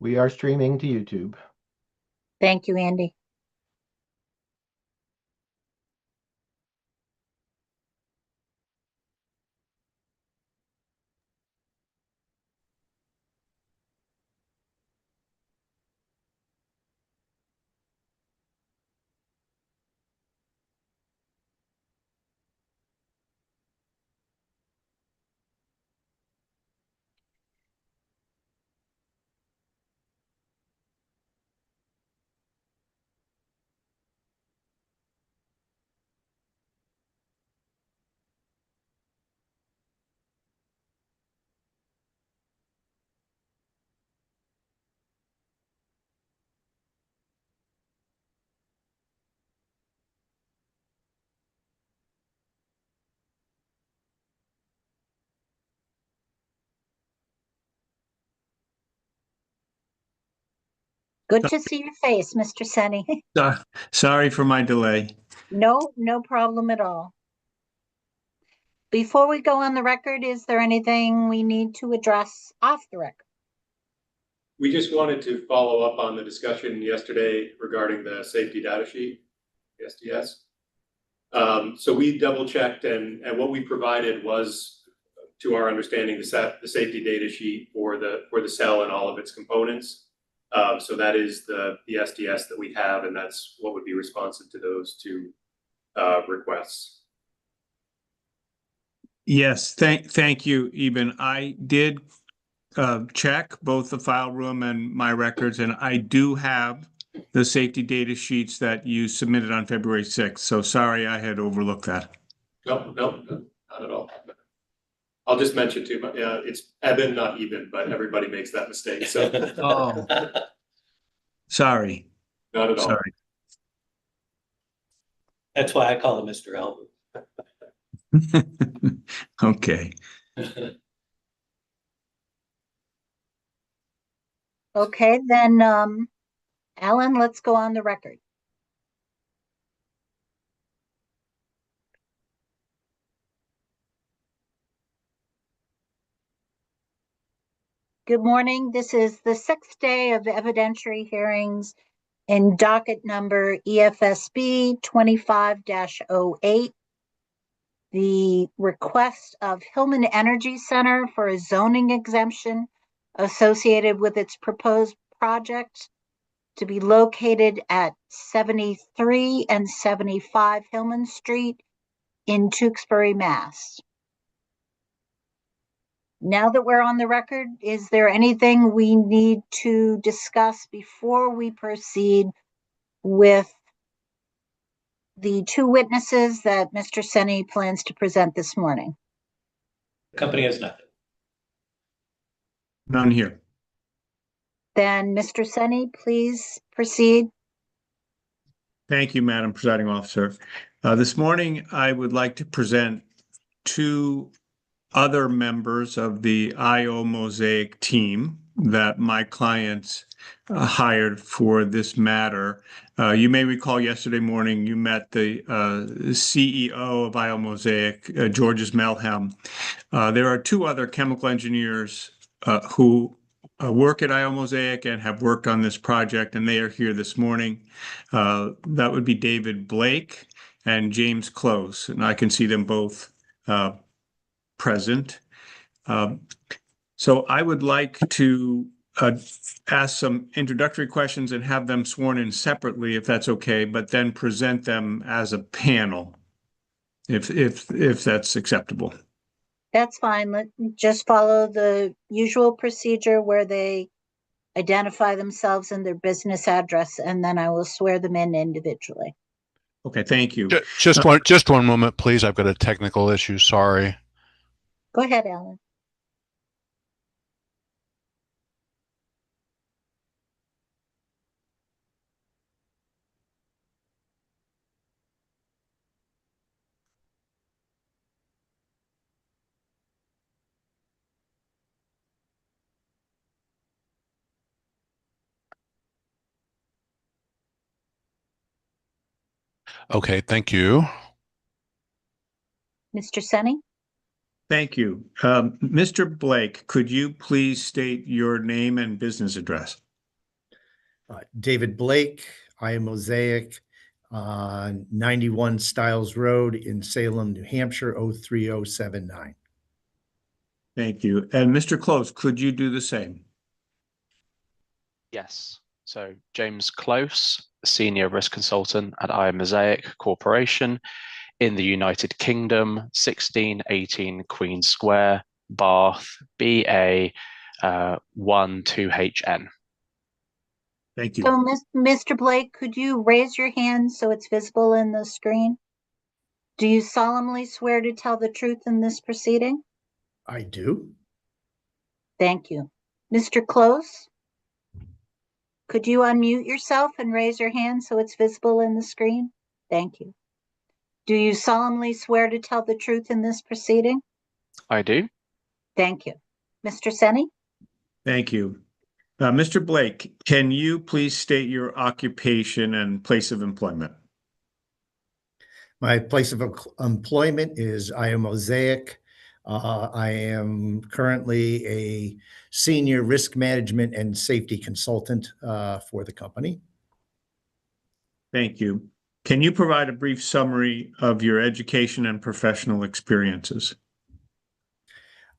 We are streaming to YouTube. Thank you, Andy. Good to see your face, Mr. Senni. Sorry for my delay. No problem at all. Before we go on the record, is there anything we need to address off the record? We just wanted to follow up on the discussion yesterday regarding the safety data sheet, the SDS. So we double checked, and what we provided was, to our understanding, the safety data sheet for the cell and all of its components. So that is the SDS that we have, and that's what would be responsive to those two requests. Yes, thank you, Eben. I did check both the file room and my records, and I do have the safety data sheets that you submitted on February 6th. So sorry I had overlooked that. No, not at all. I'll just mention too, but yeah, it's Eben, not Eben, but everybody makes that mistake. So Oh, sorry. Not at all. Sorry. That's why I call him Mr. Albert. Okay. Okay, then, Alan, let's go on the record. Good morning. This is the 6th day of evidentiary hearings in docket number EFSB 25-08. The request of Hillman Energy Center for a zoning exemption associated with its proposed project to be located at 73 and 75 Hillman Street in Tewksbury, Mass. Now that we're on the record, is there anything we need to discuss before we proceed with the two witnesses that Mr. Senni plans to present this morning? The company has nothing. None here. Then, Mr. Senni, please proceed. Thank you, Madam Presiding Officer. This morning, I would like to present two other members of the IO Mosaic team that my clients hired for this matter. You may recall yesterday morning you met the CEO of IO Mosaic, Georges Melhem. There are two other chemical engineers who work at IO Mosaic and have worked on this project, and they are here this morning. That would be David Blake and James Close, and I can see them both present. So I would like to ask some introductory questions and have them sworn in separately, if that's okay, but then present them as a panel, if that's acceptable. That's fine. Let's just follow the usual procedure where they identify themselves and their business address, and then I will swear them in individually. Okay, thank you. Just one moment, please. I've got a technical issue. Sorry. Go ahead, Alan. Okay, thank you. Mr. Senni? Thank you. Mr. Blake, could you please state your name and business address? David Blake, I am Mosaic, 91 Stiles Road in Salem, New Hampshire, 03079. Thank you. And Mr. Close, could you do the same? Yes. So James Close, Senior Risk Consultant at I Mosaic Corporation in the United Kingdom, 1618 Queen Square, Bath, BA 12HN. Thank you. So, Mr. Blake, could you raise your hand so it's visible in the screen? Do you solemnly swear to tell the truth in this proceeding? I do. Thank you. Mr. Close, could you unmute yourself and raise your hand so it's visible in the screen? Thank you. Do you solemnly swear to tell the truth in this proceeding? I do. Thank you. Mr. Senni? Thank you. Mr. Blake, can you please state your occupation and place of employment? My place of employment is I am Mosaic. I am currently a senior risk management and safety consultant for the company. Thank you. Can you provide a brief summary of your education and professional experiences?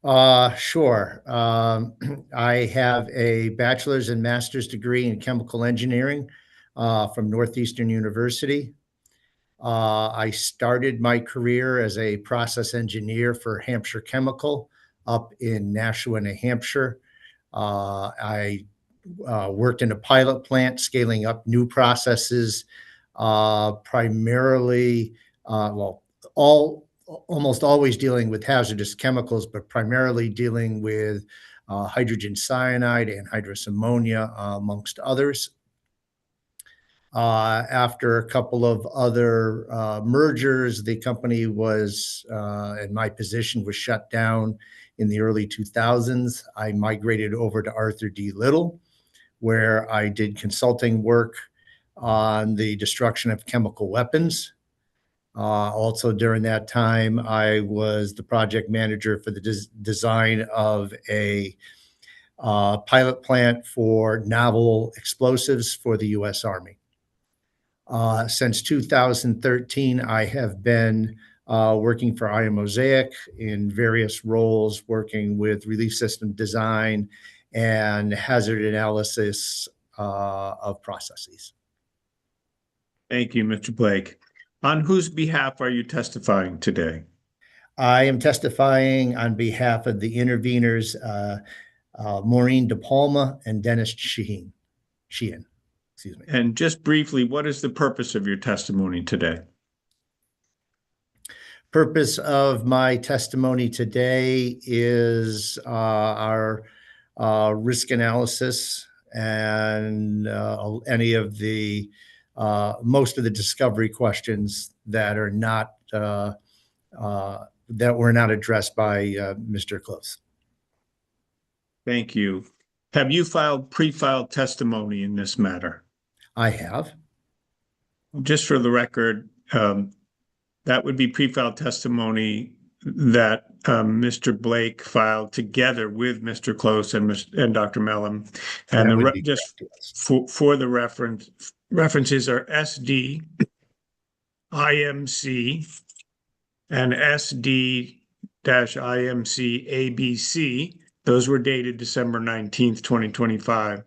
Sure. I have a bachelor's and master's degree in chemical engineering from Northeastern University. I started my career as a process engineer for Hampshire Chemical up in Nashua, New Hampshire. I worked in a pilot plant scaling up new processes, primarily, almost always dealing with hazardous chemicals, but primarily dealing with hydrogen cyanide and hydrous ammonia, amongst others. After a couple of other mergers, the company was, and my position was shut down in the early 2000s. I migrated over to Arthur D. Little, where I did consulting work on the destruction of chemical weapons. Also during that time, I was the project manager for the design of a pilot plant for novel explosives for the U.S. Army. Since 2013, I have been working for I Mosaic in various roles, working with relief system design and hazard analysis of processes. Thank you, Mr. Blake. On whose behalf are you testifying today? I am testifying on behalf of the interveners, Maureen DePalma and Dennis Sheehan. Excuse me. And just briefly, what is the purpose of your testimony today? Purpose of my testimony today is our risk analysis and any of the most of the discovery questions that are not that were not addressed by Mr. Close. Thank you. Have you filed pre-filed testimony in this matter? I have. Just for the record, that would be pre-filed testimony that Mr. Blake filed together with Mr. Close and Dr. Mellon. And just for the references are SD, IMC, and SD-IMC ABC. Those were dated December 19th, 2025.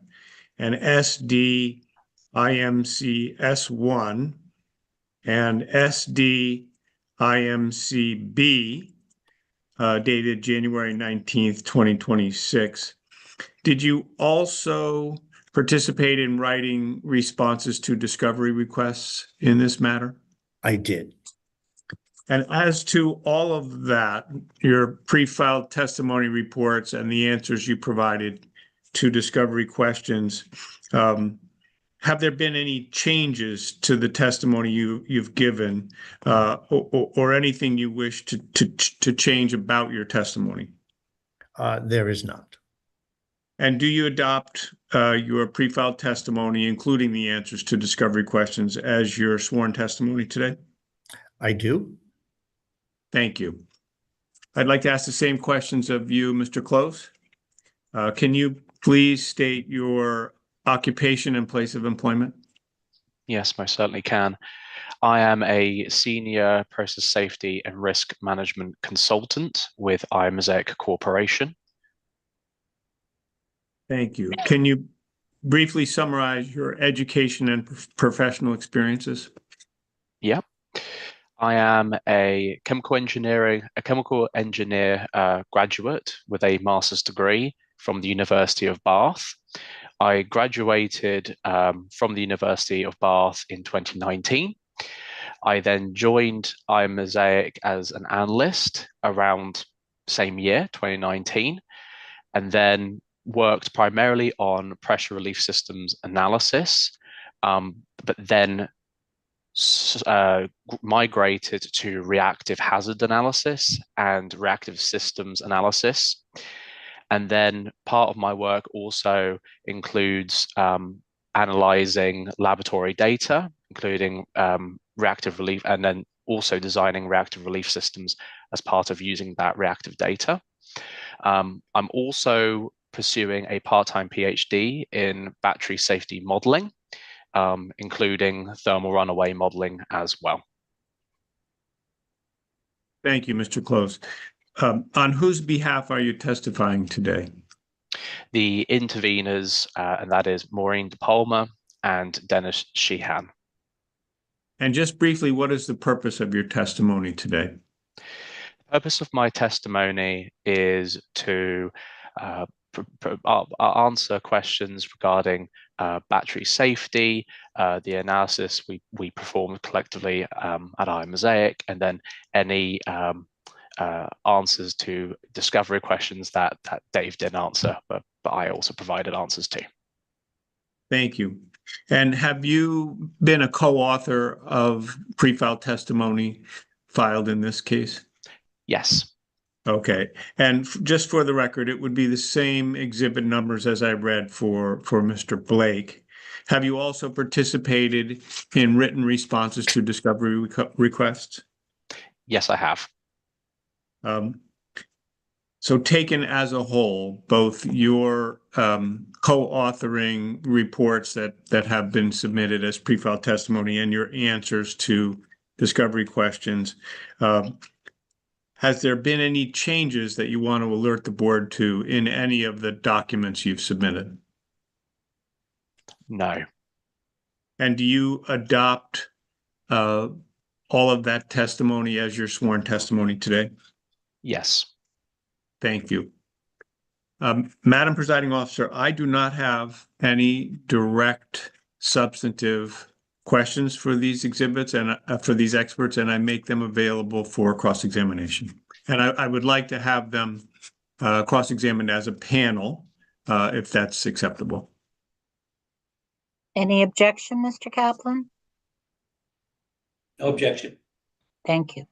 And SD IMC S1 and SD IMC-B dated January 19th, 2026. Did you also participate in writing responses to discovery requests in this matter? I did. And as to all of that, your pre-filed testimony reports and the answers you provided to discovery questions, have there been any changes to the testimony you've given, or anything you wish to change about your testimony? There is not. And do you adopt your pre-filed testimony, including the answers to discovery questions, as your sworn testimony today? I do. Thank you. I'd like to ask the same questions of you, Mr. Close. Can you please state your occupation and place of employment? Yes, most certainly can. I am a senior process safety and risk management consultant with Mosaic Corporation. Thank you. Can you briefly summarize your education and professional experiences? Yep. I am a chemical engineer graduate with a master's degree from the University of Bath. I graduated from the University of Bath in 2019. I then joined Mosaic as an analyst around same year, 2019, and then worked primarily on pressure relief systems analysis, but then migrated to reactive hazard analysis and reactive systems analysis. And then part of my work also includes analyzing laboratory data, including reactive relief, and then also designing reactive relief systems as part of using that reactive data. I'm also pursuing a part-time PhD in battery safety modeling, including thermal runaway modeling as well. Thank you, Mr. Close. On whose behalf are you testifying today? The interveners, and that is Maureen De Palma and Dennis Sheehan. And just briefly, what is the purpose of your testimony today? The purpose of my testimony is to answer questions regarding battery safety, the analysis we performed collectively at Mosaic, and then any answers to discovery questions that Dave didn't answer, but I also provided answers to. Thank you. And have you been a co-author of pre-filed testimony filed in this case? Yes. Okay. And just for the record, it would be the same exhibit numbers as I read for Mr. Blake. Have you also participated in written responses to discovery requests? Yes, I have. So taken as a whole, both your co-authoring reports that have been submitted as pre-filed testimony and your answers to discovery questions, has there been any changes that you want to alert the board to in any of the documents you've submitted? No. And do you adopt all of that testimony as your sworn testimony today? Yes. Thank you. Madam Presiding Officer, I do not have any direct substantive questions for these exhibits and for these experts, and I make them available for cross-examination. And I would like to have them cross-examined as a panel, if that's acceptable. Any objection, Mr. Kaplan? No objection. Thank you.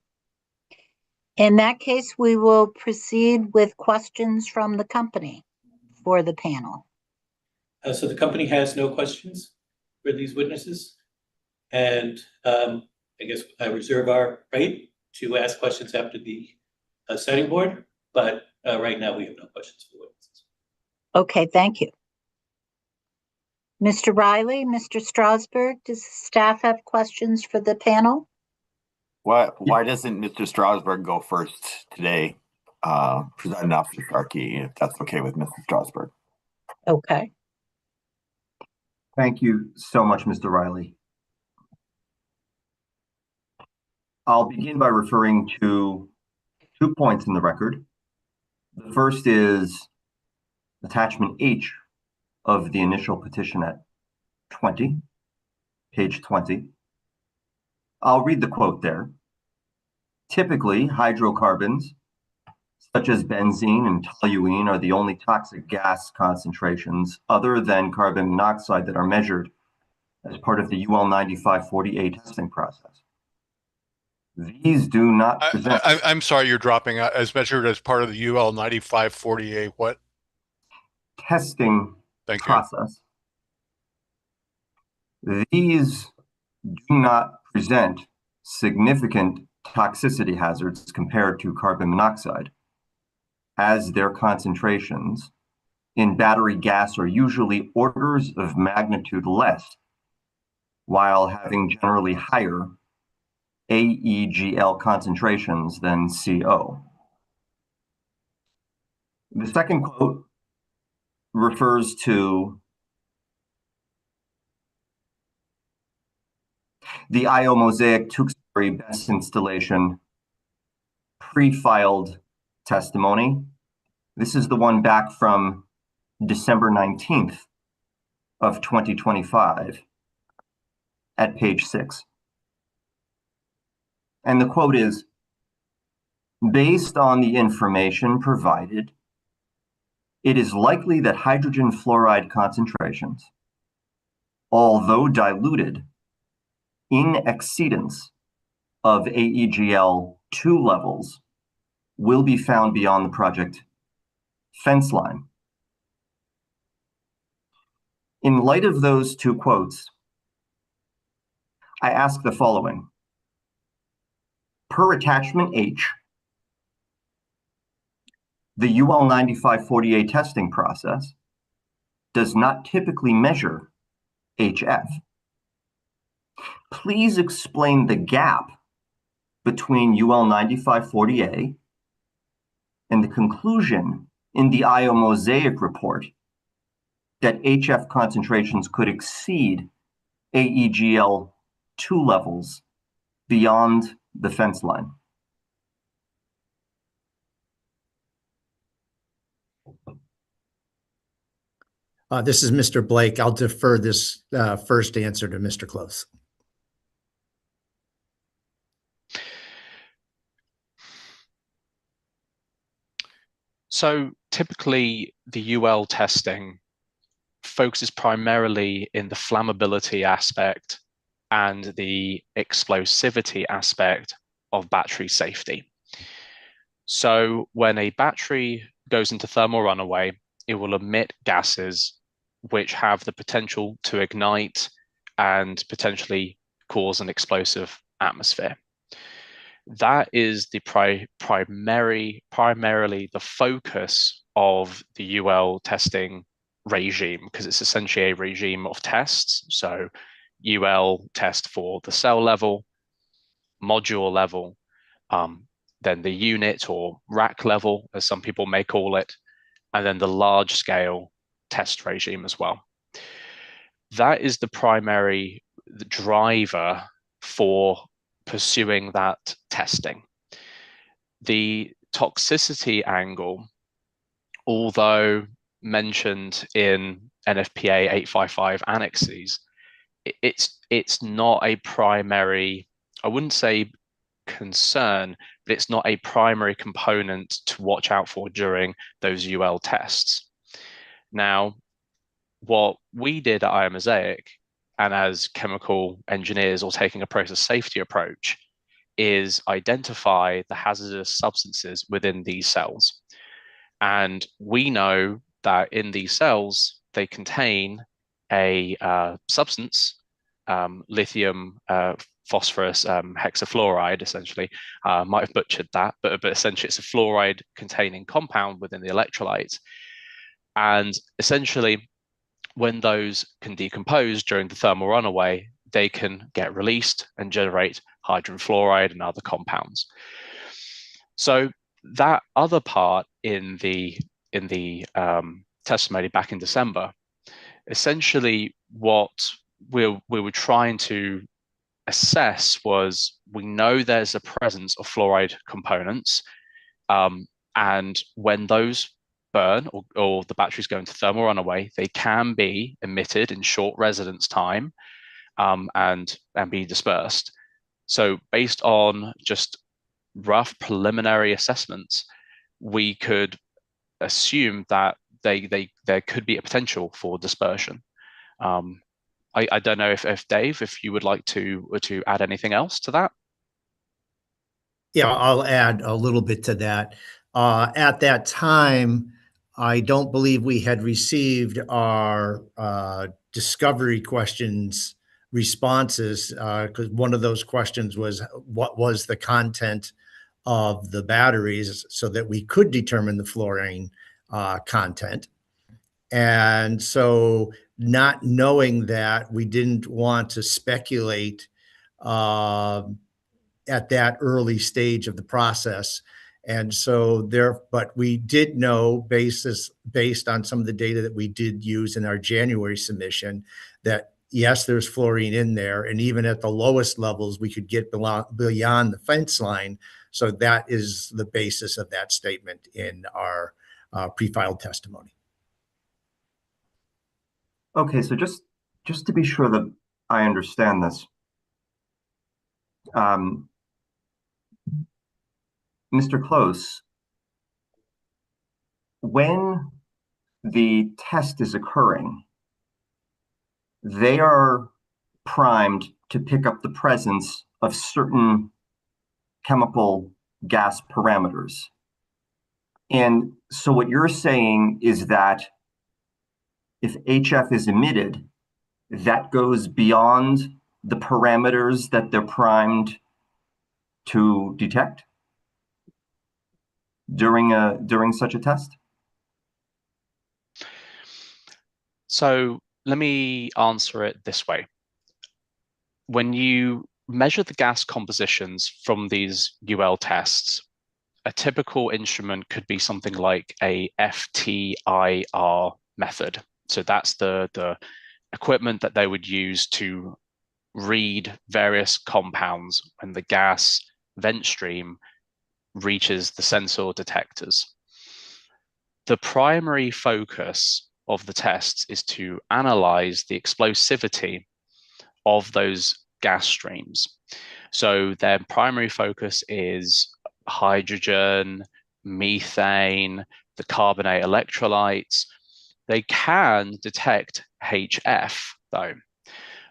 In that case, we will proceed with questions from the company for the panel. So the company has no questions for these witnesses. And I guess I reserve our right to ask questions after the siting board, but right now we have no questions for witnesses. Okay, thank you. Mr. Riley, Mr. Strasberg, does staff have questions for the panel? Why doesn't Mr. Strasberg go first today? Presiding Officer Sharkey, if that's okay with Mr. Strasberg. Okay. Thank you so much, Mr. Riley. I'll begin by referring to 2 points in the record. The first is attachment H of the initial petition at 20, page 20. I'll read the quote there. Typically, hydrocarbons, such as benzene and toluene, are the only toxic gas concentrations other than carbon monoxide that are measured as part of the UL 9540A testing process. These do not present... I'm sorry, you're dropping out. As measured as part of the UL 9540A what? Testing process. These do not present significant toxicity hazards compared to carbon monoxide, as their concentrations in battery gas are usually orders of magnitude less, while having generally higher AEGL concentrations than CO. The second quote refers to the IO Mosaic Tewksbury BESS installation pre-filed testimony. This is the one back from December 19th of 2025 at page 6. And the quote is, based on the information provided, it is likely that hydrogen fluoride concentrations, although diluted in exceedance of AEGL 2 levels, will be found beyond the project fence line. In light of those two quotes, I ask the following. Per attachment H, the UL 9540A testing process does not typically measure HF. Please explain the gap between UL 9540A and the conclusion in the IO Mosaic report that HF concentrations could exceed AEGL 2 levels beyond the fence line. This is Mr. Blake. I'll defer this first answer to Mr. Close. So typically the UL testing focuses primarily in the flammability aspect and the explosivity aspect of battery safety. So when a battery goes into thermal runaway, it will emit gases which have the potential to ignite and potentially cause an explosive atmosphere. That is the primarily the focus of the UL testing regime, because it's essentially a regime of tests. So UL test for the cell level, module level, then the unit or rack level, as some people may call it, and then the large scale test regime as well. That is the primary driver for pursuing that testing. The toxicity angle, although mentioned in NFPA 855 annexes, it's not a primary, I wouldn't say concern, but it's not a primary component to watch out for during those UL tests. Now, what we did at IO Mosaic, and as chemical engineers or taking a process safety approach, is identify the hazardous substances within these cells. And we know that in these cells, they contain a substance, lithium phosphorus hexafluoride, essentially. Might have butchered that, but essentially it's a fluoride containing compound within the electrolyte. And essentially, when those can decompose during the thermal runaway, they can get released and generate hydrogen fluoride and other compounds. So that other part in the testimony back in December, essentially what we were trying to assess was, we know there's a presence of fluoride components, and when those burn or the batteries go into thermal runaway, they can be emitted in short residence time and be dispersed. So based on just rough preliminary assessments, we could assume that there could be a potential for dispersion. I don't know if Dave, if you would like to add anything else to that. Yeah, I'll add a little bit to that. At that time, I don't believe we had received our discovery questions responses, because one of those questions was, what was the content of the batteries, so that we could determine the fluorine content. And so not knowing that, we didn't want to speculate at that early stage of the process. And so but we did know based on some of the data that we did use in our January submission that yes, there's fluorine in there. And even at the lowest levels, we could get beyond the fence line. So that is the basis of that statement in our pre-filed testimony. Okay, so just to be sure that I understand this, Mr. Close, when the test is occurring, they are primed to pick up the presence of certain chemical gas parameters. And so what you're saying is that if HF is emitted, that goes beyond the parameters that they're primed to detect during such a test? So let me answer it this way. When you measure the gas compositions from these UL tests, a typical instrument could be something like a FTIR method. So that's the equipment that they would use to read various compounds when the gas vent stream reaches the sensor detectors. The primary focus of the tests is to analyze the explosivity of those gas streams. So their primary focus is hydrogen, methane, the carbonate electrolytes. They can detect HF though,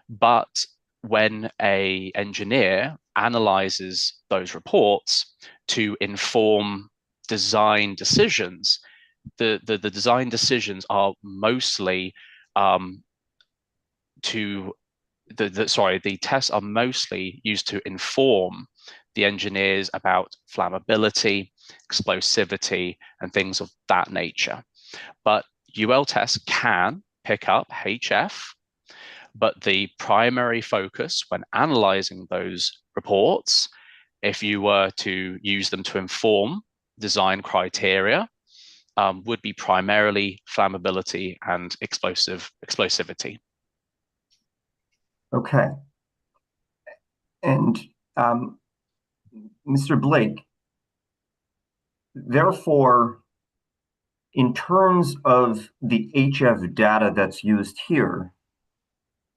but when an engineer analyzes those reports to inform design decisions, the design decisions are mostly the tests are mostly used to inform the engineers about flammability, explosivity, and things of that nature. But UL tests can pick up HF, but the primary focus when analyzing those reports, if you were to use them to inform design criteria, would be primarily flammability and explosivity. Okay. And Mr. Blake, therefore, in terms of the HF data that's used here,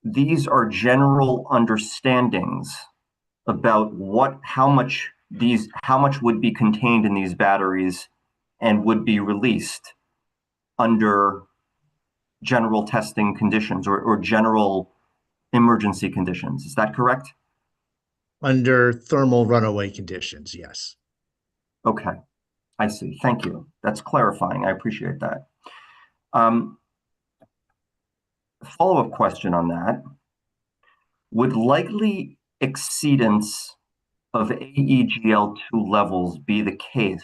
these are general understandings about how much would be contained in these batteries and would be released under general testing conditions or general emergency conditions. Is that correct? Under thermal runaway conditions, yes. Okay, I see. Thank you. That's clarifying. I appreciate that. Follow-up question on that. Would likely exceedance of AEGL2 levels be the case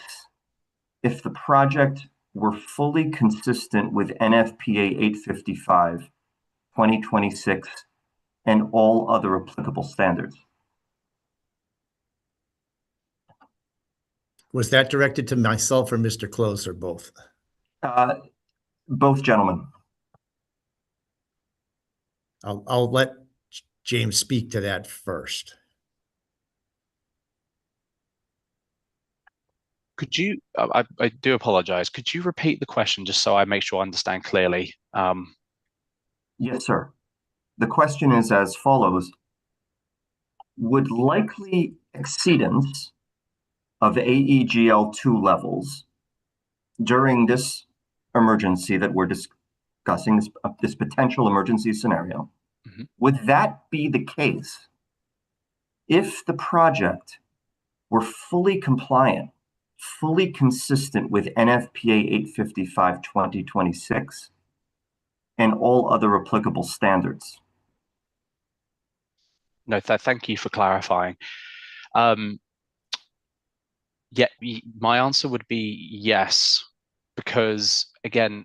if the project were fully consistent with NFPA 855, 2026, and all other applicable standards? Was that directed to myself or Mr. Close or both? Both gentlemen. I'll let James speak to that first. Could you, I do apologize, could you repeat the question just so I make sure I understand clearly? Yes, sir. The question is as follows. Would likely exceedance of AEGL2 levels during this emergency that we're discussing, this potential emergency scenario, would that be the case if the project were fully compliant, fully consistent with NFPA 855 2026 and all other applicable standards? No, thank you for clarifying. Yeah, my answer would be yes, because again,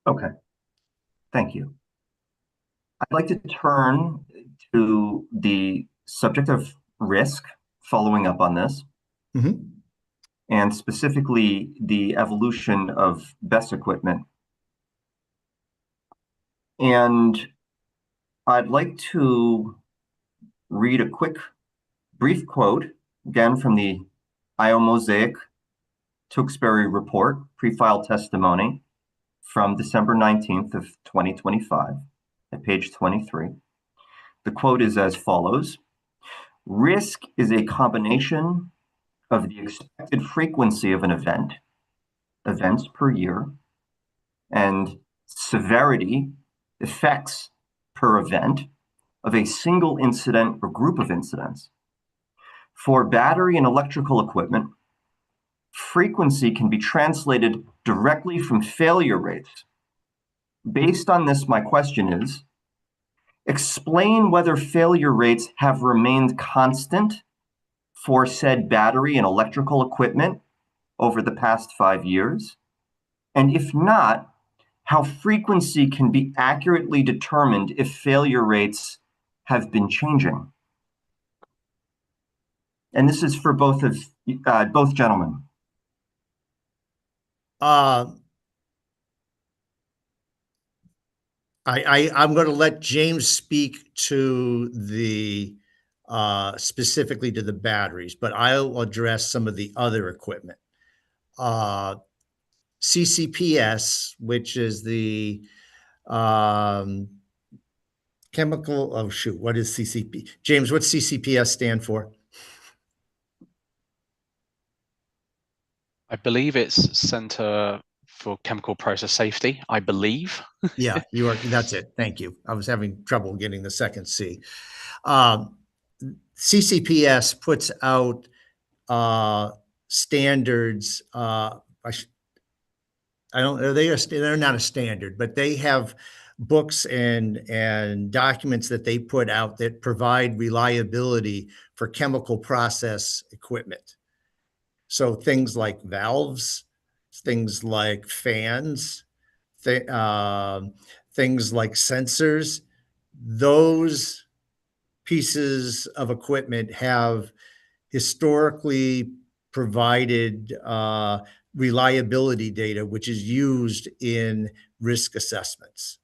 Okay, thank you. I'd like to turn to the subject of risk, following up on this, and specifically the evolution of BESS equipment. And I'd like to read a brief quote, again from the IO Mosaic Tewksbury report, pre-file testimony from December 19th of 2025 at page 23. The quote is as follows: risk is a combination of the expected frequency of an events per year, and severity, effects per event of a single incident or group of incidents. For battery and electrical equipment, frequency can be translated directly from failure rates. Based on this, my question is, explain whether failure rates have remained constant for said battery and electrical equipment over the past 5 years, and if not, how frequency can be accurately determined if failure rates have been changing. And this is for both gentlemen. I'm going to let James speak to the specifically to the batteries, but I'll address some of the other equipment. CCPS, which is the chemical. Oh shoot, what is CCP? James, what's CCPS stand for? I believe it's Center for Chemical Process Safety, I believe. Yeah, you are. That's it. Thank you. I was having trouble getting the second C. CCPS puts out standards. I don't know. They're not a standard, but they have books and documents that they put out that provide reliability for chemical process equipment. So things like valves, things like fans, things like sensors, those pieces of equipment have historically provided reliability data, which is used in risk assessments.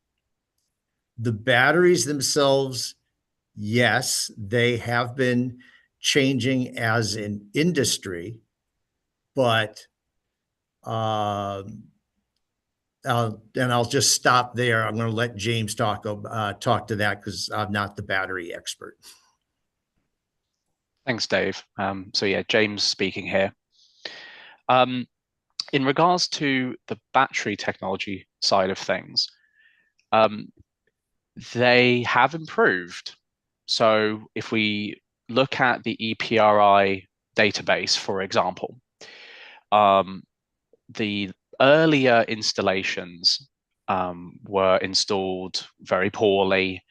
The batteries themselves, yes, they have been changing as an industry, but and I'll just stop there. I'm going to let James talk to that because I'm not the battery expert. Thanks, Dave. So yeah, James speaking here. In regards to the battery technology side of things, they have improved. So if we look at the EPRI database, for example, the earlier installations were installed very poorly,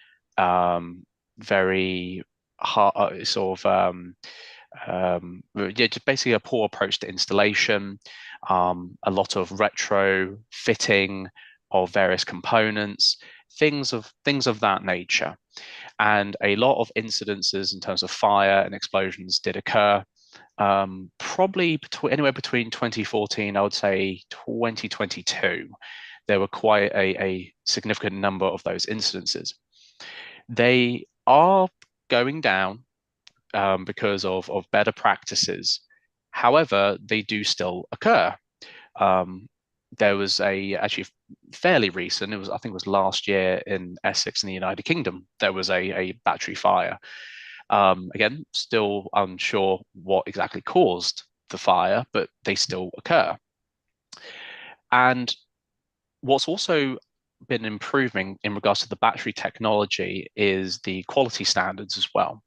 very hard, just basically a poor approach to installation, a lot of retrofitting of various components, things of that nature, and a lot of incidences in terms of fire and explosions did occur. Probably anywhere between 2014, I would say 2022, there were quite a significant number of those incidences. They are going down because of better practices. However, they do still occur. There was actually fairly recent, I think it was last year in Essex in the United Kingdom, there was a battery fire. Again, still unsure what exactly caused the fire, but they still occur. And what's also been improving in regards to the battery technology is the quality standards as well.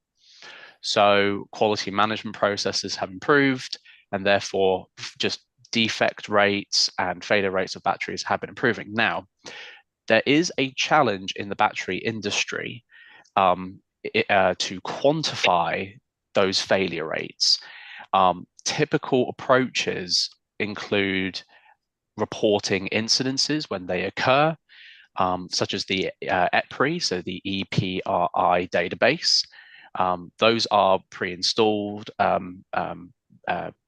So quality management processes have improved, and therefore just defect rates and failure rates of batteries have been improving. Now, there is a challenge in the battery industry to quantify those failure rates. Typical approaches include reporting incidences when they occur, such as the EPRI, so the EPRI database. Those are pre-installed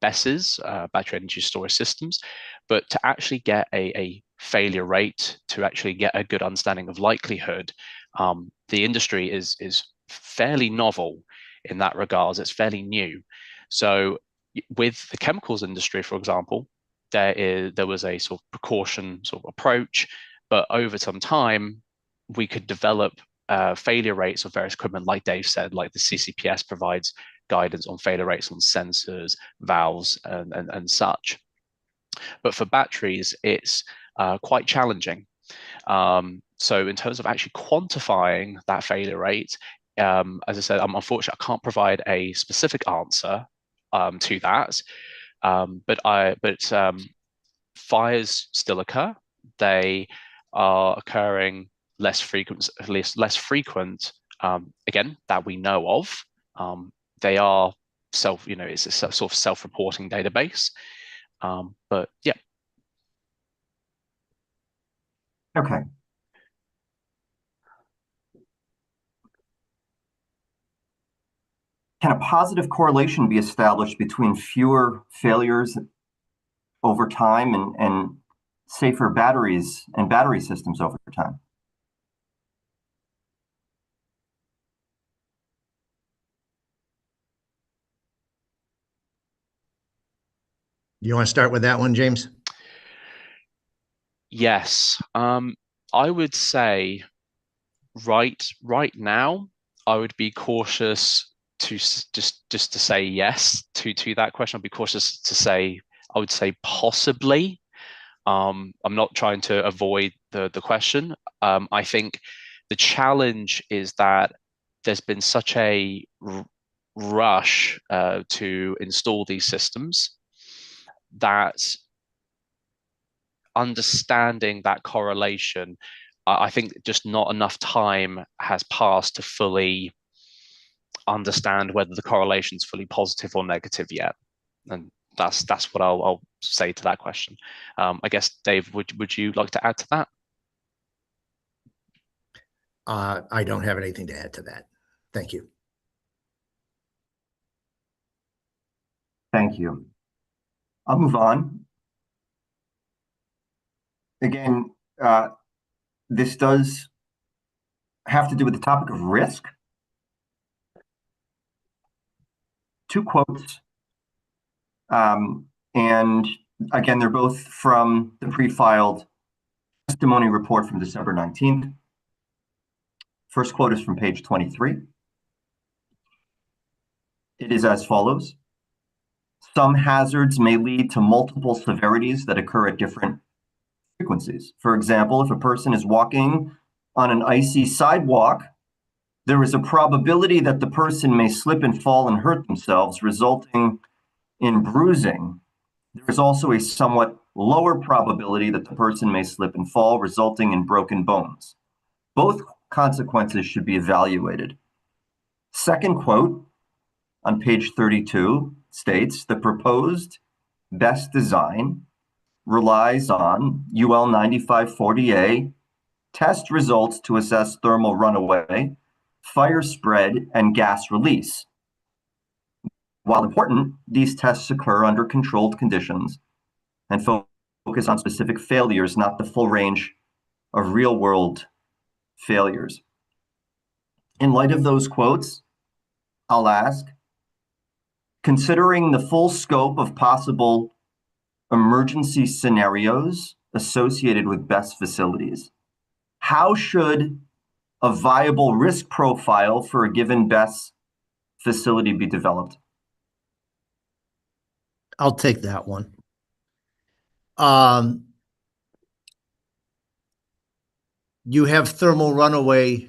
BESSes, battery energy storage systems, but to actually get a failure rate, to actually get a good understanding of likelihood, the industry is fairly novel in that regard. It's fairly new. So with the chemicals industry, for example, there was a sort of precaution sort of approach, but over some time, we could develop failure rates of various equipment, like Dave said, like the CCPS provides guidance on failure rates on sensors, valves, and such. But for batteries, it's quite challenging. So in terms of actually quantifying that failure rate, as I said, I'm unfortunate I can't provide a specific answer to that. But fires still occur. They are occurring less frequent, again, that we know of. They are it's a sort of self-reporting database. But yeah. Okay. Can a positive correlation be established between fewer failures over time and safer batteries and battery systems over time? You want to start with that one, James? Yes. I would say right now, I would be cautious to just to say yes to that question. I'd be cautious to say, I would say possibly. I'm not trying to avoid the question. I think the challenge is that there's been such a rush to install these systems that understanding that correlation, I think just not enough time has passed to fully understand whether the correlation is fully positive or negative yet. And that's what I'll say to that question. I guess, Dave, would you like to add to that? I don't have anything to add to that. Thank you. Thank you. I'll move on. Again, this does have to do with the topic of risk. Two quotes. And again, they're both from the pre-filed testimony report from December 19th. First quote is from page 23. It is as follows. Some hazards may lead to multiple severities that occur at different frequencies. For example, if a person is walking on an icy sidewalk, there is a probability that the person may slip and fall and hurt themselves, resulting in bruising. There is also a somewhat lower probability that the person may slip and fall, resulting in broken bones. Both consequences should be evaluated. Second quote on page 32 states, the proposed best design relies on UL 9540A test results to assess thermal runaway, fire spread, and gas release. While important, these tests occur under controlled conditions and focus on specific failures, not the full range of real-world failures. In light of those quotes, I'll ask, considering the full scope of possible emergency scenarios associated with BESS facilities, how should a viable risk profile for a given BESS facility be developed? I'll take that one. You have thermal runaway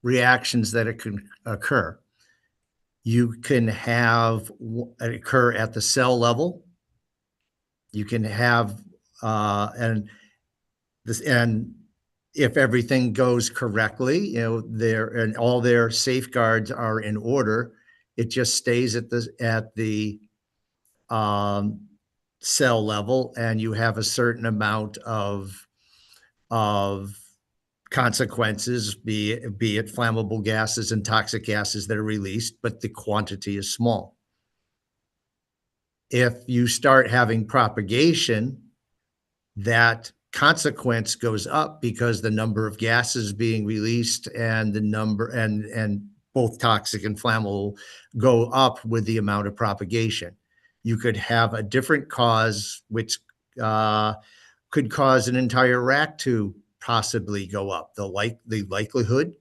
reactions that can occur. You can have it occur at the cell level. You can have, and if everything goes correctly, and all their safeguards are in order, it just stays at the cell level, and you have a certain amount of consequences, be it flammable gases and toxic gases that are released, but the quantity is small. If you start having propagation, that consequence goes up because the number of gases being released and the number and both toxic and flammable go up with the amount of propagation. You could have a different cause, which could cause an entire rack to possibly go up. The likelihood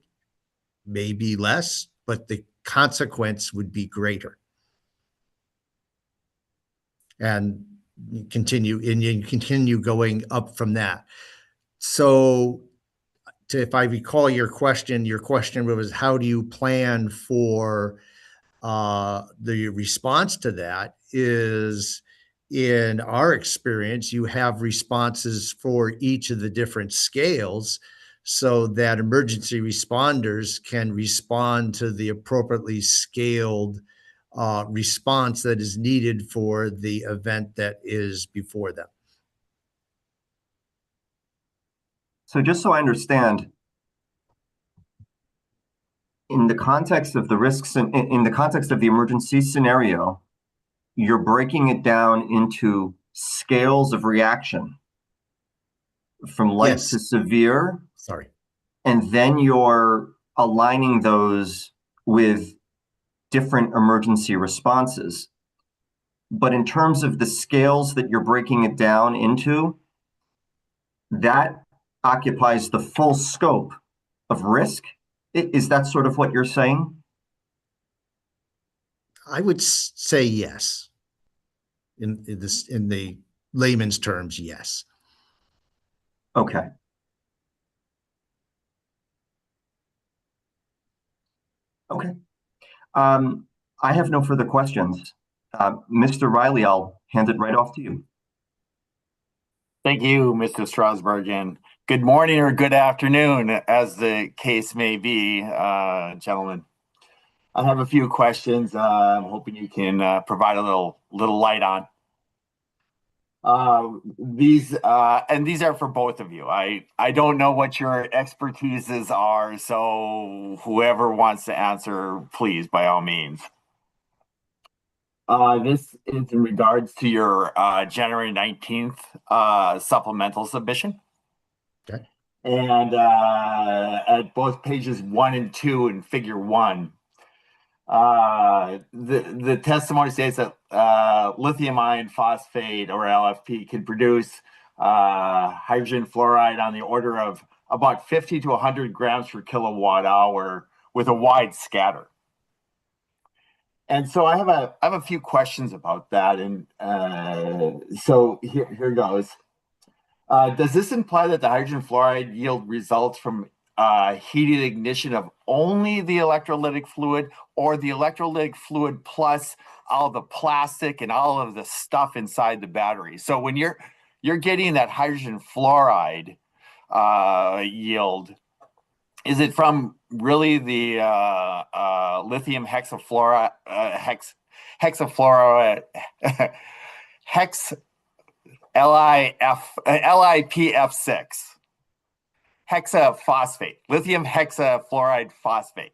may be less, but the consequence would be greater. And you continue going up from that. So if I recall your question was, how do you plan for the response to that? Is, in our experience, you have responses for each of the different scales so that emergency responders can respond to the appropriately scaled response that is needed for the event that is before them. So just so I understand, in the context of the risks and in the context of the emergency scenario, you're breaking it down into scales of reaction from light to severe. Sorry. And then you're aligning those with different emergency responses. But in terms of the scales that you're breaking it down into, that occupies the full scope of risk. Is that sort of what you're saying? I would say yes. In the layman's terms, yes. Okay. Okay. I have no further questions. Mr. Riley, I'll hand it right off to you. Thank you, Mr. Strasburg, and good morning or good afternoon, as the case may be, gentlemen. I have a few questions I'm hoping you can provide a little light on. These are for both of you. I don't know what your expertises are, so whoever wants to answer, please, by all means. This is in regards to your January 19th supplemental submission. Okay. And at both pages 1 and 2 in figure 1, the testimony states that lithium iron phosphate, or LFP, can produce hydrogen fluoride on the order of about 50 to 100 grams per kilowatt hour with a wide scatter. And so I have a few questions about that, and so here goes. Does this imply that the hydrogen fluoride yield results from heated ignition of only the electrolytic fluid, or the electrolytic fluid plus all the plastic and all of the stuff inside the battery? So when you're getting that hydrogen fluoride yield, is it from really the lithium hexafluoride, LiPF6, hexaphosphate, lithium hexafluoride phosphate?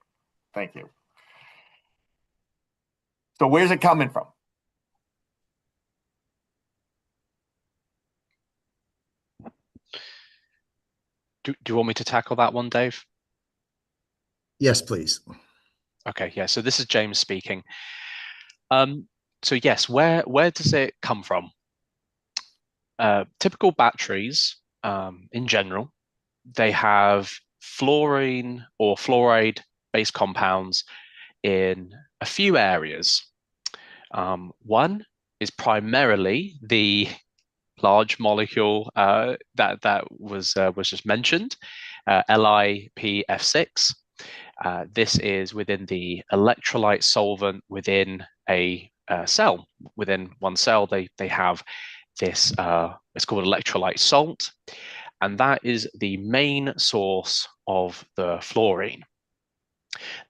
Thank you. So where's it coming from? Do you want me to tackle that one, Dave? Yes, please. Okay, yeah, so this is James speaking. So yes, where does it come from? Typical batteries, in general, they have fluorine or fluoride-based compounds in a few areas. One is primarily the large molecule that was just mentioned, LiPF6. This is within the electrolyte solvent within a cell. Within one cell, they have this, it's called electrolyte salt, and that is the main source of the fluorine.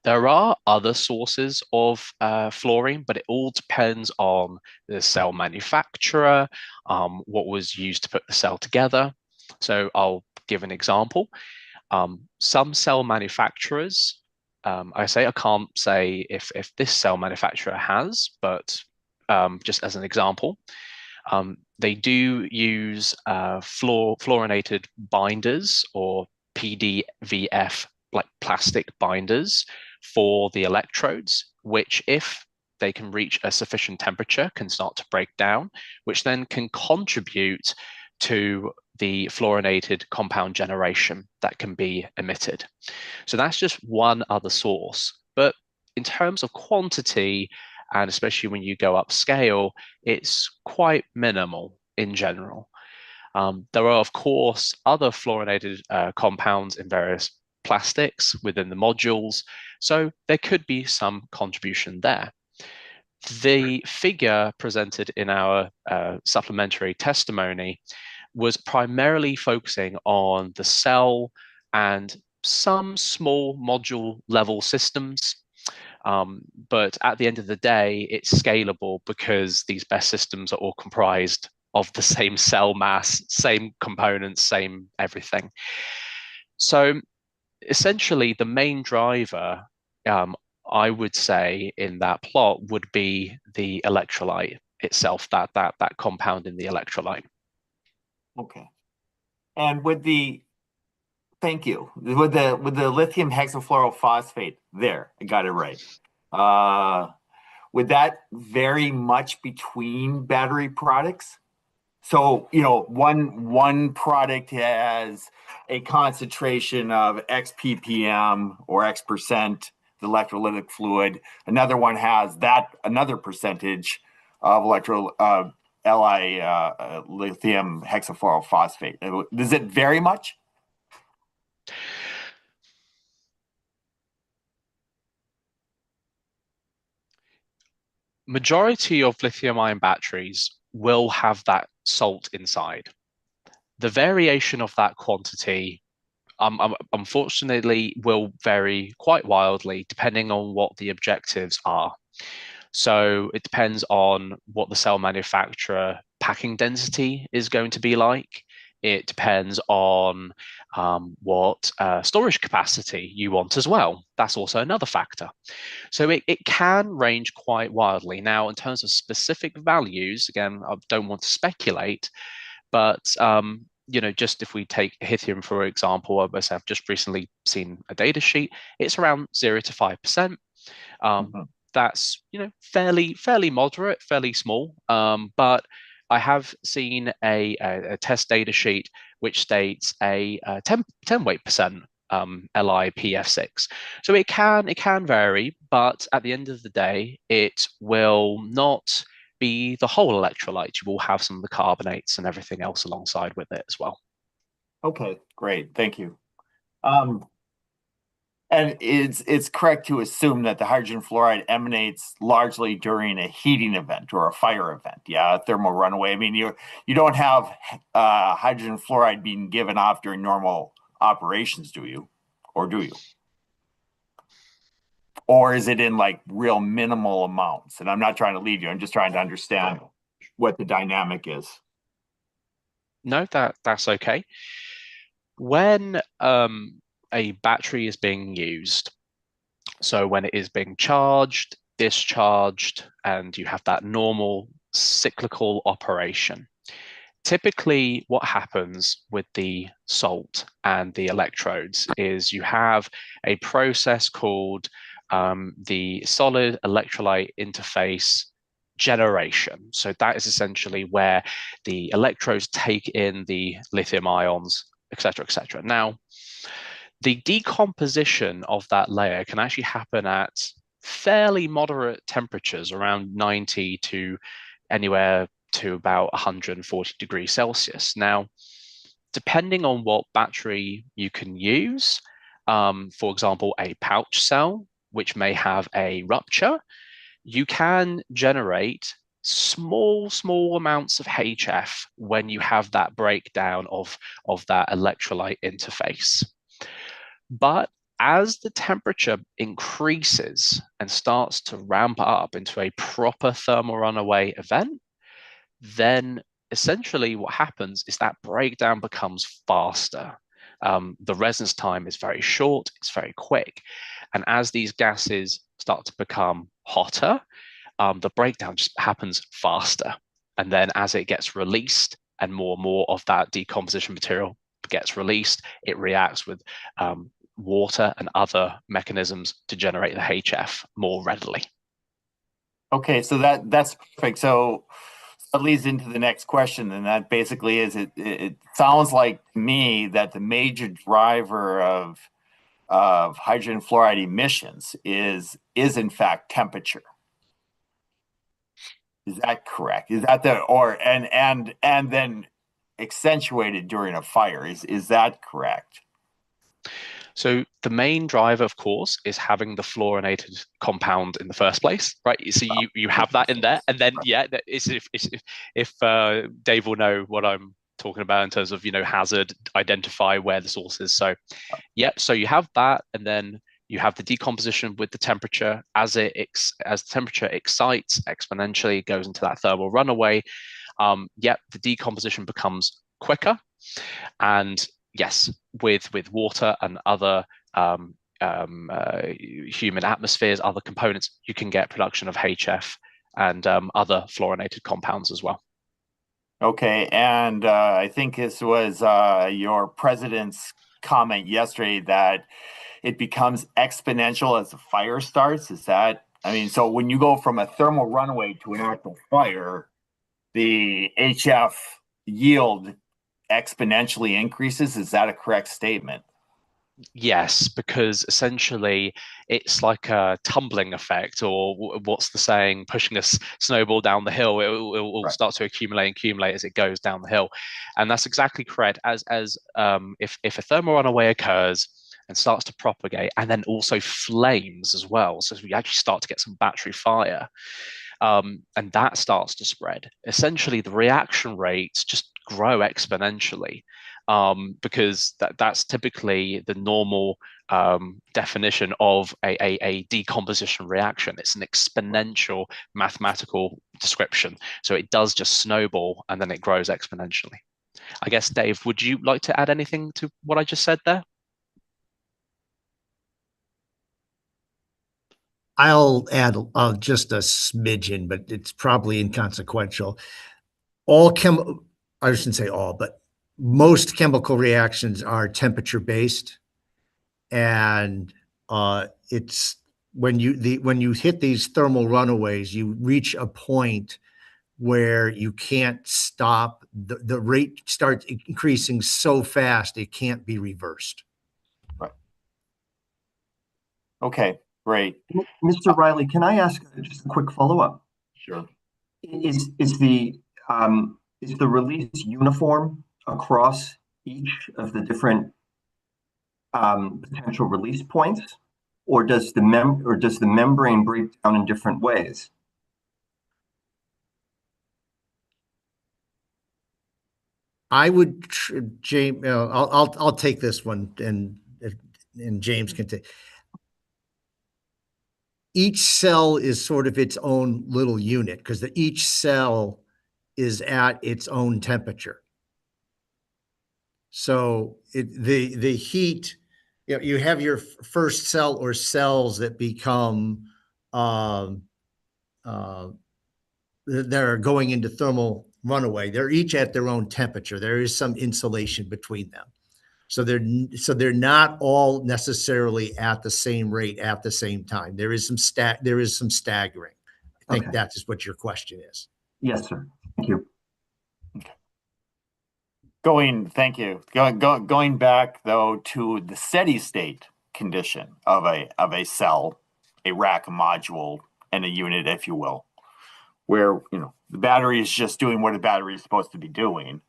There are other sources of fluorine, but it all depends on the cell manufacturer, what was used to put the cell together. So I'll give an example. Some cell manufacturers, I can't say if this cell manufacturer has, but just as an example, they do use fluorinated binders or PDVF, like plastic binders for the electrodes, which if they can reach a sufficient temperature can start to break down, which then can contribute to the fluorinated compound generation that can be emitted. So that's just one other source. But in terms of quantity, and especially when you go upscale, it's quite minimal in general. There are, of course, other fluorinated compounds in various plastics within the modules, so there could be some contribution there. The figure presented in our supplementary testimony was primarily focusing on the cell and some small module level systems. But at the end of the day, it's scalable because these BESS systems are all comprised of the same cell mass, same components, same everything. So essentially, the main driver, I would say, in that plot would be the electrolyte itself, that compound in the electrolyte. Okay. And thank you. With the lithium hexafluorophosphate, there, I got it right. Would that vary much between battery products? So, one product has a concentration of X ppm or X percent the electrolytic fluid. Another one has another percentage of lithium hexafluorophosphate. Does it vary much? Majority of lithium-ion batteries will have that salt inside. The variation of that quantity, unfortunately, will vary quite wildly depending on what the objectives are. So it depends on what the cell manufacturer packing density is going to be like. It depends on what storage capacity you want as well. That's also another factor. So it can range quite wildly. Now, in terms of specific values, again, I don't want to speculate, but just if we take lithium, for example, I've just recently seen a data sheet, it's around 0 to 5%. That's fairly moderate, fairly small. But I have seen a test data sheet which states a 10 weight percent LiPF6. So it can vary, but at the end of the day, it will not be the whole electrolyte. You will have some of the carbonates and everything else alongside with it as well. Okay, great. Thank you. And it's correct to assume that the hydrogen fluoride emanates largely during a heating event or a fire event. Yeah, a thermal runaway. I mean, you don't have hydrogen fluoride being given off during normal operations, do you? Or do you? Or is it in like real minimal amounts? And I'm not trying to lead you. I'm just trying to understand what the dynamic is. No, that's okay. When a battery is being used, so when it is being charged, discharged, and you have that normal cyclical operation, typically what happens with the salt and the electrodes is you have a process called the solid electrolyte interface generation. So that is essentially where the electrodes take in the lithium ions, etc., etc. Now, the decomposition of that layer can actually happen at fairly moderate temperatures, around 90 to anywhere to about 140 degrees Celsius. Now, depending on what battery you can use, for example, a pouch cell, which may have a rupture, you can generate small amounts of HF when you have that breakdown of that electrolyte interface. But as the temperature increases and starts to ramp up into a proper thermal runaway event, then essentially what happens is that breakdown becomes faster. The residence time is very short, it's very quick. And as these gases start to become hotter, the breakdown just happens faster. And then as it gets released and more of that decomposition material gets released, it reacts with water and other mechanisms to generate the HF more readily. Okay, so that's perfect. So that leads into the next question, and that basically is it sounds like to me that the major driver of hydrogen fluoride emissions is in fact temperature. Is that correct? Is that and then accentuated during a fire? Is that correct? So the main driver, of course, is having the fluorinated compound in the first place, right? So you have that in there, and then if Dave will know what I'm talking about in terms of hazard, identify where the source is. So so you have that, and then you have the decomposition with the temperature. As the temperature excites exponentially, goes into that thermal runaway. The decomposition becomes quicker, and yes, with water and other human atmospheres, other components, you can get production of HF and other fluorinated compounds as well. Okay, and I think this was your president's comment yesterday that it becomes exponential as the fire starts. Is that, so when you go from a thermal runaway to an actual fire, the HF yield exponentially increases. Is that a correct statement? Yes, because essentially it's like a tumbling effect, or what's the saying, pushing a snowball down the hill. It will start to accumulate as it goes down the hill. And that's exactly correct. As if a thermal runaway occurs and starts to propagate, and then also flames as well, so we actually start to get some battery fire, and that starts to spread, essentially the reaction rates just grow exponentially, because that's typically the normal definition of a decomposition reaction. It's an exponential mathematical description. So it does just snowball, and then it grows exponentially. I guess, Dave, would you like to add anything to what I just said there? – I'll add just a smidgen, but it's probably inconsequential. I shouldn't say all, but most chemical reactions are temperature based, and it's when you hit these thermal runaways, you reach a point where you can't stop. The rate starts increasing so fast it can't be reversed. Right. Okay, great. Mr. Riley, can I ask just a quick follow-up? Sure. Is the release uniform across each of the different potential release points, or does the membrane break down in different ways? I would, James. I'll take this one, and James can take. Each cell is sort of its own little unit, because each cell is at its own temperature. So the heat, you have your first cell or cells that become that are going into thermal runaway. They're each at their own temperature. There is some insulation between them. So they're not all necessarily at the same rate at the same time. There is some staggering. I think that is what your question is. Yes, sir. Thank you. Thank you. Going back though to the steady state condition of a cell, a rack, a module, and a unit, if you will, where the battery is just doing what a battery is supposed to be doing.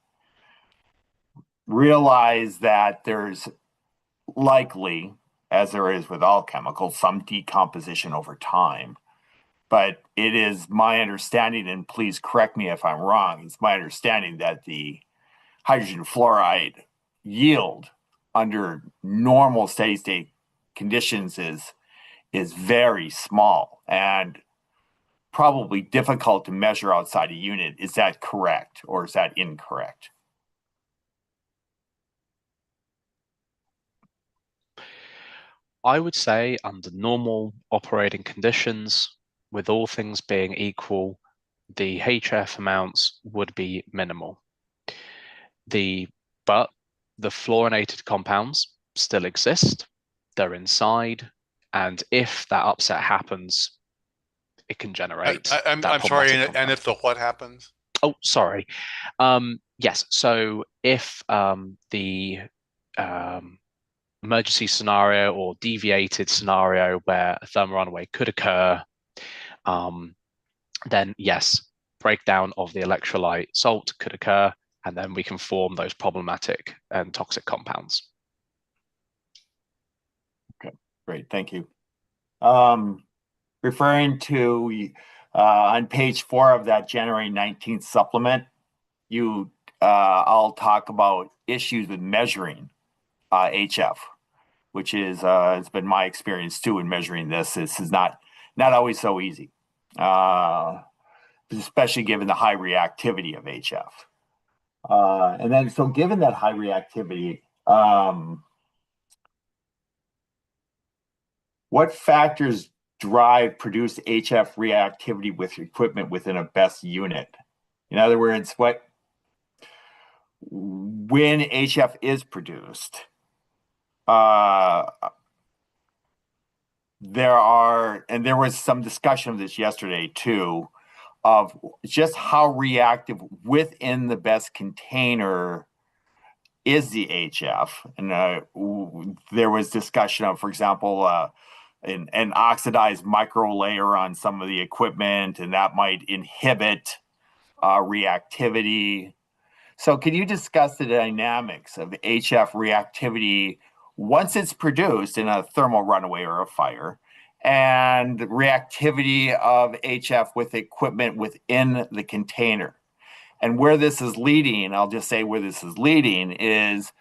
Realize that there's likely, as there is with all chemicals, some decomposition over time. But it is my understanding, and please correct me if I'm wrong, it's my understanding that the hydrogen fluoride yield under normal steady state conditions is very small and probably difficult to measure outside a unit. Is that correct, or is that incorrect? I would say under normal operating conditions, with all things being equal, the HF amounts would be minimal. But the fluorinated compounds still exist. They're inside, and if that upset happens, it can generate. I'm sorry, problematic and compound. if the what happens? Oh, sorry. Yes. So if the emergency scenario or deviated scenario where a thermal runaway could occur, then yes, breakdown of the electrolyte salt could occur, and then we can form those problematic and toxic compounds. Okay, great, thank you. Referring to on page 4 of that January 19th supplement, I'll talk about issues with measuring HF, which is it's been my experience too in measuring this. This is not always so easy, especially given the high reactivity of HF. And then, so given that high reactivity, what factors produce HF reactivity with equipment within a BESS unit? In other words, when HF is produced, there was some discussion of this yesterday too, of just how reactive within the BESS container is the HF. And there was discussion of, for example, an oxidized micro layer on some of the equipment, and that might inhibit reactivity. So can you discuss the dynamics of HF reactivity once it's produced in a thermal runaway or a fire, and reactivity of HF with equipment within the container? And where this is leading, I'll just say where this is leading is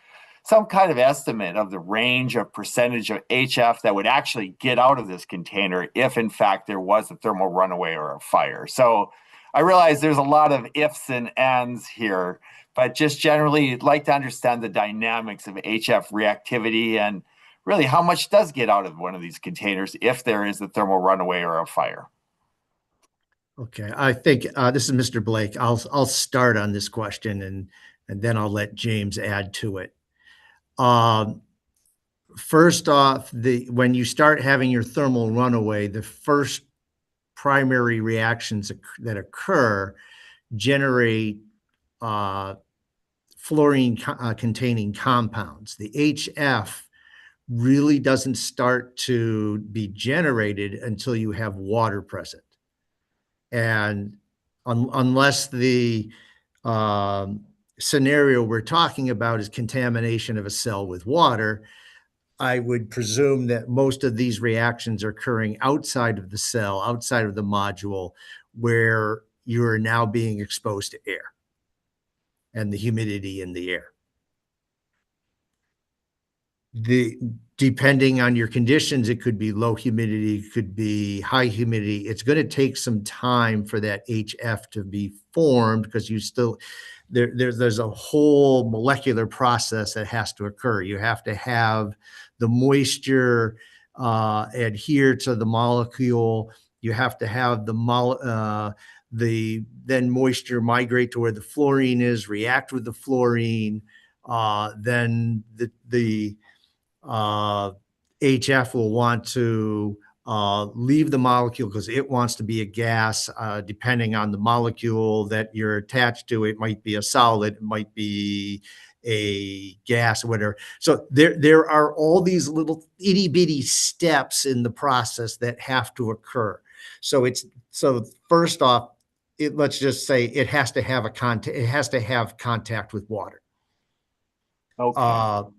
some kind of estimate of the range of percentage of HF that would actually get out of this container if in fact there was a thermal runaway or a fire. So I realize there's a lot of ifs and ands here, but just generally like to understand the dynamics of HF reactivity and really how much does get out of one of these containers if there is a thermal runaway or a fire. Okay, I think this is Mr. Blake. I'll start on this question and then I'll let James add to it. First off, when you start having your thermal runaway, the first primary reactions that occur generate fluorine containing compounds. The HF really doesn't start to be generated until you have water present. And unless the scenario we're talking about is contamination of a cell with water, I would presume that most of these reactions are occurring outside of the cell, outside of the module, where you're now being exposed to air and the humidity in the air. Depending on your conditions, it could be low humidity, it could be high humidity. It's going to take some time for that HF to be formed because there's a whole molecular process that has to occur. You have to have the moisture adhere to the molecule. You have to have then moisture migrate to where the fluorine is, react with the fluorine. Then the HF will want to leave the molecule because it wants to be a gas. Depending on the molecule that you're attached to, it might be a solid, it might be a gas, whatever. So there are all these little itty bitty steps in the process that have to occur. So first off, let's just say it has to have it has to have contact with water. Okay.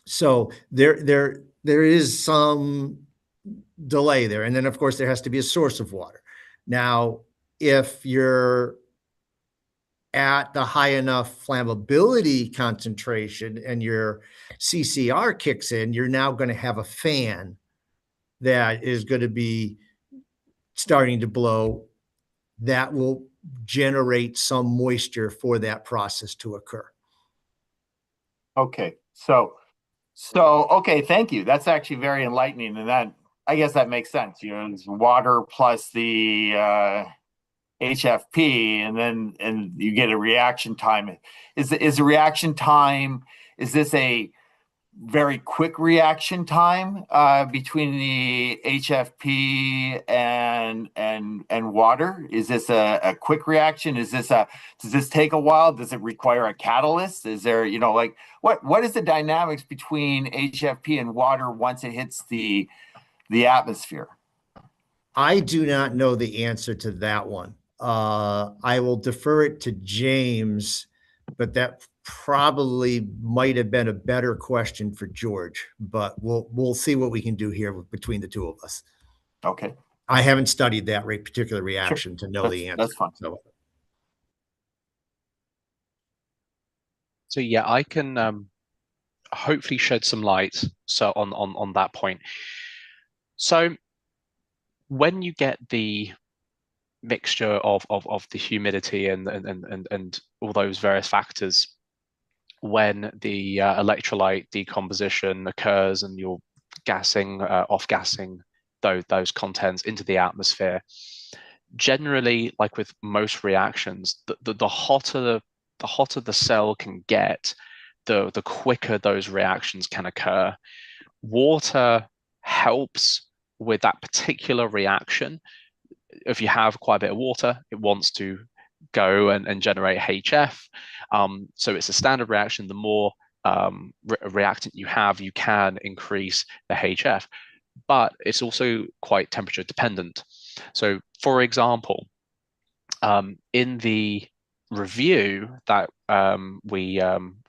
So there is some delay there. And then of course there has to be a source of water. Now, if you're at the high enough flammability concentration and your CCR kicks in, you're now going to have a fan that is going to be starting to blow. That will generate some moisture for that process to occur. Okay. Okay, thank you. That's actually very enlightening. And that, I guess that makes sense. You know, it's water plus the HFP, and you get a reaction time. Is the reaction time, is this a very quick reaction time between the HFP and water? Is this a quick reaction? Does this take a while? Does it require a catalyst? Is there, you know, like what is the dynamics between HFP and water once it hits the atmosphere? I do not know the answer to that one. I will defer it to James, but that probably might have been a better question for George, but we'll see what we can do here between the two of us. Okay. I haven't studied that particular reaction to know the answer. That's fine. So yeah, I can hopefully shed some light on that point. So when you get the mixture of the humidity and all those various factors, when the electrolyte decomposition occurs and you're gassing, off-gassing those contents into the atmosphere, generally, like with most reactions, the hotter the cell can get, the quicker those reactions can occur. Water helps with that particular reaction. If you have quite a bit of water, it wants to go and generate HF. So it's a standard reaction. The more reactant you have, you can increase the HF, but it's also quite temperature dependent. So for example, in the review that we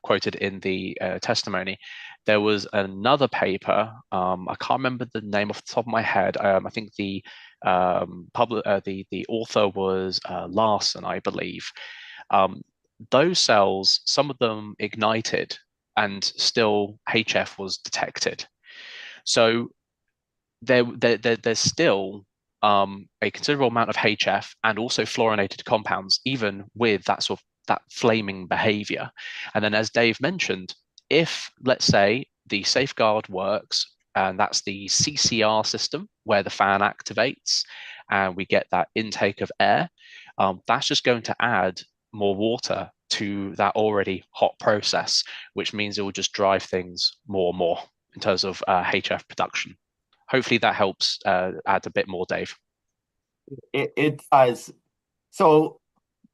quoted in the testimony, there was another paper. I can't remember the name off the top of my head. I think the author was Larson, I believe. Those cells, some of them ignited, and still HF was detected. So there's still a considerable amount of HF and also fluorinated compounds, even with that sort of that flaming behavior. And then, as Dave mentioned, if, let's say, the safeguard works, and that's the CCR system where the fan activates and we get that intake of air, that's just going to add more water to that already hot process, which means it will just drive things more and more in terms of HF production. Hopefully that helps add a bit more, Dave. It does. So,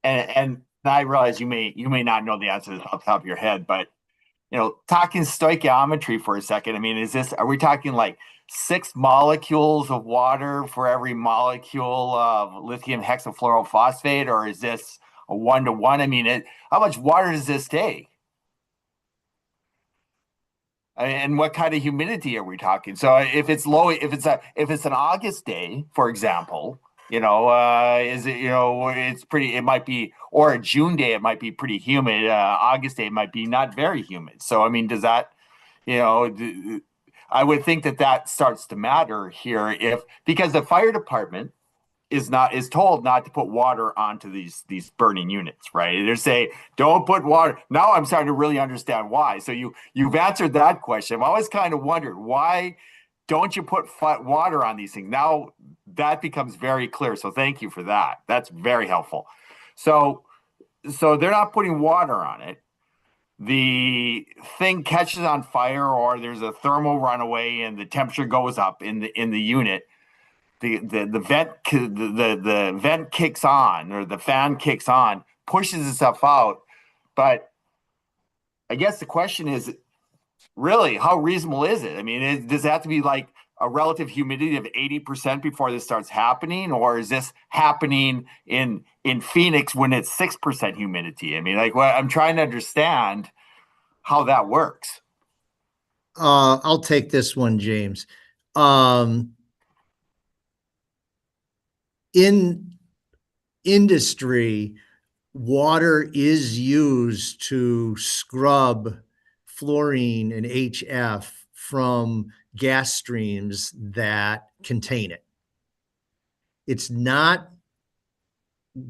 and I realize you may not know the answer off the top of your head, but you know, talking stoichiometry for a second. I mean, are we talking like 6 molecules of water for every molecule of lithium hexafluorophosphate, or is this a 1-to-1? I mean, how much water does this take? And what kind of humidity are we talking? So if it's low, if it's an August day, for example, you know, is it, you know, it's pretty, it might be, or a June day, it might be pretty humid. August day, it might be not very humid. So, I mean, does that, you know, I would think that starts to matter here because the fire department is told not to put water onto these burning units, right? They're saying don't put water. Now I'm starting to really understand why. So you've answered that question. I've always kind of wondered, why don't you put water on these things? Now that becomes very clear. So thank you for that. That's very helpful. So they're not putting water on it. The thing catches on fire, or there's a thermal runaway and the temperature goes up in the unit. The vent kicks on, or the fan kicks on, pushes itself out. But I guess the question is, really, how reasonable is it? I mean, does it have to be like a relative humidity of 80% before this starts happening, or is this happening in Phoenix when it's 6% humidity? I mean, like, well, I'm trying to understand how that works. I'll take this one, James. In industry, water is used to scrub fluorine and HF from gas streams that contain it. It's not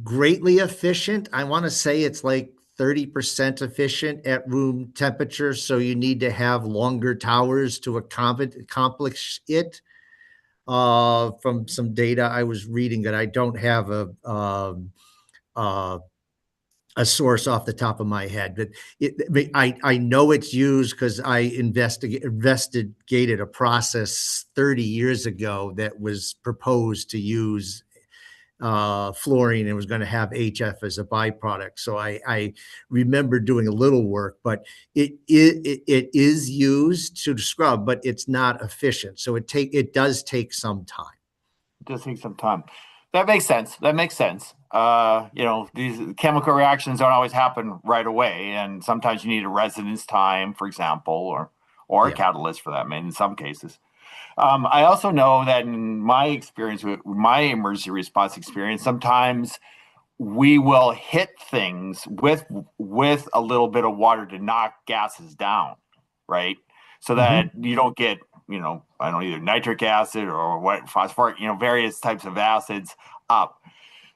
greatly efficient. I want to say it's like 30% efficient at room temperature. So you need to have longer towers to accomplish it. From some data I was reading that I don't have a source off the top of my head, but I know it's used because I investigated a process 30 years ago that was proposed to use fluorine and was going to have HF as a byproduct. So I remember doing a little work, but it is used to scrub, but it's not efficient. So it does take some time. It does take some time. That makes sense. That makes sense. These chemical reactions don't always happen right away, and sometimes you need a residence time, for example, or a catalyst for that, in some cases. I also know that in my experience, with my emergency response experience, sometimes we will hit things with a little bit of water to knock gases down, right? So that you don't get, I don't know, either nitric acid or what phosphoric, various types of acids up.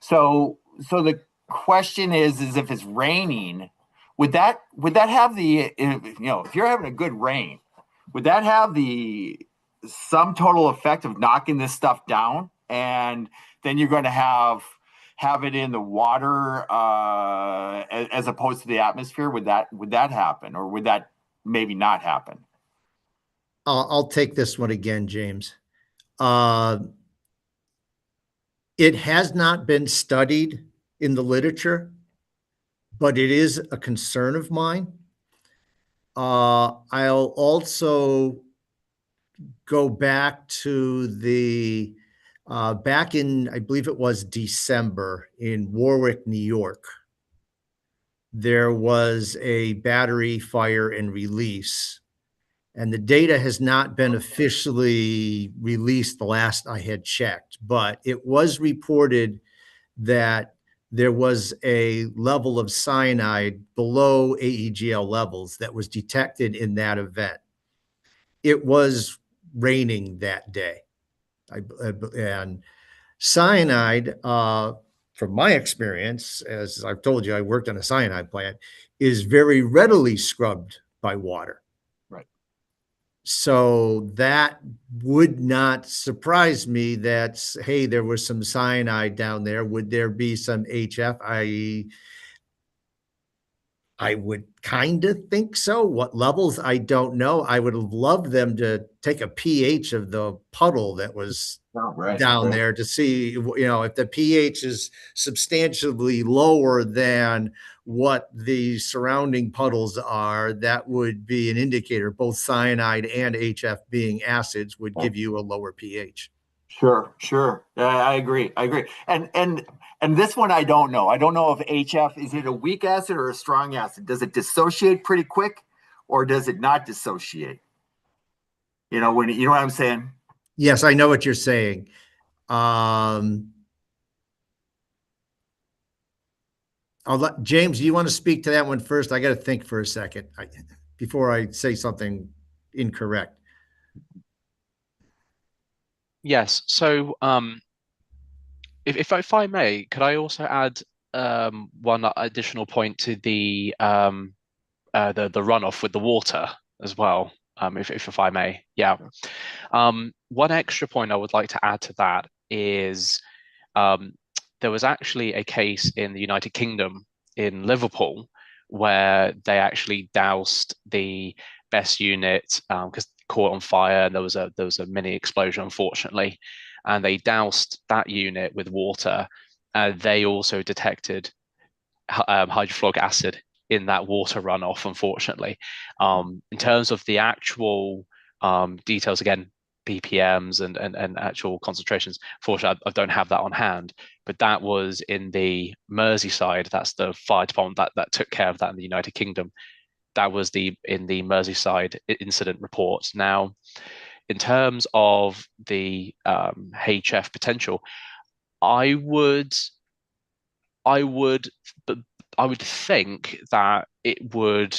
So the question is if it's raining, would that have the, if you're having a good rain, would that have the sum total effect of knocking this stuff down? And then you're going to have it in the water as opposed to the atmosphere? Would that happen, or would that maybe not happen? I'll take this one again, James. It has not been studied in the literature, but it is a concern of mine. I'll also go back to the back in, I believe it was December, in Warwick, New York. There was a battery fire and release, and the data has not been officially released the last I had checked, but it was reported that there was a level of cyanide below AEGL levels that was detected in that event. It was raining that day. And cyanide, from my experience, as I've told you, I worked on a cyanide plant, is very readily scrubbed by water. Right. So that would not surprise me that, hey, there was some cyanide down there. Would there be some HF? I would kind of think so. What levels, I don't know. I would have loved them to take a pH of the puddle that was down there to see, if the pH is substantially lower than what the surrounding puddles are, that would be an indicator. Both cyanide and HF, being acids, would give you a lower pH. Sure. I agree. And this one, I don't know. I don't know if HF, is it a weak acid or a strong acid? Does it dissociate pretty quick, or does it not dissociate? You know what I'm saying? Yes, I know what you're saying. I'll let James, do you want to speak to that one first? I got to think for a second before I say something incorrect. Yes. So, if I may, could I also add one additional point to the runoff with the water as well, if I may? Yeah. One extra point I would like to add to that is there was actually a case in the United Kingdom in Liverpool where they actually doused the BESS unit because caught on fire, and there was a mini explosion, unfortunately, and they doused that unit with water. They also detected hydrofluoric acid in that water runoff, unfortunately. In terms of the actual details, again, ppms and actual concentrations, fortunately, I don't have that on hand, but that was in the Merseyside. That's the fire department that took care of that in the United Kingdom. That was in the Merseyside incident report. Now, in terms of the HF potential, I would I would think that it would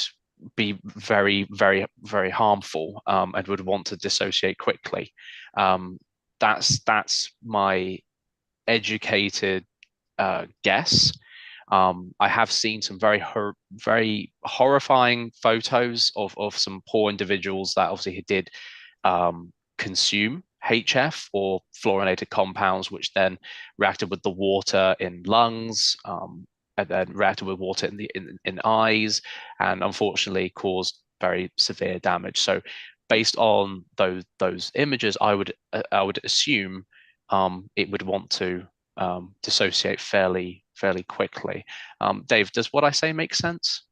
be very, very, very harmful, and would want to dissociate quickly. That's my educated guess. I have seen some very horrifying photos of some poor individuals that obviously did consume HF or fluorinated compounds, which then reacted with the water in lungs, and then reacted with water in eyes, and unfortunately caused very severe damage. So, based on those images, I would assume it would want to dissociate fairly quickly. Dave, does what I say make sense?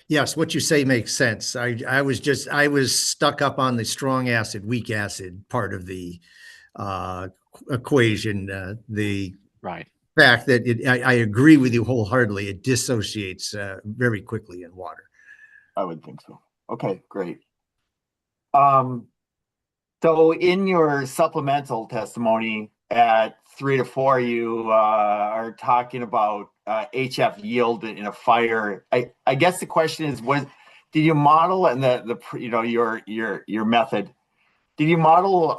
Yes, what you say makes sense. I was stuck up on the strong acid, weak acid part of the equation. The Right. fact that I agree with you wholeheartedly. It dissociates very quickly in water. I would think so. Okay, great. So in your supplemental testimony at 3 to 4, you are talking about HF yield in a fire. I guess the question is, did you model, and your method, did you model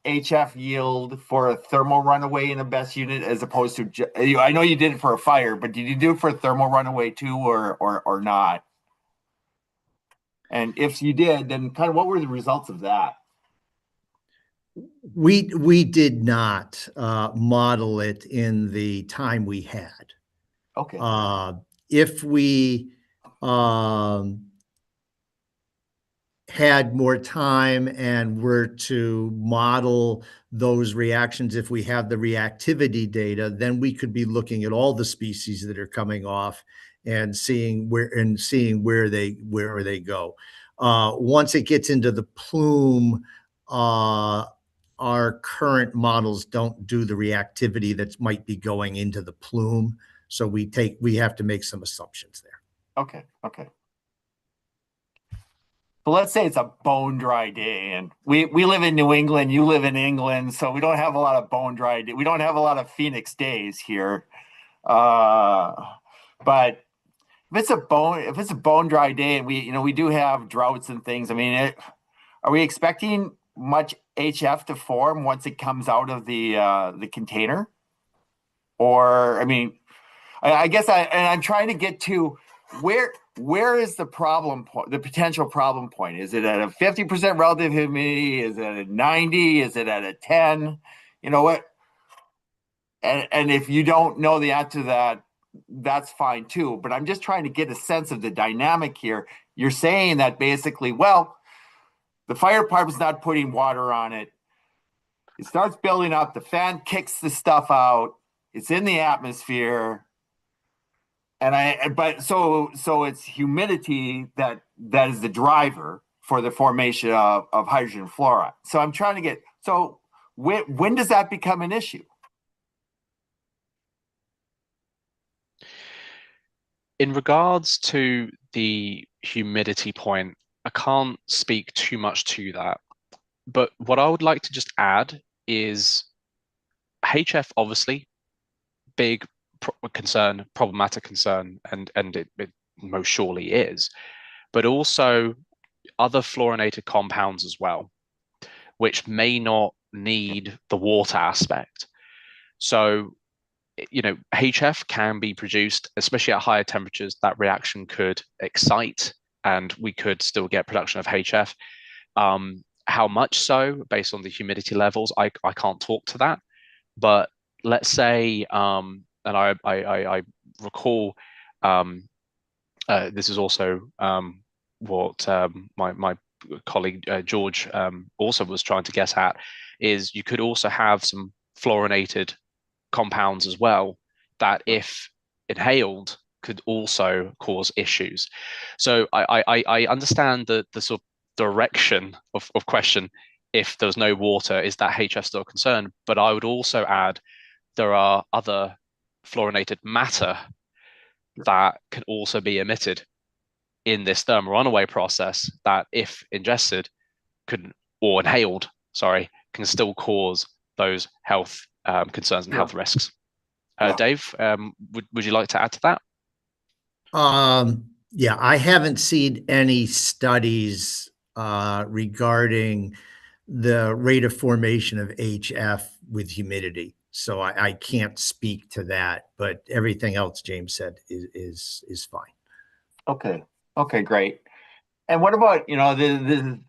HF yield for a thermal runaway in a BESS unit as opposed to, I know you did it for a fire, but did you do it for a thermal runaway too, or not? And if you did, then kind of what were the results of that? We did not model it in the time we had. Okay. If we had more time and were to model those reactions, if we have the reactivity data, then we could be looking at all the species that are coming off and seeing where they go. Once it gets into the plume, our current models don't do the reactivity that might be going into the plume. So we have to make some assumptions there. Okay. So let's say it's a bone dry day, and we live in New England, you live in England, so we don't have a lot of bone dry day. We don't have a lot of Phoenix days here. But if it's a bone dry day, and we do have droughts and things, I mean, are we expecting much HF to form once it comes out of the container? Or, I mean, I guess I'm trying to get to where is the problem point, the potential problem point? Is it at a 50% relative humidity? Is it at 90? Is it at a 10? You know what? And if you don't know the answer to that, that's fine too. But I'm just trying to get a sense of the dynamic here. You're saying that basically, well, the fire department's not putting water on it. It starts building up. The fan kicks the stuff out. It's in the atmosphere. So it's humidity that is the driver for the formation of hydrogen fluoride. So I'm trying to get, so when does that become an issue? In regards to the humidity point, I can't speak too much to that. But what I would like to just add is HF, obviously, big concern, problematic concern, and it most surely is, but also other fluorinated compounds as well, which may not need the water aspect. So, HF can be produced, especially at higher temperatures. That reaction could excite, and we could still get production of HF. How much so, based on the humidity levels, I can't talk to that. But let's say, and I recall, this is also what my colleague George also was trying to get at, is you could also have some fluorinated compounds as well that, if inhaled, could also cause issues. So I understand the sort of direction of question. If there's no water, is that HF still a concern? But I would also add there are other fluorinated matter that can also be emitted in this thermal runaway process that, if ingested, or inhaled, can still cause those health concerns and health risks. Dave, would you like to add to that? Yeah, I haven't seen any studies regarding the rate of formation of HF with humidity. So I can't speak to that, but everything else James said is fine. Okay. Okay, great. And what about, the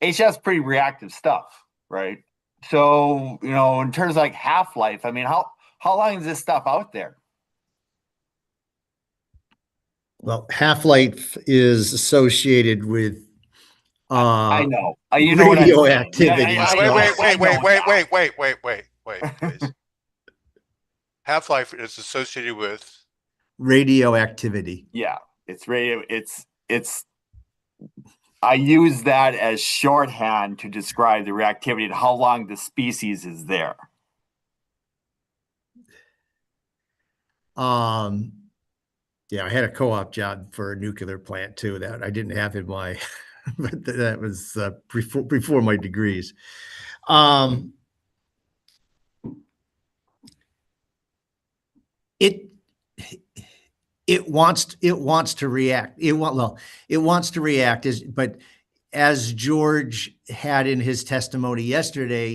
HF's pretty reactive stuff, right? So, in terms of like half-life, I mean, how long is this stuff out there? Well, half-life is associated with I know. You know what I'm saying. radioactivity. Wait, please. Half-life is associated with Radioactivity. Yeah, it's radio. It's. I use that as shorthand to describe the reactivity and how long the species is there. Yeah, I had a co-op job for a nuclear plant too that I didn't have in my, but that was before my degrees. It wants to react. It wants to react but as George had in his testimony yesterday,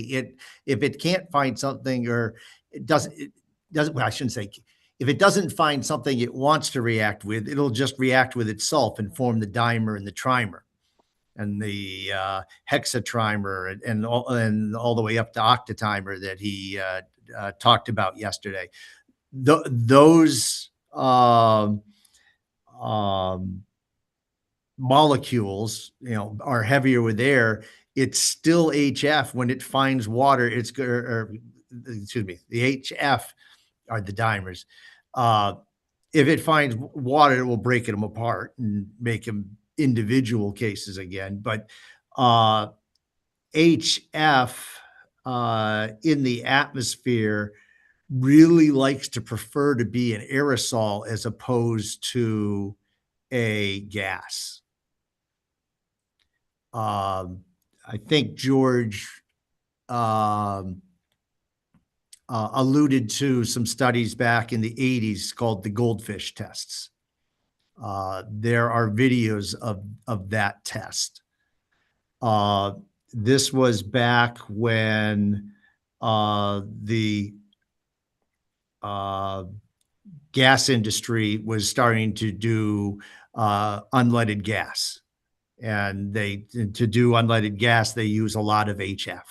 if it can't find something or it doesn't, well, I shouldn't say, if it doesn't find something it wants to react with, it'll just react with itself and form the dimer and the trimer and the hexatrimer and all the way up to octatimer that he talked about yesterday. Those molecules, are heavier with air. It's still HF. When it finds water, the HF are the dimers. If it finds water, it will break them apart and make them individual cases again. But HF in the atmosphere really likes to prefer to be an aerosol as opposed to a gas. I think George alluded to some studies back in the 80s called the goldfish tests. There are videos of that test. This was back when the gas industry was starting to do unleaded gas. And to do unleaded gas, they use a lot of HF.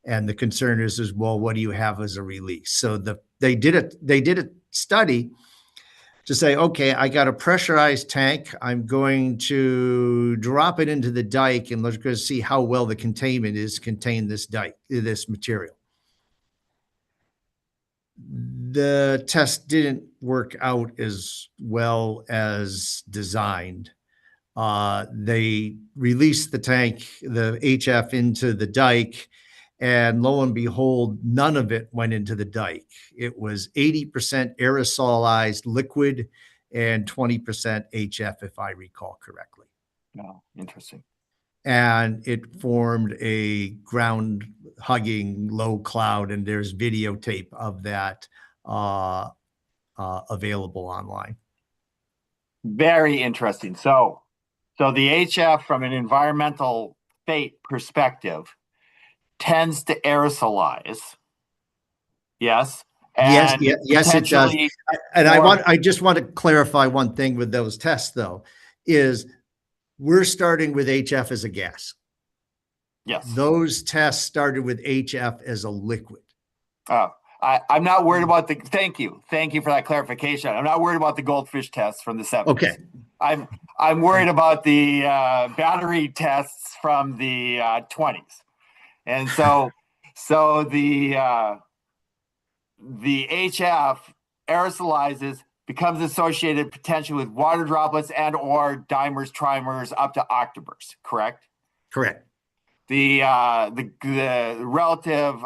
And the concern is, well, what do you have as a release? So they did a study to say, okay, I got a pressurized tank. I'm going to drop it into the dike and let's go see how well the containment is contain this material. The test didn't work out as well as designed. They released the HF into the dike, and lo and behold, none of it went into the dike. It was 80% aerosolized liquid and 20% HF, if I recall correctly. Oh, interesting. And it formed a ground hugging low cloud, and there's videotape of that available online. Very interesting. So the HF from an environmental fate perspective tends to aerosolize. Yes. Yes, it does. And I just want to clarify one thing with those tests, though, is we're starting with HF as a gas. Yes. Those tests started with HF as a liquid. I'm not worried about thank you for that clarification. I'm not worried about the goldfish tests from the 70s. Okay. I'm worried about the battery tests from the 20s. And so the HF aerosolizes, becomes associated potentially with water droplets and or dimers, trimers up to octobers, correct? Correct. The relative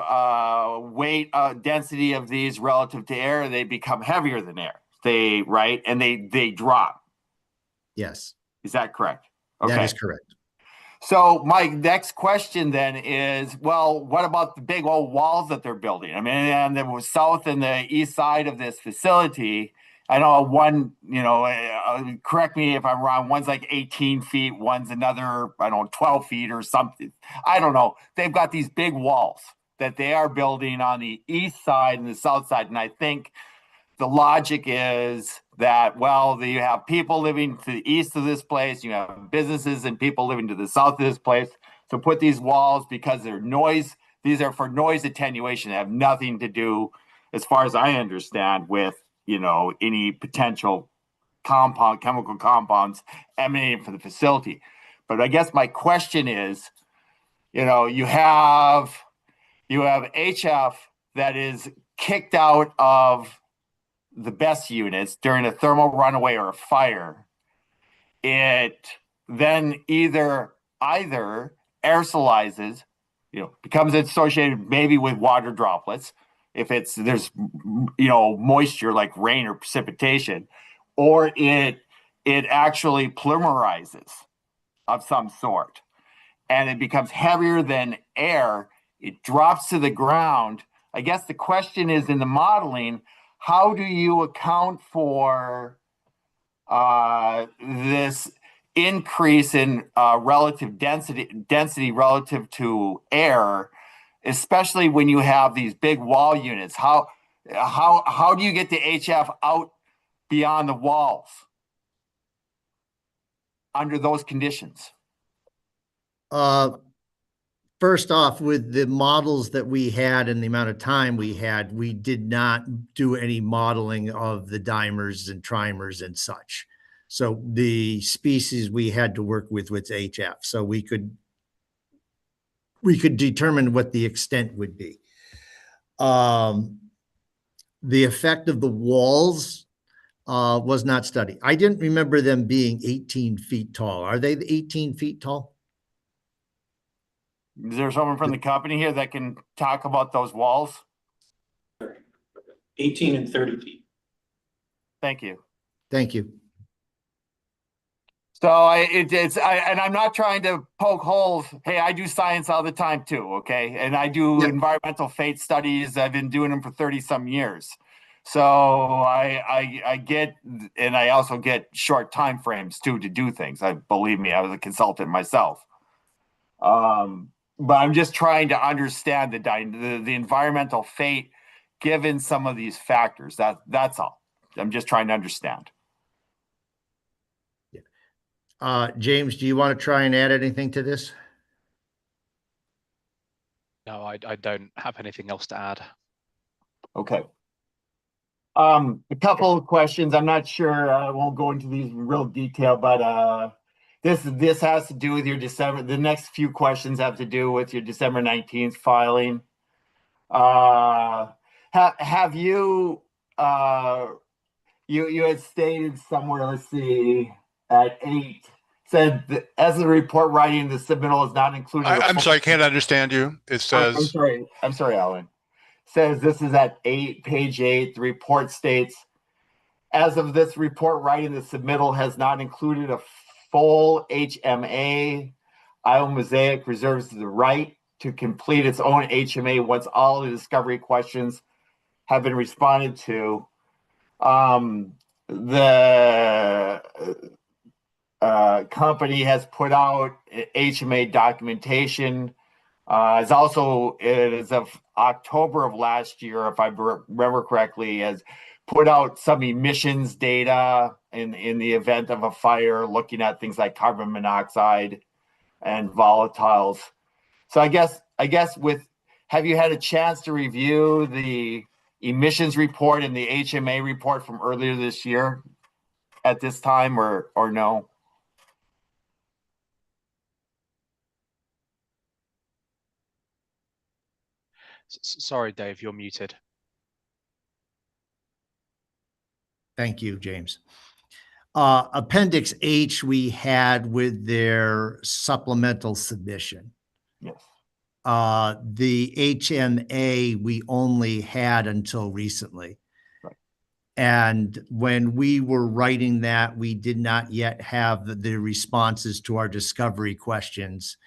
weight density of these relative to air, they become heavier than air. And they drop. Yes. Is that correct? Okay. That is correct. So my next question then is, well, what about the big old walls that they're building? I mean, and the south and the east side of this facility, I know one, correct me if I'm wrong, one's like 18 feet, one's another, I don't know, 12 feet or something. I don't know. They've got these big walls that they are building on the east side and the south side. And I think the logic is that, well, you have people living to the east of this place, you have businesses and people living to the south of this place. So put these walls because they're noise. These are for noise attenuation. They have nothing to do, as far as I understand, with, any potential chemical compounds emanating from the facility. But I guess my question is, you have HF that is kicked out of the best units during a thermal runaway or a fire. It then either aerosolizes, becomes associated maybe with water droplets if there's moisture like rain or precipitation, or it actually polymerizes of some sort, and it becomes heavier than air. It drops to the ground. I guess the question is, in the modeling, how do you account for this increase in relative density relative to air, especially when you have these big wall units? How do you get the HF out beyond the walls under those conditions? First off, with the models that we had and the amount of time we had, we did not do any modeling of the dimers and trimers and such. So the species we had to work with was HF. So we could determine what the extent would be. The effect of the walls was not studied. I didn't remember them being 18 feet tall. Are they 18 feet tall? Is there someone from the company here that can talk about those walls? 18 and 30 feet. Thank you. Thank you. So and I'm not trying to poke holes. Hey, I do science all the time too, okay? And I do environmental fate studies. I've been doing them for 30 some years. So I get, and I also get short time frames too to do things. Believe me, I was a consultant myself. But I'm just trying to understand the environmental fate given some of these factors. That's all. I'm just trying to understand. James, do you want to try and add anything to this? No, I don't have anything else to add. Okay. A couple of questions. I'm not sure. I won't go into these in real detail, but this has to do with your December. The next few questions have to do with your December 19th filing. Have you you had stated somewhere, let's see, at 8, said that as the report writing, the submittal is not included. I'm sorry, I can't understand you. It says. I'm sorry, Alan. Says this is at 8, page 8. The report states, as of this report writing, the submittal has not included a full HMA. Iowa Mosaic reserves the right to complete its own HMA once all the discovery questions have been responded to. The company has put out HMA documentation. It's also, as of October of last year, if I remember correctly, has put out some emissions data in the event of a fire, looking at things like carbon monoxide and volatiles. So I guess have you had a chance to review the emissions report and the HMA report from earlier this year at this time, or no? Sorry, Dave, you're muted. Thank you, James. Appendix H we had with their supplemental submission. Yes. The HMA we only had until recently. Right. And when we were writing that, we did not yet have the responses to our discovery questions,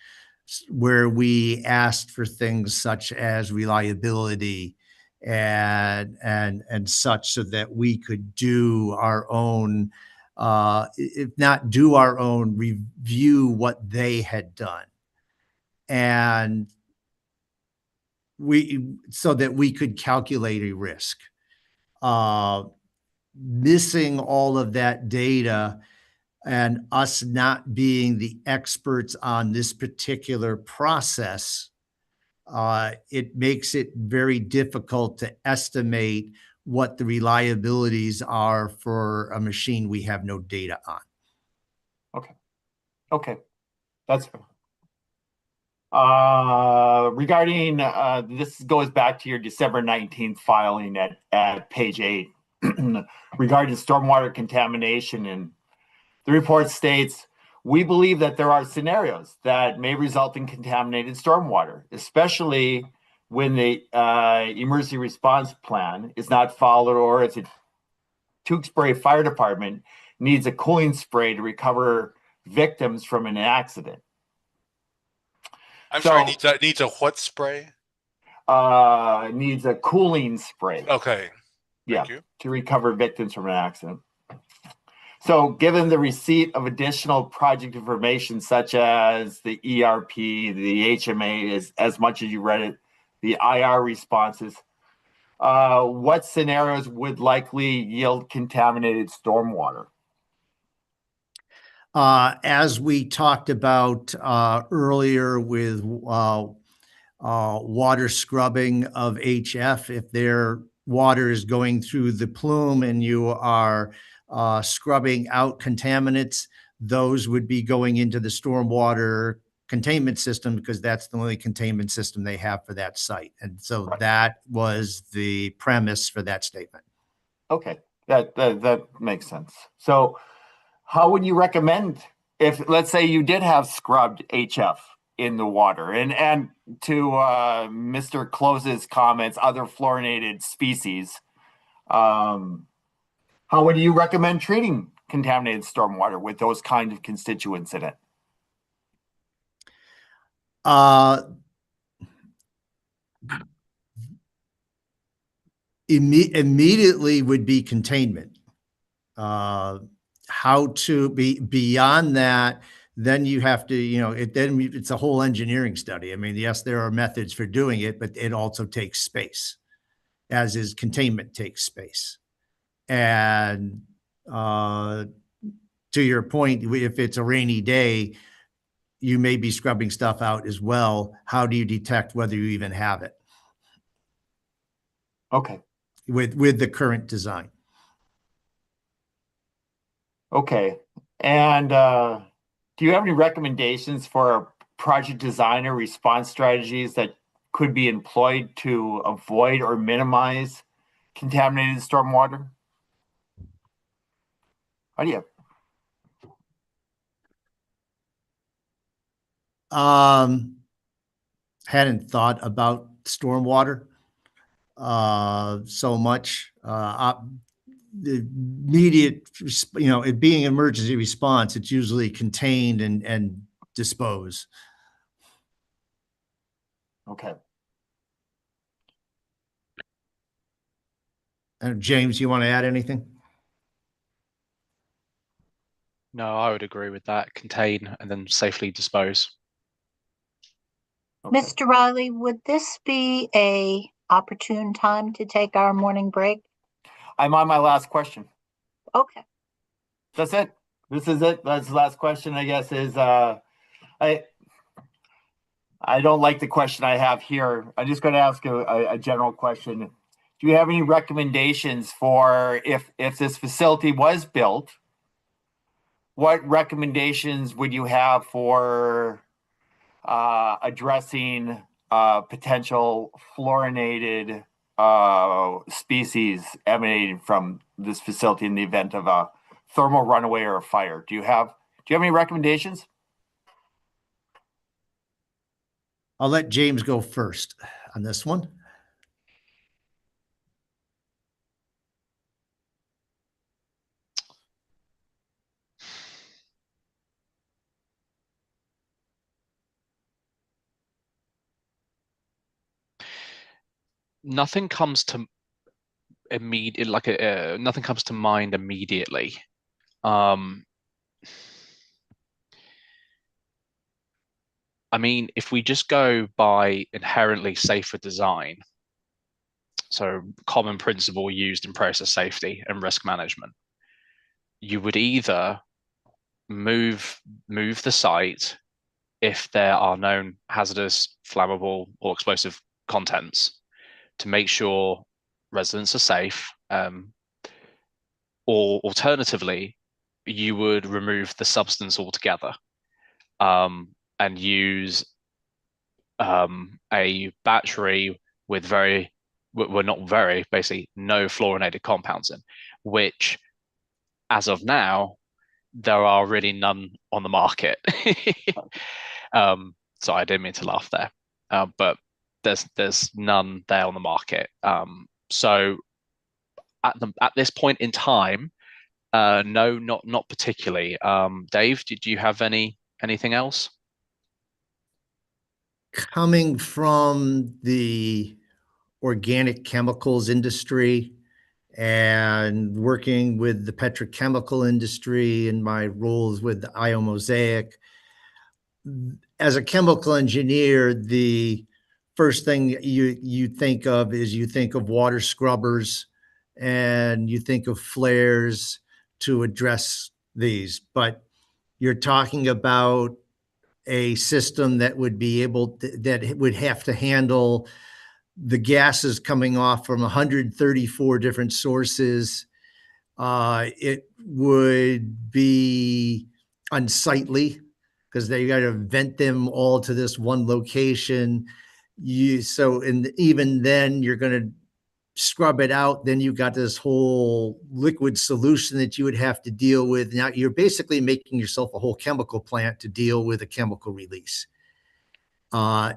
where we asked for things such as reliability and such, so that we could do our own, if not do our own, review what they had done. And so that we could calculate a risk. Missing all of that data and us not being the experts on this particular process, it makes it very difficult to estimate what the reliabilities are for a machine we have no data on. Okay, that's regarding this goes back to your December 19th filing at page 8 regarding stormwater contamination, and the report states, we believe that there are scenarios that may result in contaminated stormwater, especially when the emergency response plan is not followed, or if the Tewksbury Fire Department needs a cooling spray to recover victims from an accident. I'm sorry, needs a what spray? Needs a cooling spray. Okay. Thank you. To recover victims from an accident. So given the receipt of additional project information such as the ERP, the HMA, as much as you read it, the IR responses, what scenarios would likely yield contaminated stormwater? As we talked about earlier with water scrubbing of HF, if their water is going through the plume and you are scrubbing out contaminants, those would be going into the stormwater containment system, because that's the only containment system they have for that site. And so that was the premise for that statement. Okay, that makes sense. So how would you recommend, if let's say you did have scrubbed HF in the water, and to Mr. Close's comments, other fluorinated species, how would you recommend treating contaminated stormwater with those kind of constituents in it? Immediately would be containment. How to be beyond that, then you have to, then it's a whole engineering study. I mean, yes, there are methods for doing it, but it also takes space, as is containment takes space. And to your point, if it's a rainy day, you may be scrubbing stuff out as well. How do you detect whether you even have it? Okay. With the current design. Okay. And do you have any recommendations for project design or response strategies that could be employed to avoid or minimize contaminated stormwater? How do you? Hadn't thought about stormwater so much. The immediate, it being emergency response, it's usually contained and dispose. Okay. And James, you want to add anything? No, I would agree with that. Contain and then safely dispose. Okay. Mr. Riley, would this be a opportune time to take our morning break? I'm on my last question. Okay. That's it. This is it. That's the last question, I guess, is I don't like the question I have here. I'm just going to ask a general question. Do you have any recommendations for if this facility was built? What recommendations would you have for addressing potential fluorinated species emanating from this facility in the event of a thermal runaway or a fire? Do you have any recommendations? I'll let James go first on this one. nothing comes to immediate like nothing comes to mind immediately. I mean, if we just go by inherently safer design, so common principle used in process safety and risk management, you would either move the site if there are known hazardous, flammable, or explosive contents to make sure residents are safe, or alternatively, you would remove the substance altogether, and use a battery with basically no fluorinated compounds in, which, as of now, there are really none on the market. So I didn't mean to laugh there, but there's none there on the market. So at this point in time, no, not particularly. Dave, did you have anything else? Coming from the organic chemicals industry and working with the petrochemical industry in my roles with IO Mosaic, as a chemical engineer, the first thing you think of is you think of water scrubbers and you think of flares to address these. But you're talking about a system that would be that would have to handle the gases coming off from 134 different sources. It would be unsightly because they got to vent them all to this one location. And even then you're going to scrub it out. Then you've got this whole liquid solution that you would have to deal with. Now you're basically making yourself a whole chemical plant to deal with a chemical release.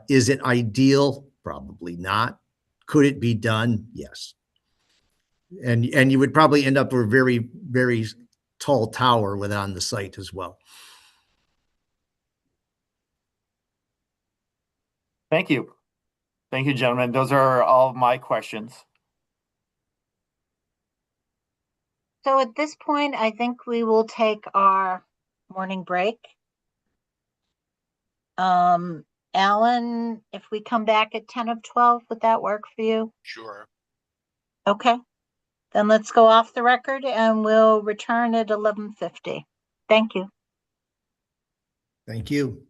Is it ideal? Probably not. Could it be done? Yes. And you would probably end up with a very, very tall tower with on the site as well. Thank you. Thank you, gentlemen. Those are all of my questions. So at this point, I think we will take our morning break. Alan, if we come back at 10 of 12, would that work for you? Sure. Okay. Then let's go off the record and we'll return at 11:50. Thank you. Thank you.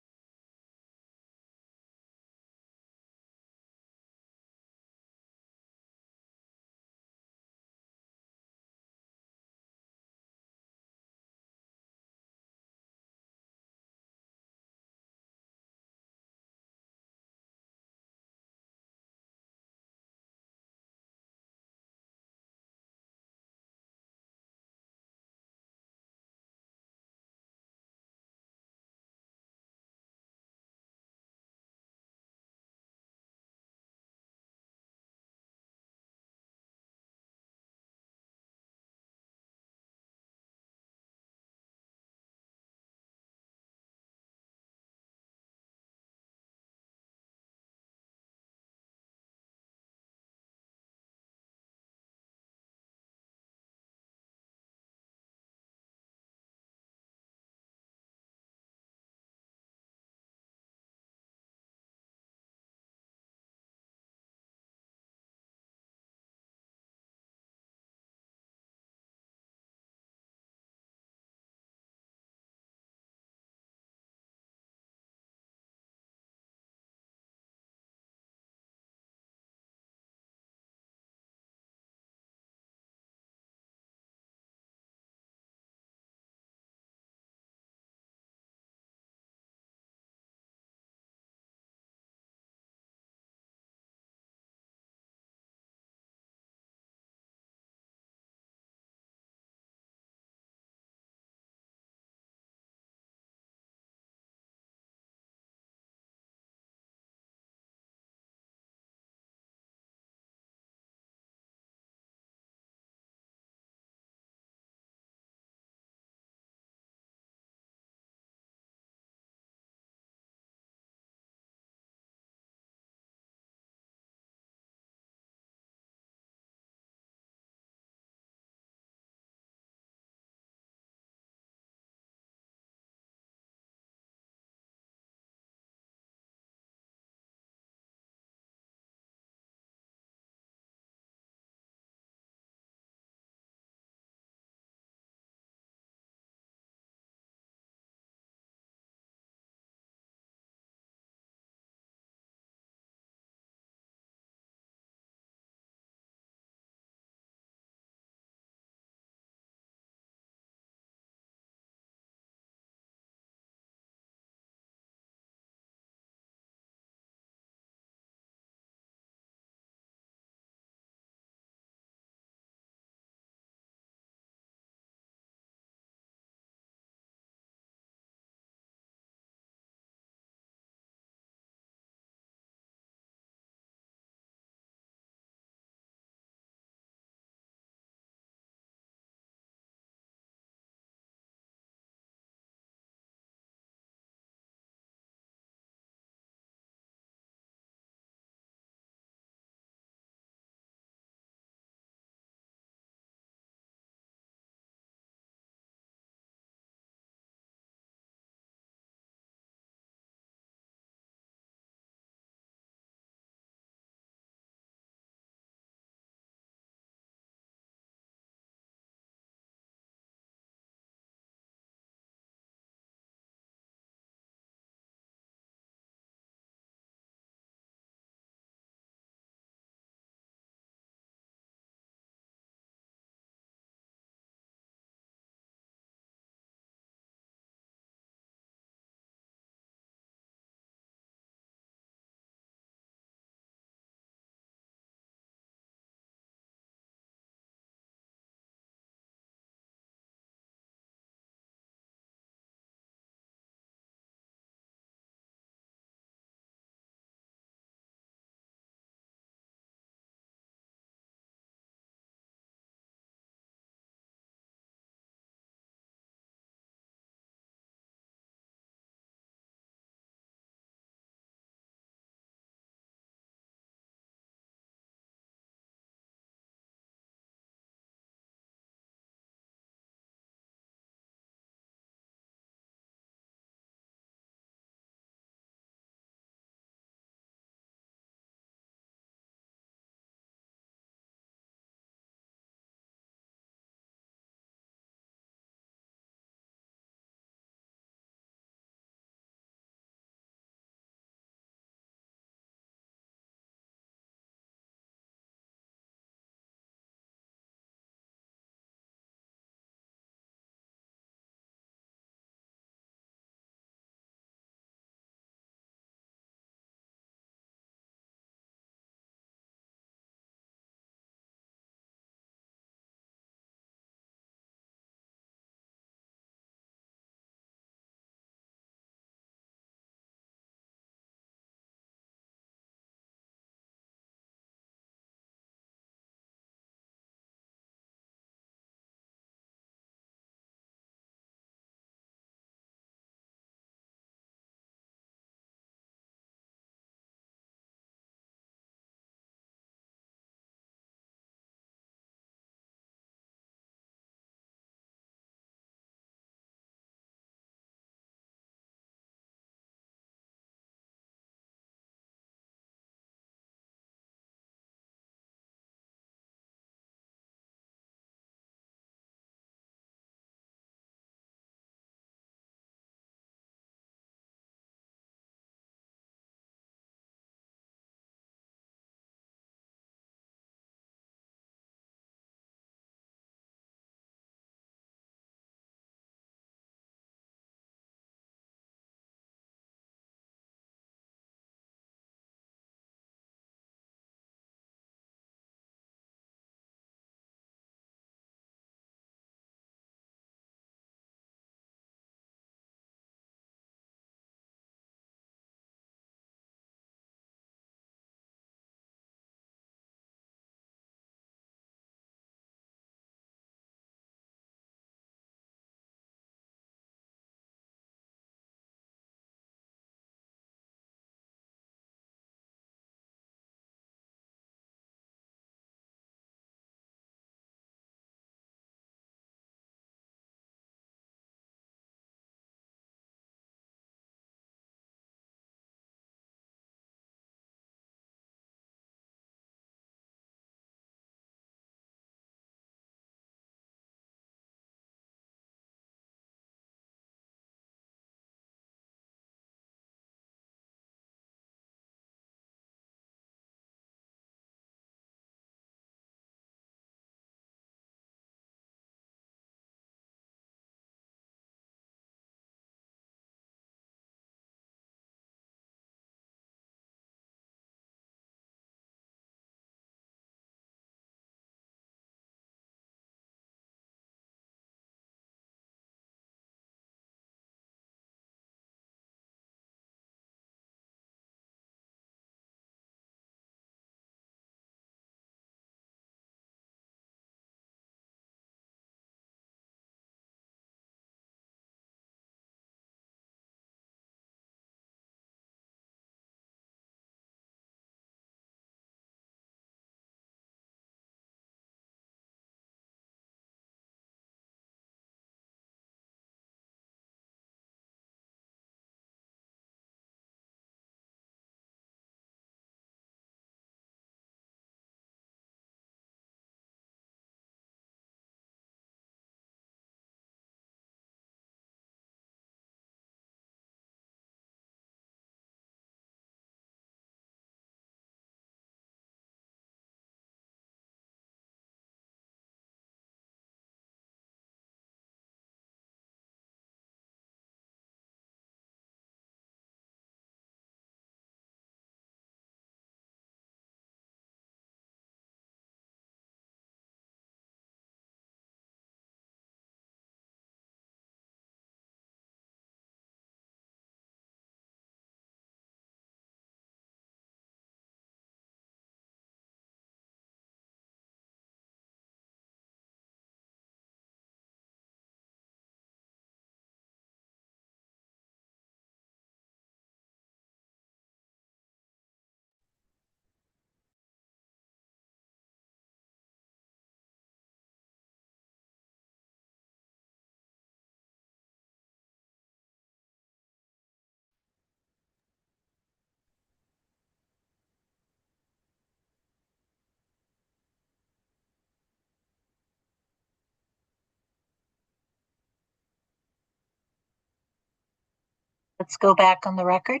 let's go back on the record.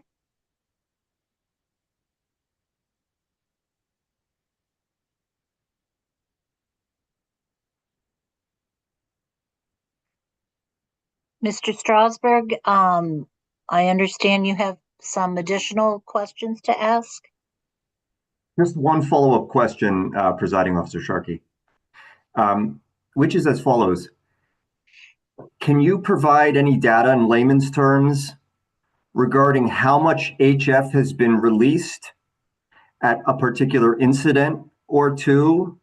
Mr. Strasberg, I understand you have some additional questions to ask. Just one follow-up question, Presiding Officer Sharkey, which is as follows. Can you provide any data in layman's terms regarding how much HF has been released at a particular incident or two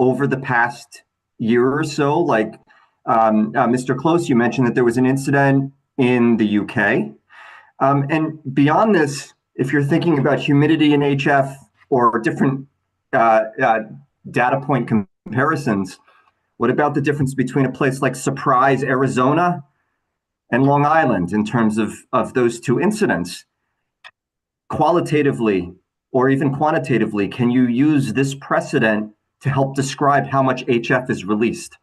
over the past year or so? Like Mr. Close, you mentioned that there was an incident in the UK. And beyond this, if you're thinking about humidity in HF or different data point comparisons, what about the difference between a place like Surprise, Arizona, and Long Island in terms of those two incidents? Qualitatively or even quantitatively, can you use this precedent to help describe how much HF is released?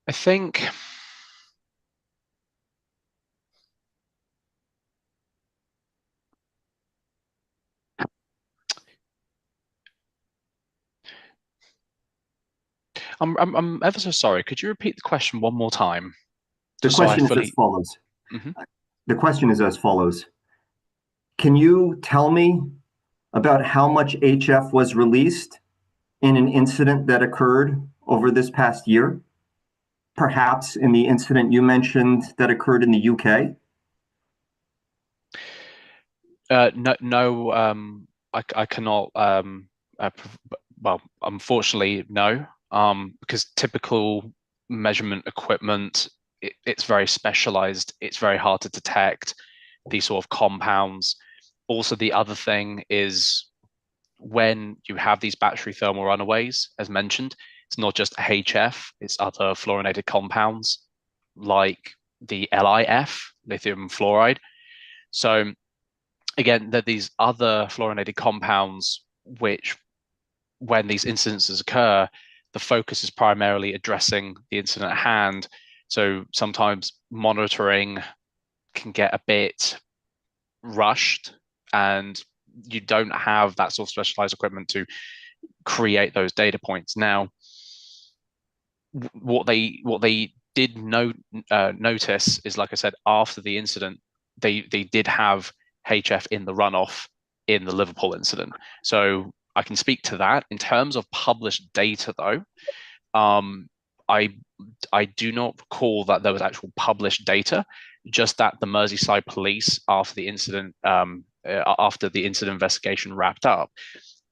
I think I'm ever so sorry. Could you repeat the question one more time? The Just so I question is fully. as follows. Mhm. The question is as follows. Can you tell me about how much HF was released in an incident that occurred over this past year? Perhaps in the incident you mentioned that occurred in the UK? No, I cannot. Well, unfortunately, no. Because typical measurement equipment, it's very specialized. It's very hard to detect these sort of compounds. Also, the other thing is when you have these battery thermal runaways, as mentioned, it's not just HF, it's other fluorinated compounds like the LiF, lithium fluoride. So again, there are these other fluorinated compounds which, when these incidences occur, the focus is primarily addressing the incident at hand. So sometimes monitoring can get a bit rushed, and you don't have that sort of specialized equipment to create those data points. Now, what they did notice is, like I said, after the incident, they did have HF in the runoff in the Liverpool incident. So I can speak to that. In terms of published data, though, I do not recall that there was actual published data. Just that the Merseyside police, after the incident investigation wrapped up,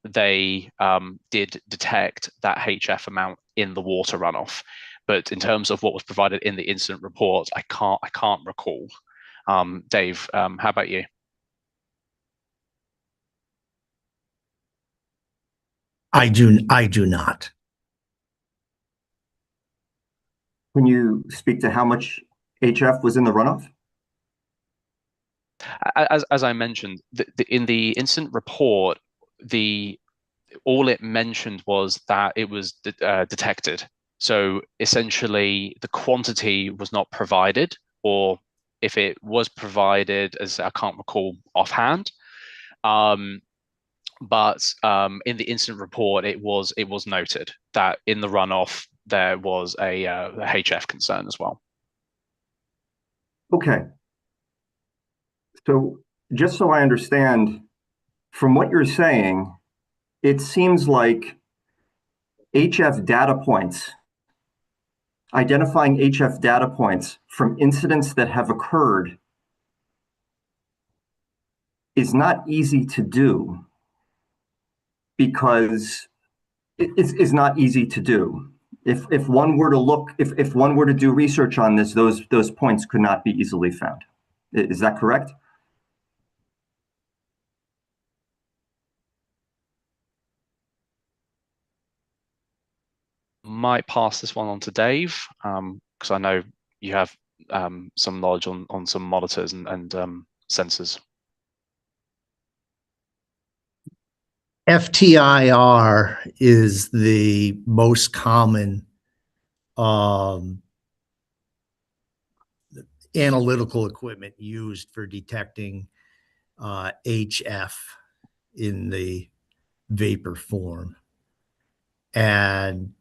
they did detect that HF amount in the water runoff. But in terms of what was provided in the incident report, I can't recall. Dave, how about you? I do not. Can you speak to how much HF was in the runoff? As I mentioned, in the incident report, all it mentioned was that it was detected. So essentially, the quantity was not provided, or if it was provided, as I can't recall offhand. But in the incident report, it was noted that in the runoff there was a HF concern as well. Okay. So just so I understand, from what you're saying, it seems like HF data points, identifying HF data points from incidents that have occurred is not easy to do, because it's not easy to do. If one were to look, if one were to do research on this, those points could not be easily found. Is that correct? Might pass this one on to Dave, because I know you have some knowledge on some monitors and sensors. FTIR is the most common analytical equipment used for detecting HF in the vapor form. And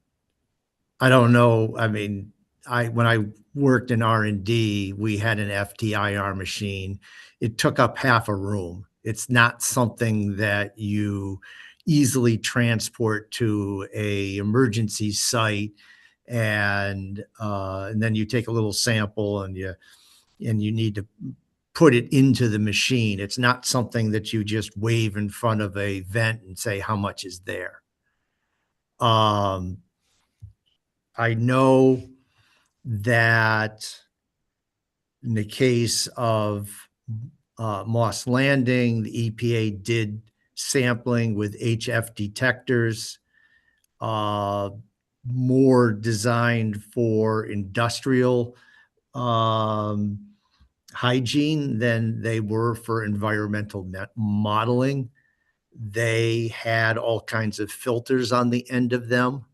I don't know, I mean, when I worked in R&D, we had an FTIR machine. It took up half a room. It's not something that you easily transport to a emergency site, and then you take a little sample and you need to put it into the machine. It's not something that you just wave in front of a vent and say how much is there. I know that in the case of Moss Landing, the EPA did sampling with HF detectors, more designed for industrial hygiene than they were for environmental modeling. They had all kinds of filters on the end of them.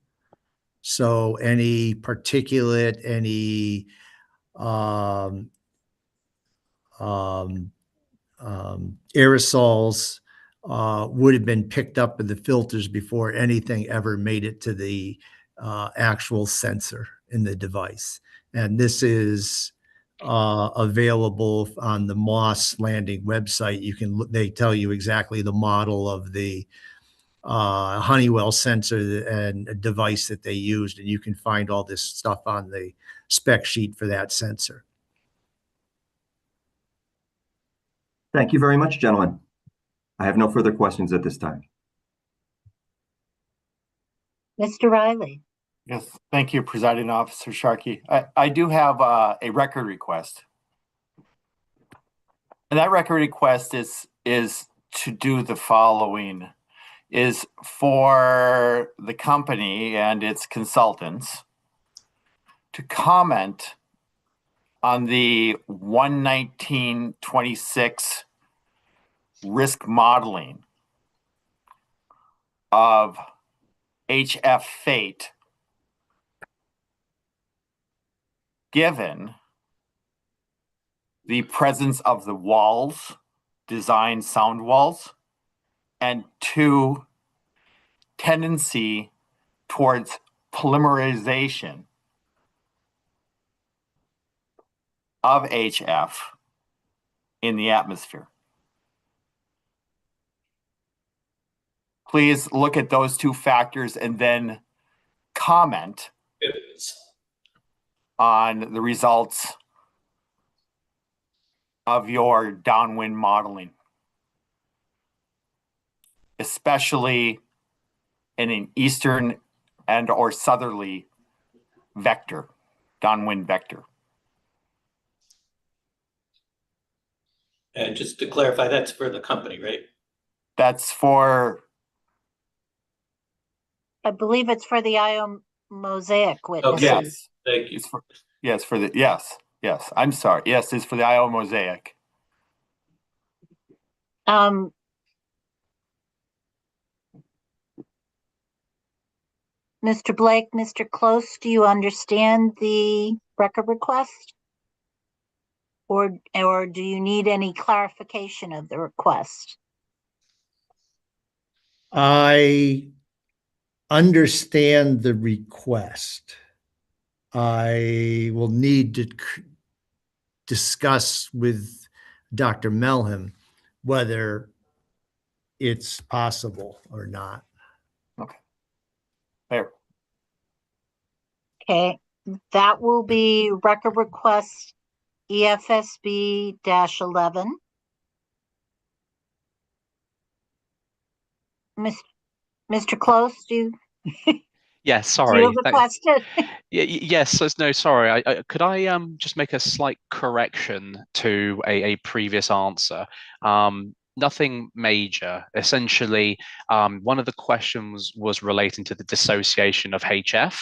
So any particulate, any aerosols would have been picked up in the filters before anything ever made it to the actual sensor in the device. And this is available on the Moss Landing website. You can they tell you exactly the model of the Honeywell sensor and a device that they used, and you can find all this stuff on the spec sheet for that sensor. Thank you very much, gentlemen. I have no further questions at this time. Mr. Riley. Yes, thank you, Presiding Officer Sharkey. I do have a record request. And that record request is to do the following, is for the company and its consultants to comment on the 11926 risk modeling of HF fate, given the presence of the walls, design sound walls, and two, tendency towards polymerization of HF in the atmosphere. Please look at those two factors and then comment on the results of your downwind modeling, especially in an eastern and or southerly vector, downwind vector. And just to clarify, that's for the company, right? That's for, I believe it's for the IO Mosaic witnesses. yes, Thank you. it's for, yes, for the, yes, I'm sorry. Yes, it's for the IO Mosaic. Mr. Blake, Mr. Close, do you understand the record request? Or do you need any clarification of the request? I understand the request. I will need to discuss with Dr. Melham whether it's possible or not. Okay. There. Okay, that will be record request EFSB-11. Mr. Close, do you? Yes, Do sorry. you have a question? Yes, no, sorry. Could I just make a slight correction to a previous answer? Nothing major. Essentially, one of the questions was relating to the dissociation of HF.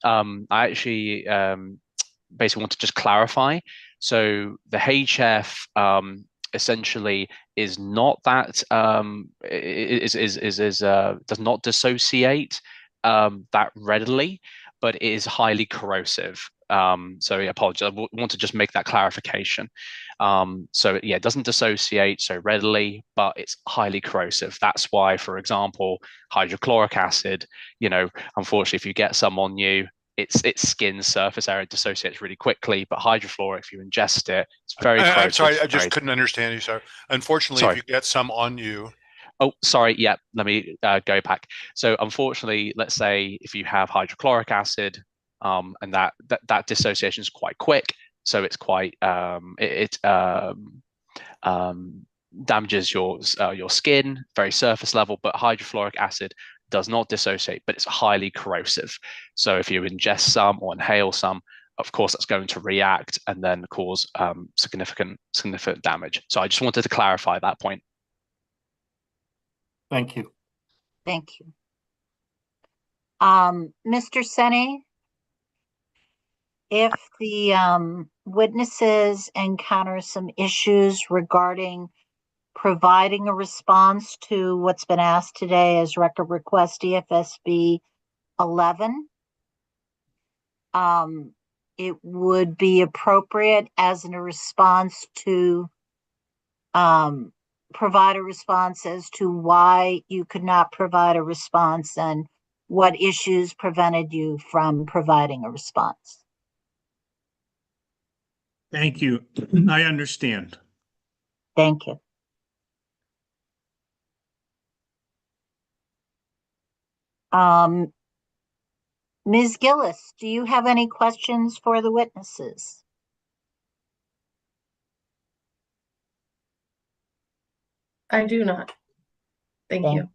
I actually basically want to just clarify. So the HF essentially is not that does not dissociate that readily, but it is highly corrosive. So I apologize. I want to just make that clarification. So yeah, it doesn't dissociate so readily, but it's highly corrosive. That's why, for example, hydrochloric acid, unfortunately, if you get some on you, its skin surface area dissociates really quickly, but hydrofluoric, if you ingest it, it's very corrosive. I'm sorry, I just couldn't understand you, sir. Unfortunately, if you get some on you. Oh, sorry. Yeah, let me go back. So unfortunately, let's say if you have hydrochloric acid, and that dissociation is quite quick, so it's quite damages your skin, very surface level, but hydrofluoric acid does not dissociate, but it's highly corrosive. So if you ingest some or inhale some, of course, that's going to react and then cause significant damage. So I just wanted to clarify that point. Thank you. Thank you. Mr. Seni, if the witnesses encounter some issues regarding providing a response to what's been asked today as record request EFSB 11, it would be appropriate as a response to provide a response as to why you could not provide a response and what issues prevented you from providing a response. Thank you. I understand. Thank you. Ms. Gillis, do you have any questions for the witnesses? I do not. Thank you.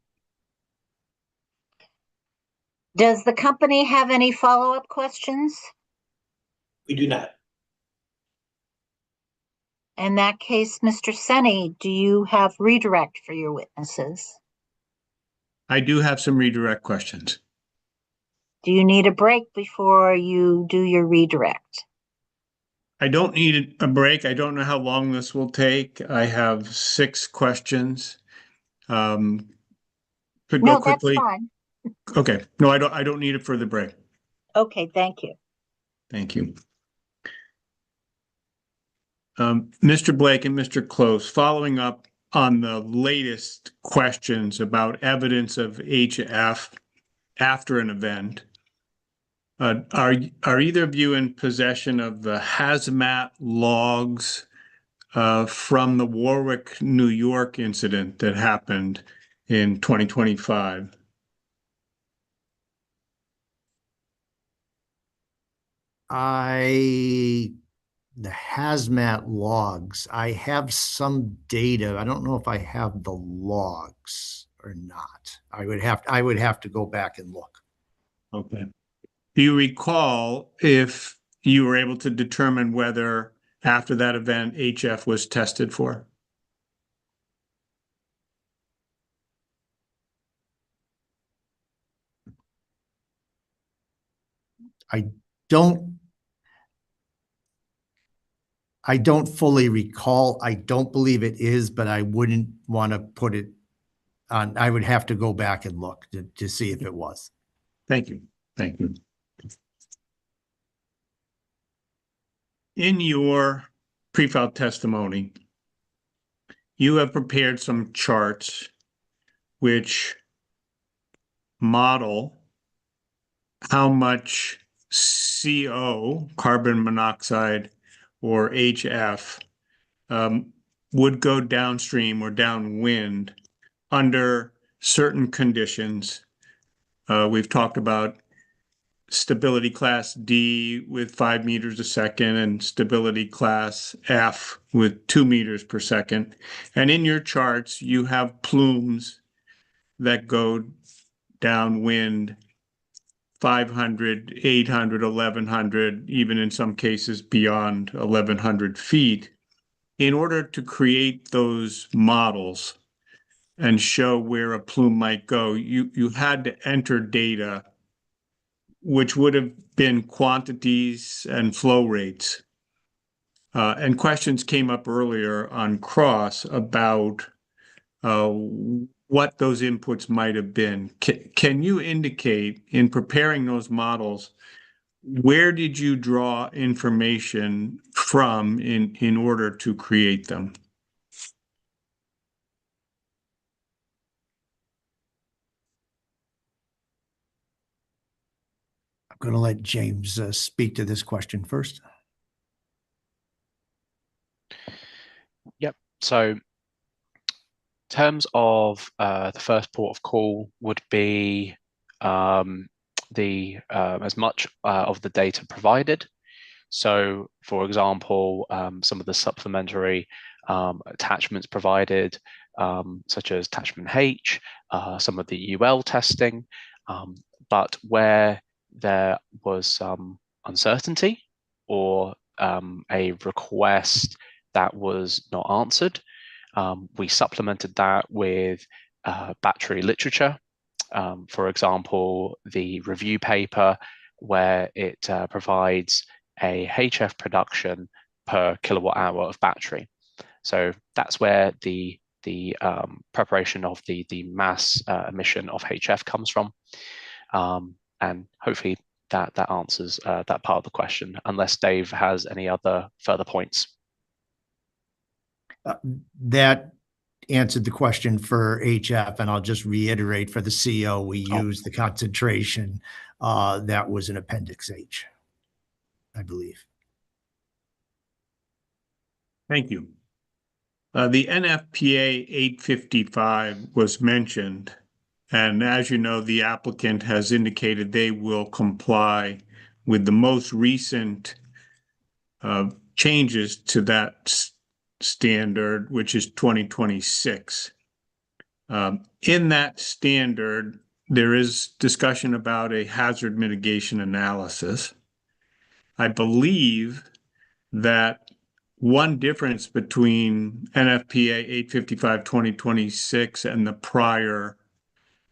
Does the company have any follow-up questions? We do not. In that case, Mr. Seni, do you have redirect for your witnesses? I do have some redirect questions. Do you need a break before you do your redirect? I don't need a break. I don't know how long this will take. I have 6 questions. Could go quickly. That's fine. Okay. No, I don't need it for the break. Okay, thank you. Thank you. Mr. Blake and Mr. Close, following up on the latest questions about evidence of HF after an event, are either of you in possession of the hazmat logs from the Warwick, New York incident that happened in 2025? The hazmat logs, I have some data. I don't know if I have the logs or not. I would have to go back and look. Okay. Do you recall if you were able to determine whether after that event HF was tested for? I don't fully recall. I don't believe it is, but I wouldn't want to put it on. I would have to go back and look to see if it was. Thank you. Thank you. In your pre-filed testimony, you have prepared some charts which model how much CO, carbon monoxide, or HF, would go downstream or downwind under certain conditions. We've talked about stability class D with 5 meters a second and stability class F with 2 meters per second. And in your charts, you have plumes that go downwind 500, 800, 1100, even in some cases beyond 1100 feet. In order to create those models and show where a plume might go, you had to enter data which would have been quantities and flow rates. And questions came up earlier on cross about what those inputs might have been. Can you indicate in preparing those models, where did you draw information from in order to create them? I'm going to let James speak to this question first. Yep. So in terms of the first port of call would be as much of the data provided. So, for example, some of the supplementary attachments provided, such as attachment H, some of the UL testing, but where there was some uncertainty or a request that was not answered, we supplemented that with battery literature. For example, the review paper where it provides a HF production per kilowatt hour of battery. So that's where the preparation of the mass emission of HF comes from. And hopefully that answers that part of the question, unless Dave has any other further points. That answered the question for HF, and I'll just reiterate for the CO, we use the concentration that was in Appendix H, I believe. Thank you. The NFPA 855 was mentioned, and as you know, the applicant has indicated they will comply with the most recent changes to that standard, which is 2026. In that standard, there is discussion about a hazard mitigation analysis. I believe that one difference between NFPA 855-2026 and the prior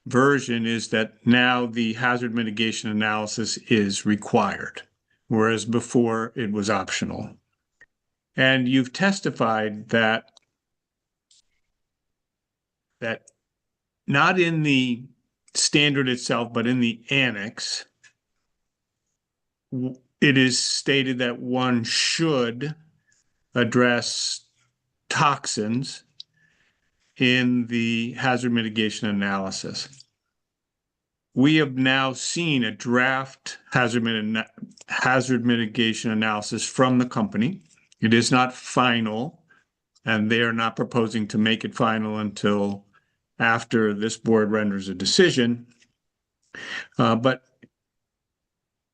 version is that now the hazard mitigation analysis is required, whereas before it was optional. And you've testified that not in the standard itself, but in the annex, it is stated that one should address toxins in the hazard mitigation analysis. We have now seen a draft hazard mitigation analysis from the company. It is not final, and they are not proposing to make it final until after this board renders a decision. But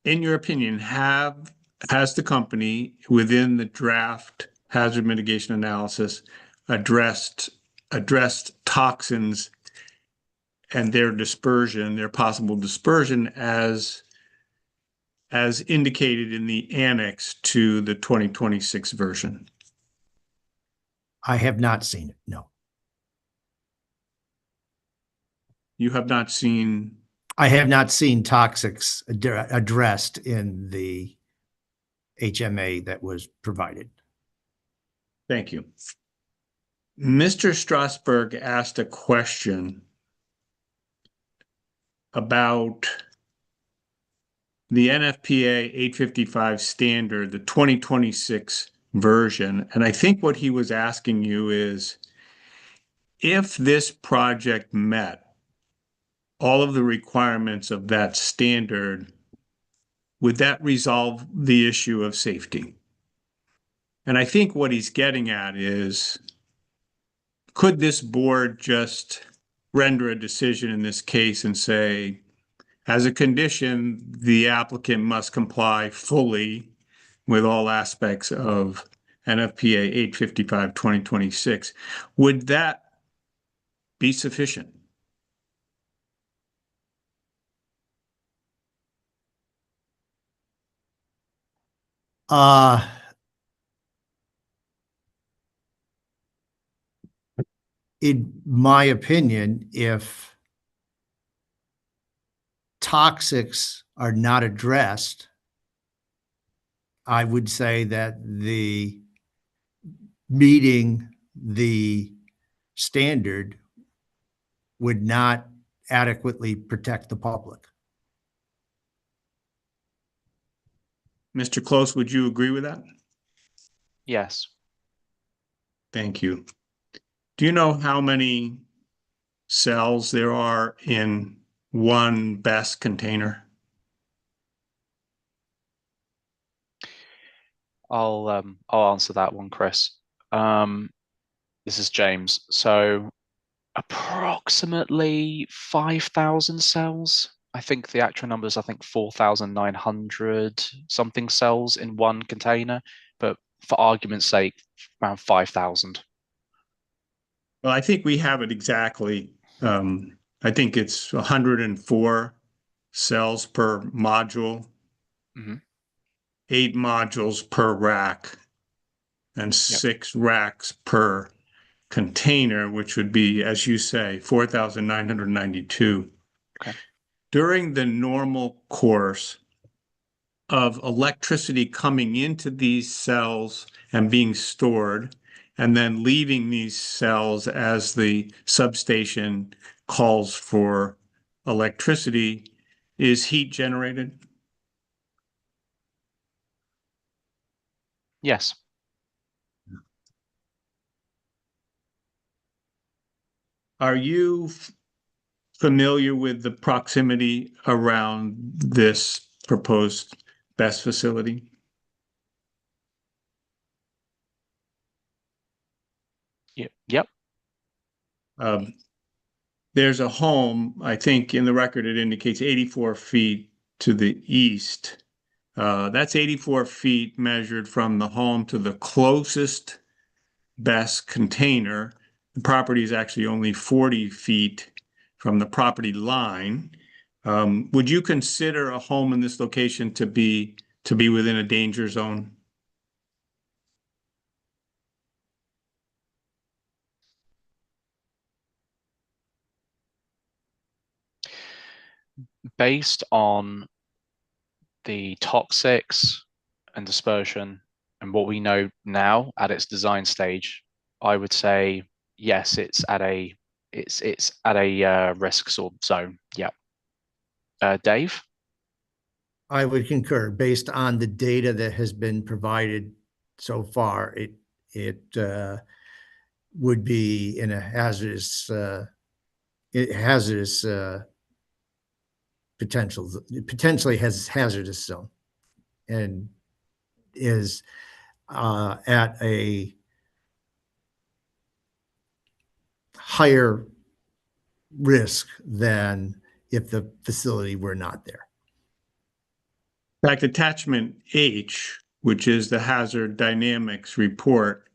in your opinion, has the company within the draft hazard mitigation analysis addressed toxins and their dispersion, their possible dispersion as indicated in the annex to the 2026 version? I have not seen it, no. You have not seen? I have not seen toxics addressed in the HMA that was provided. Thank you. Mr. Strasberg asked a question about the NFPA 855 standard, the 2026 version. And I think what he was asking you is, if this project met all of the requirements of that standard, would that resolve the issue of safety? And I think what he's getting at is, could this board just render a decision in this case and say, as a condition, the applicant must comply fully with all aspects of NFPA 855-2026? Would that be sufficient? In my opinion, if toxics are not addressed, I would say that the meeting the standard would not adequately protect the public. Mr. Close, would you agree with that? Yes. Thank you. Do you know how many cells there are in one BESS container? I'll answer that one, Chris. This is James. So approximately 5,000 cells. I think the actual numbers, I think 4,900 something cells in one container, but for argument's sake, around 5,000. Well, I think we have it exactly. I think it's 104 cells per module, 8 modules per rack, and 6 racks per container, which would be, as you say, 4,992. Okay. During the normal course of electricity coming into these cells and being stored, and then leaving these cells as the substation calls for electricity, is heat generated? Yes. Are you familiar with the proximity around this proposed BESS facility? Yep. There's a home, I think in the record it indicates 84 feet to the east. That's 84 feet measured from the home to the closest BESS container. The property is actually only 40 feet from the property line. Would you consider a home in this location to be within a danger zone? Based on the toxics and dispersion and what we know now at its design stage, I would say yes, it's at a risk sort of zone. Yeah. Dave? I would concur. Based on the data that has been provided so far, it would be in a hazardous potentially has hazardous zone, and is at a higher risk than if the facility were not there. In fact, attachment H, which is the hazard dynamics report,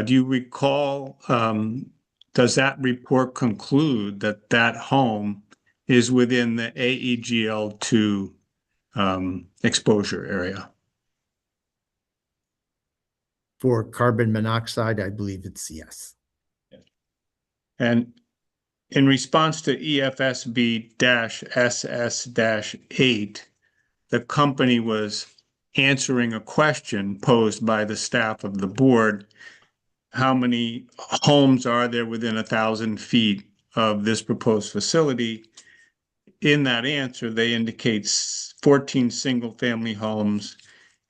do you recall, does that report conclude that that home is within the AEGL2 exposure area? For carbon monoxide, I believe it's yes. And in response to EFSB-SS-8, the company was answering a question posed by the staff of the board. How many homes are there within 1,000 feet of this proposed facility? In that answer, they indicate 14 single-family homes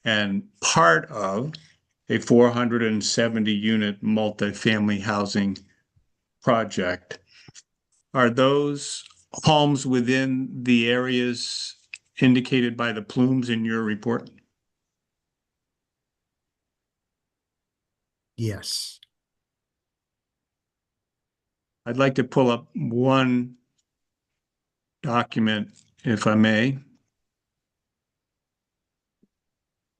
and part of a 470-unit multifamily housing project. Are those homes within the areas indicated by the plumes in your report? Yes. I'd like to pull up one document, if I may.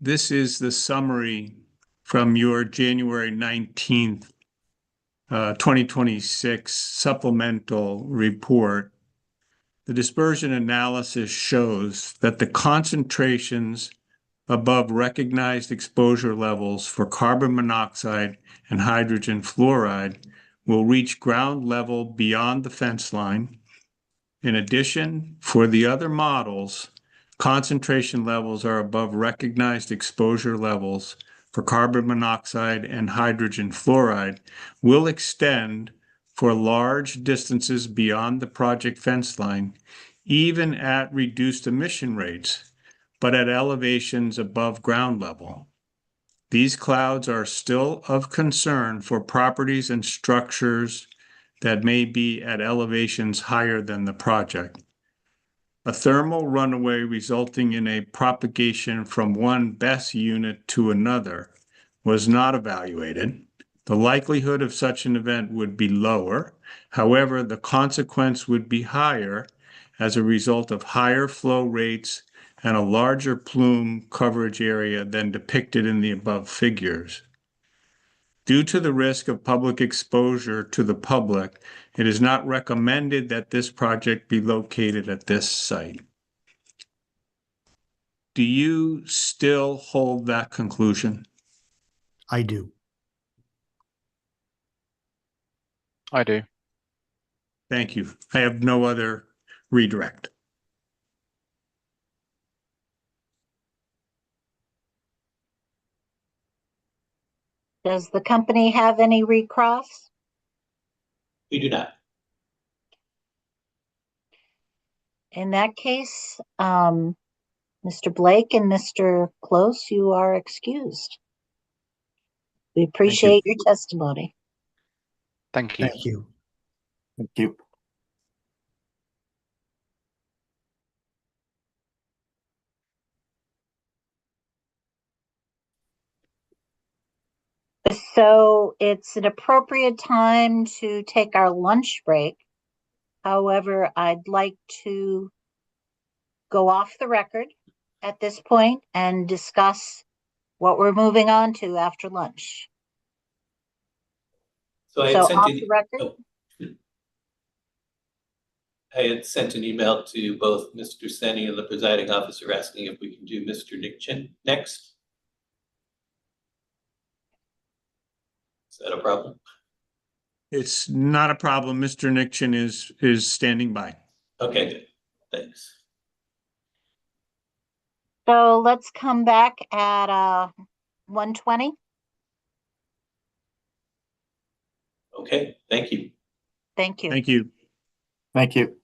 This is the summary from your January 19th, 2026 supplemental report. The dispersion analysis shows that the concentrations above recognized exposure levels for carbon monoxide and hydrogen fluoride will reach ground level beyond the fence line. In addition, for the other models, concentration levels are above recognized exposure levels for carbon monoxide and hydrogen fluoride will extend for large distances beyond the project fence line, even at reduced emission rates, but at elevations above ground level. These clouds are still of concern for properties and structures that may be at elevations higher than the project. A thermal runaway resulting in a propagation from one BESS unit to another was not evaluated. The likelihood of such an event would be lower. However, the consequence would be higher as a result of higher flow rates and a larger plume coverage area than depicted in the above figures. Due to the risk of public exposure to the public, it is not recommended that this project be located at this site. Do you still hold that conclusion? I do. I do. Thank you. I have no other redirect. Does the company have any recross? We do not. In that case, Mr. Blake and Mr. Close, you are excused. We appreciate your testimony. Thank you. Thank you. Thank you. So it's an appropriate time to take our lunch break. However, I'd like to go off the record at this point and discuss what we're moving on to after lunch. So I So had sent off an, the record, oh. I had sent an email to both Mr. Senni and the presiding officer asking if we can do Mr. Nickchin next. Is that a problem? It's not a problem. Mr. Nickchin is standing by. Okay, good. Thanks. so let's come back at 1:20. Okay, thank you. Thank you. Thank you. Thank you.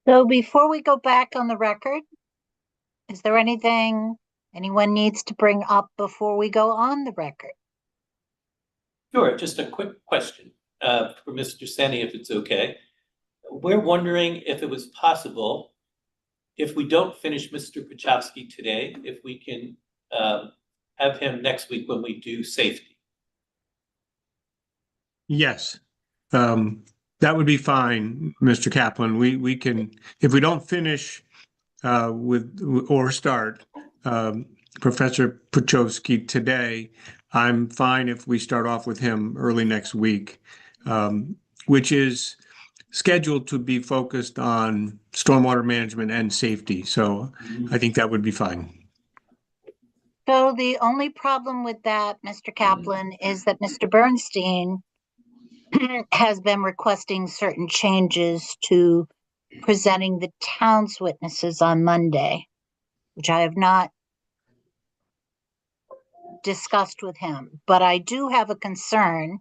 So before we go back on the record, is there anything anyone needs to bring up before we go on the record? Sure, just a quick question for Mr. Seni, if it's okay. We're wondering if it was possible, if we don't finish Mr. Pachowski today, if we can have him next week when we do safety. Yes, that would be fine, Mr. Kaplan. We can, if we don't finish or start Professor Pachowski today, I'm fine if we start off with him early next week, which is scheduled to be focused on stormwater management and safety. So I think that would be fine. So the only problem with that, Mr. Kaplan, is that Mr. Bernstein has been requesting certain changes to presenting the town's witnesses on Monday, which I have not discussed with him, but I do have a concern.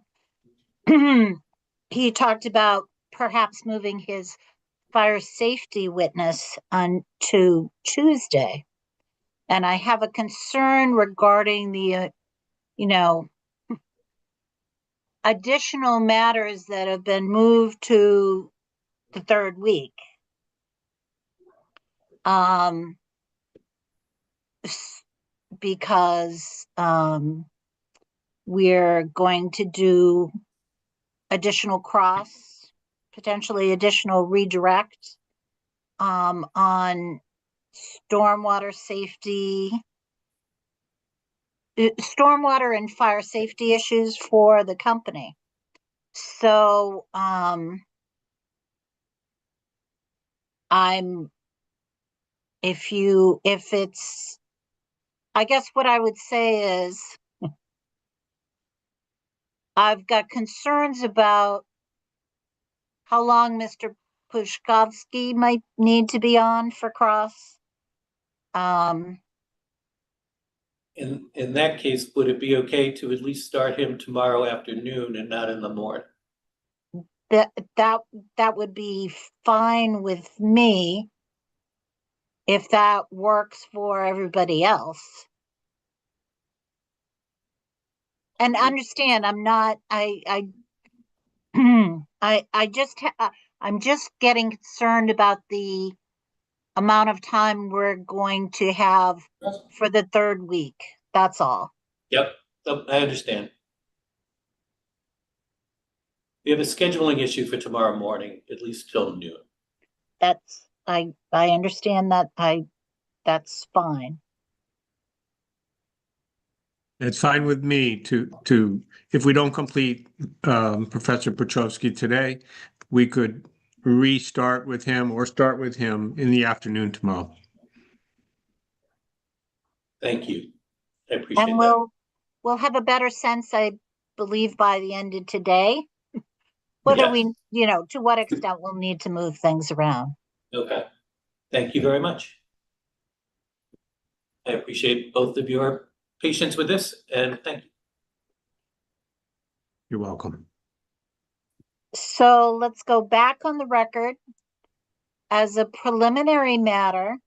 He talked about perhaps moving his fire safety witness on to Tuesday. And I have a concern regarding the, additional matters that have been moved to the third week. Because we're going to do additional potentially additional redirect on stormwater safety, stormwater and fire safety issues for the company. So I guess what I would say is I've got concerns about how long Mr. Pushkovsky might need to be on for cross. In that case, would it be okay to at least start him tomorrow afternoon and not in the morning? That would be fine with me if that works for everybody else. And understand, I'm not, I'm just getting concerned about the amount of time we're going to have for the third week. That's all. Yep, I understand. We have a scheduling issue for tomorrow morning, at least till noon. I understand that. That's fine. It's fine with me to if we don't complete Professor Pachowski today, we could restart with him or start with him in the afternoon tomorrow. Thank you. I appreciate And that. we'll have a better sense, I believe, by the end of today, whether we, to what extent we'll need to move things around. Okay. Thank you very much. I appreciate both of your patience with this, and thank you. You're welcome. So let's go back on the record. As a preliminary matter,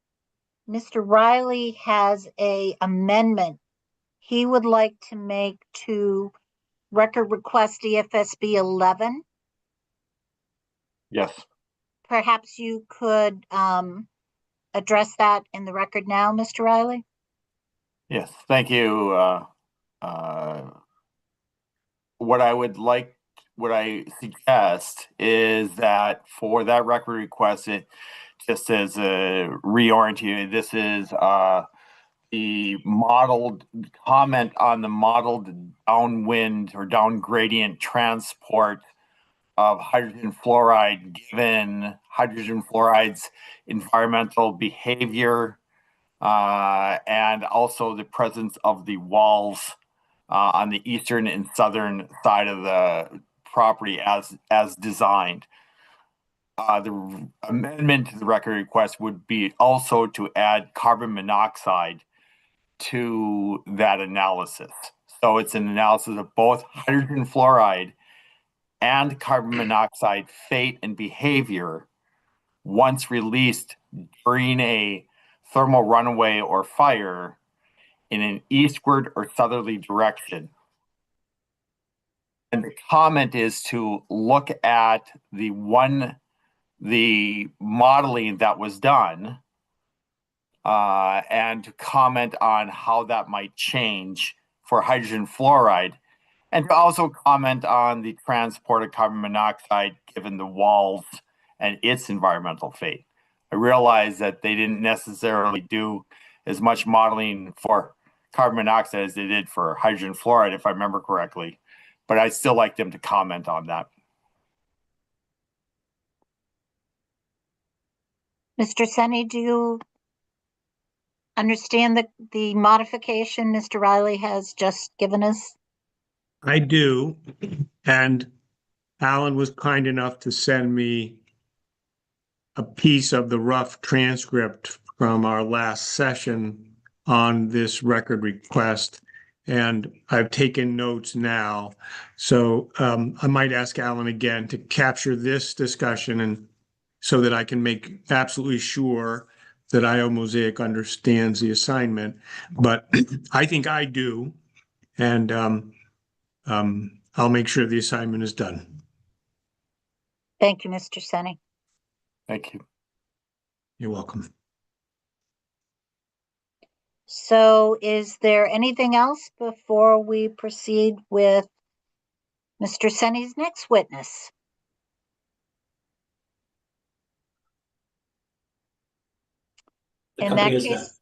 Mr. Riley has an amendment he would like to make to record request EFSB 11. Yes. Perhaps you could address that in the record now, Mr. Riley? Yes, thank you. What I suggest is that for that record request, it just as a reorienting, this is the modeled comment on the modeled downwind or down gradient transport of hydrogen fluoride, given hydrogen fluoride's environmental behavior and also the presence of the walls on the eastern and southern side of the property as designed. The amendment to the record request would be also to add carbon monoxide to that analysis. So it's an analysis of both hydrogen fluoride and carbon monoxide fate and behavior once released during a thermal runaway or fire in an eastward or southerly direction. And the comment is to look at the modeling that was done and to comment on how that might change for hydrogen fluoride, and to also comment on the transport of carbon monoxide given the walls and its environmental fate. I realize that they didn't necessarily do as much modeling for carbon monoxide as they did for hydrogen fluoride, if I remember correctly, but I'd still like them to comment on that. Mr. Senni, do you understand the modification Mr. Riley has just given us? I do. And Alan was kind enough to send me a piece of the rough transcript from our last session on this record request. And I've taken notes now. So I might ask Alan again to capture this discussion and so that I can make absolutely sure that IO Mosaic understands the assignment. But I think I do. And I'll make sure the assignment is done. Thank you, Mr. Senni. Thank you. You're welcome. So is there anything else before we proceed with Mr. Senni's next witness? In that case,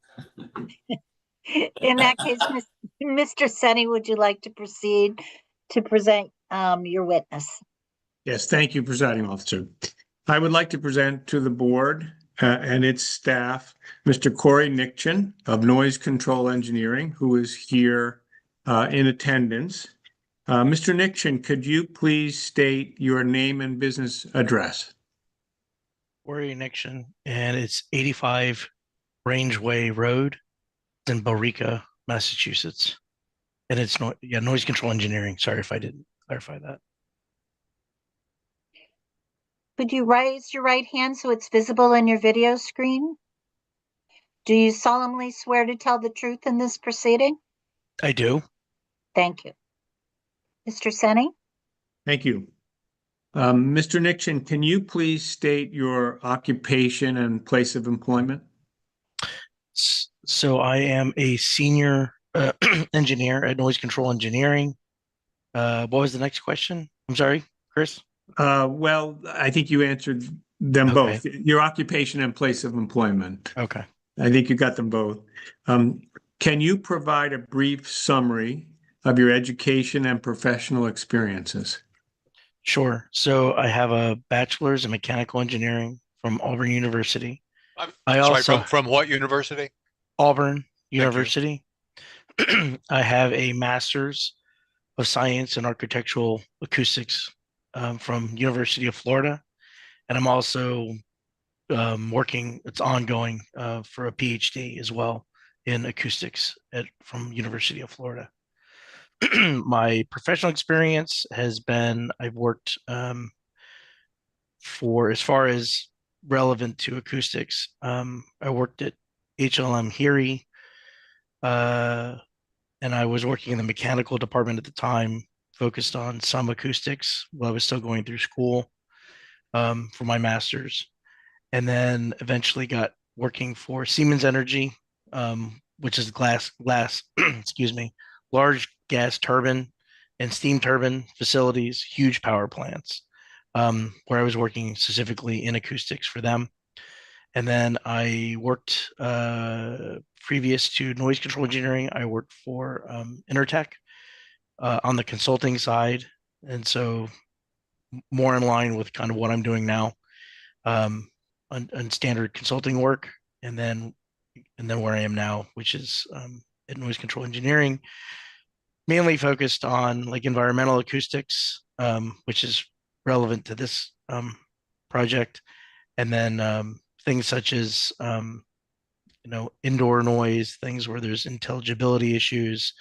Mr. Senni, would you like to proceed to present your witness? Yes, thank you, Presiding Officer. I would like to present to the board and its staff, Mr. Corey Nickchen of Noise Control Engineering, who is here in attendance. Mr. Nickchen, could you please state your name and business address? Corey Nickchen, and it's 85 Rangeway Road in Billerica, Massachusetts. And it's Noise Control Engineering. Sorry if I didn't clarify that. Could you raise your right hand so it's visible in your video screen? Do you solemnly swear to tell the truth in this proceeding? I do. Thank you. Mr. Senni? Thank you. Mr. Nickchen, can you please state your occupation and place of employment? So I am a senior engineer at Noise Control Engineering. What was the next question? I'm sorry, Chris? Well, I think you answered them both. Your occupation and place of employment. Okay. I think you got them both. Can you provide a brief summary of your education and professional experiences? Sure. So I have a bachelor's in mechanical engineering from Auburn University. I'm sorry, from what university? Auburn University. I have a master's of science in architectural acoustics from University of Florida. And I'm also working, it's ongoing for a PhD as well in acoustics from University of Florida. My professional experience has been, I've worked for, as far as relevant to acoustics, I worked at HLM Heary, and I was working in the mechanical department at the time, focused on some acoustics while I was still going through school for my master's. And then eventually got working for Siemens Energy, which is glass, excuse me, large gas turbine and steam turbine facilities, huge power plants, where I was working specifically in acoustics for them. And then I worked, previous to Noise Control Engineering, I worked for Intertech on the consulting side. And so more in line with kind of what I'm doing now on standard consulting work. And then where I am now, which is at Noise Control Engineering, mainly focused on like environmental acoustics, which is relevant to this project. And then things such as, indoor noise, things where there's intelligibility issues,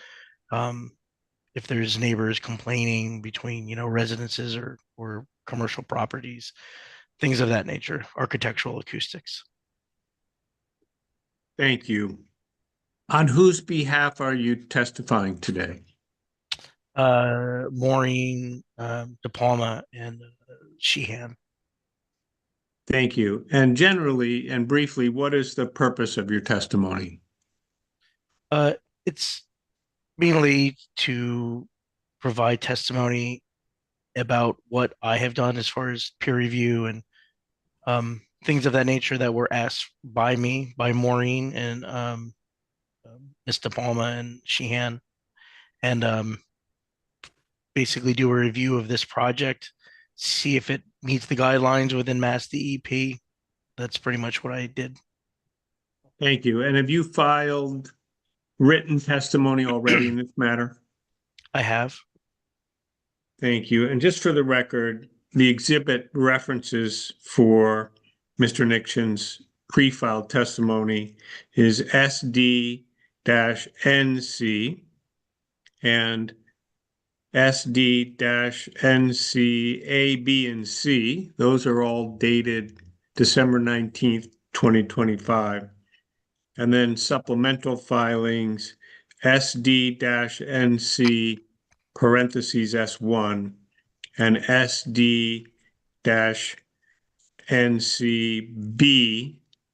if there's neighbors complaining between, residences or commercial properties, things of that nature, architectural acoustics. Thank you. On whose behalf are you testifying today? Maureen, De Palma, and Sheehan. Thank you. And generally and briefly, what is the purpose of your testimony? It's mainly to provide testimony about what I have done as far as peer review and things of that nature that were asked by me, by Maureen and Ms. De Palma and Sheehan, and basically do a review of this project, see if it meets the guidelines within Mass DEP. That's pretty much what I did. Thank you. And have you filed written testimony already in this matter? I have. Thank you. And just for the record, the exhibit references for Mr. Nixon's pre-filed testimony is SD-NC and SD-NC A, B, and C. Those are all dated December 19th, 2025. And then supplemental filings SD-NC parentheses S1 and SD-NCB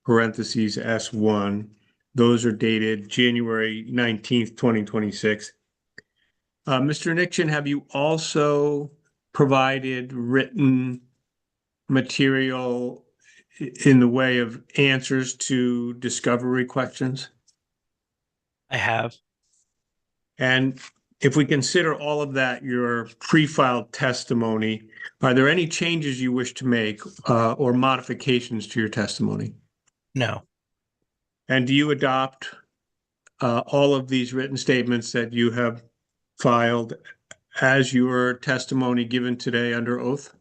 parentheses S1. Those are dated January 19th, 2026. Mr. Nixon, have you also provided written material in the way of answers to discovery questions? I have. And if we consider all of that your pre-filed testimony, are there any changes you wish to make or modifications to your testimony? No. And do you adopt all of these written statements that you have filed as your testimony given today under oath?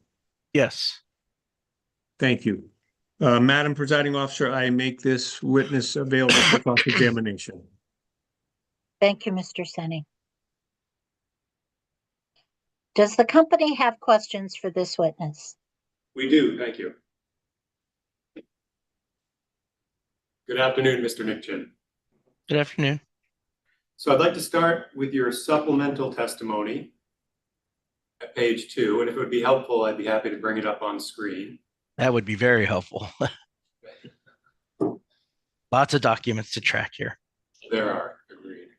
Yes. Thank you. Madam Presiding Officer, I make this witness available for cross-examination. Thank you, Mr. Senni. Does the company have questions for this witness? We do, thank you. Good afternoon, Mr. Nixon. Good afternoon. So I'd like to start with your supplemental testimony at page 2, and if it would be helpful, I'd be happy to bring it up on screen. That would be very helpful. Lots of documents to track here. There are, agreed.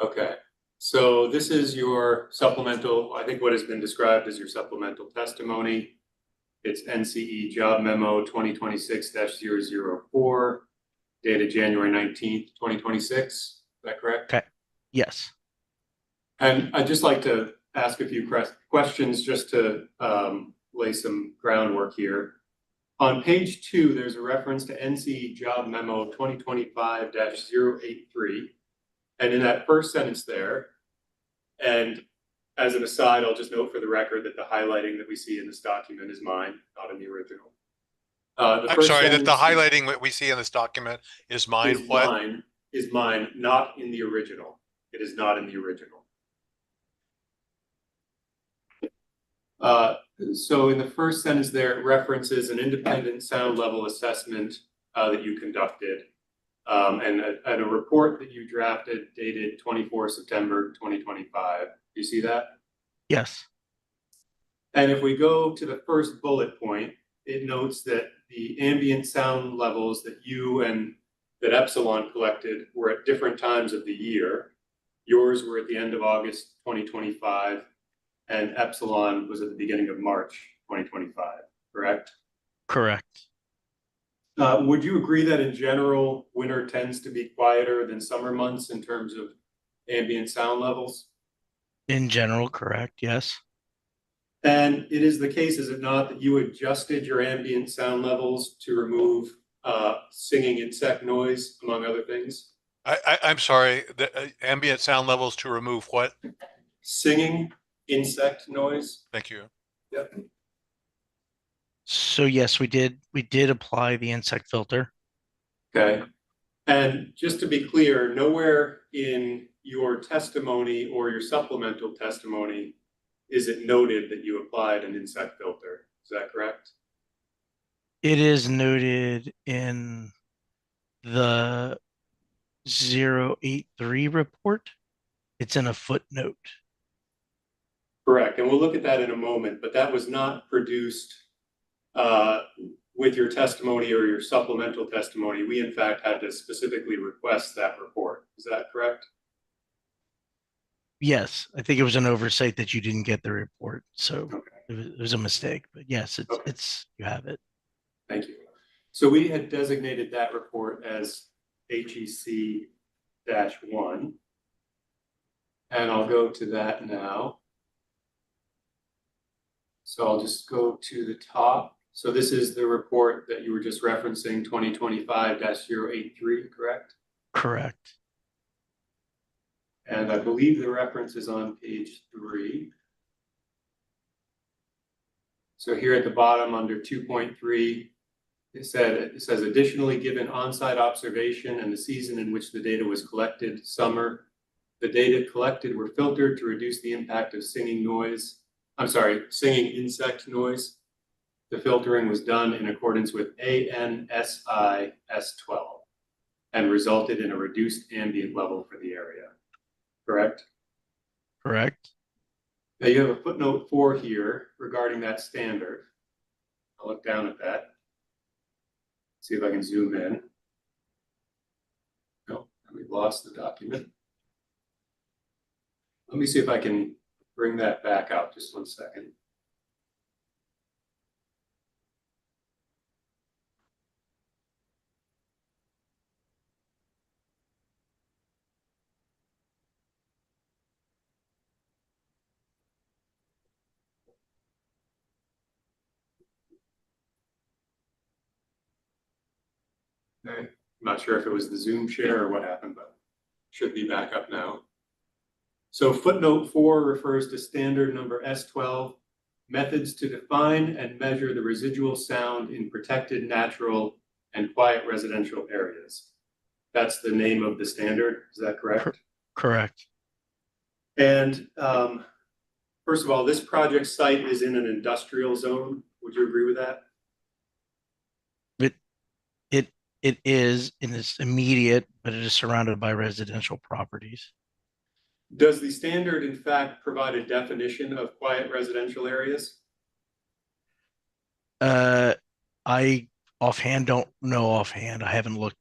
Okay, so this is your supplemental, I think what has been described as your supplemental testimony. It's NCE Job Memo 2026-004, dated January 19th, 2026. Is that correct? Okay. Yes. And I'd just like to ask a few questions just to lay some groundwork here. On page 2, there's a reference to NCE Job Memo 2025-083. And in that first sentence there, and as an aside, I'll just note for the record that the highlighting that we see in this document is mine, not in the original. I'm sorry, that the highlighting that we see in this document is mine. Is mine, not in the original. It is not in the original. So in the first sentence there, it references an independent sound level assessment that you conducted and a report that you drafted dated 24 September 2025. Do you see that? Yes. And if we go to the first bullet point, it notes that the ambient sound levels that you and that Epsilon collected were at different times of the year. Yours were at the end of August 2025, and Epsilon was at the beginning of March 2025, correct? Correct. Would you agree that in general, winter tends to be quieter than summer months in terms of ambient sound levels? In general, correct. Yes. And it is the case, is it not, that you adjusted your ambient sound levels to remove singing insect noise, among other things? I'm sorry, the ambient sound levels to remove what? Singing insect noise. Thank you. Yep. So yes, we did apply the insect filter. Okay. And just to be clear, nowhere in your testimony or your supplemental testimony is it noted that you applied an insect filter. Is that correct? It is noted in the 083 report. It's in a footnote. Correct, and we'll look at that in a moment, but that was not produced with your testimony or your supplemental testimony. We in fact had to specifically request that report. Is that correct? Yes, I think it was an oversight that you didn't get the report, so Okay. it was a mistake. But yes, it's you have it. Thank you. So we had designated that report as HEC-1, and I'll go to that now. So I'll just go to the top. So this is the report that you were just referencing, 2025-083, correct? Correct. And I believe the reference is on page 3. So here at the bottom under 2.3, it says additionally, given on-site observation and the season in which the data was collected, summer, the data collected were filtered to reduce the impact of singing insect noise. The filtering was done in accordance with ANSI S12 and resulted in a reduced ambient level for the area. Correct? Correct. Now you have a footnote 4 here regarding that standard. I'll look down at that. See if I can zoom in. No, we lost the document. Let me see if I can bring that back out. Just 1 second. Okay. I'm not sure if it was the Zoom share or what happened, but should be back up now. So footnote 4 refers to standard number S12, methods to define and measure the residual sound in protected natural and quiet residential areas. That's the name of the standard, is that correct? Correct. And first of all, this project site is in an industrial zone. Would you agree with that? It is in its immediate, but it is surrounded by residential properties. Does the standard in fact provide a definition of quiet residential areas? I offhand don't know offhand. I haven't looked.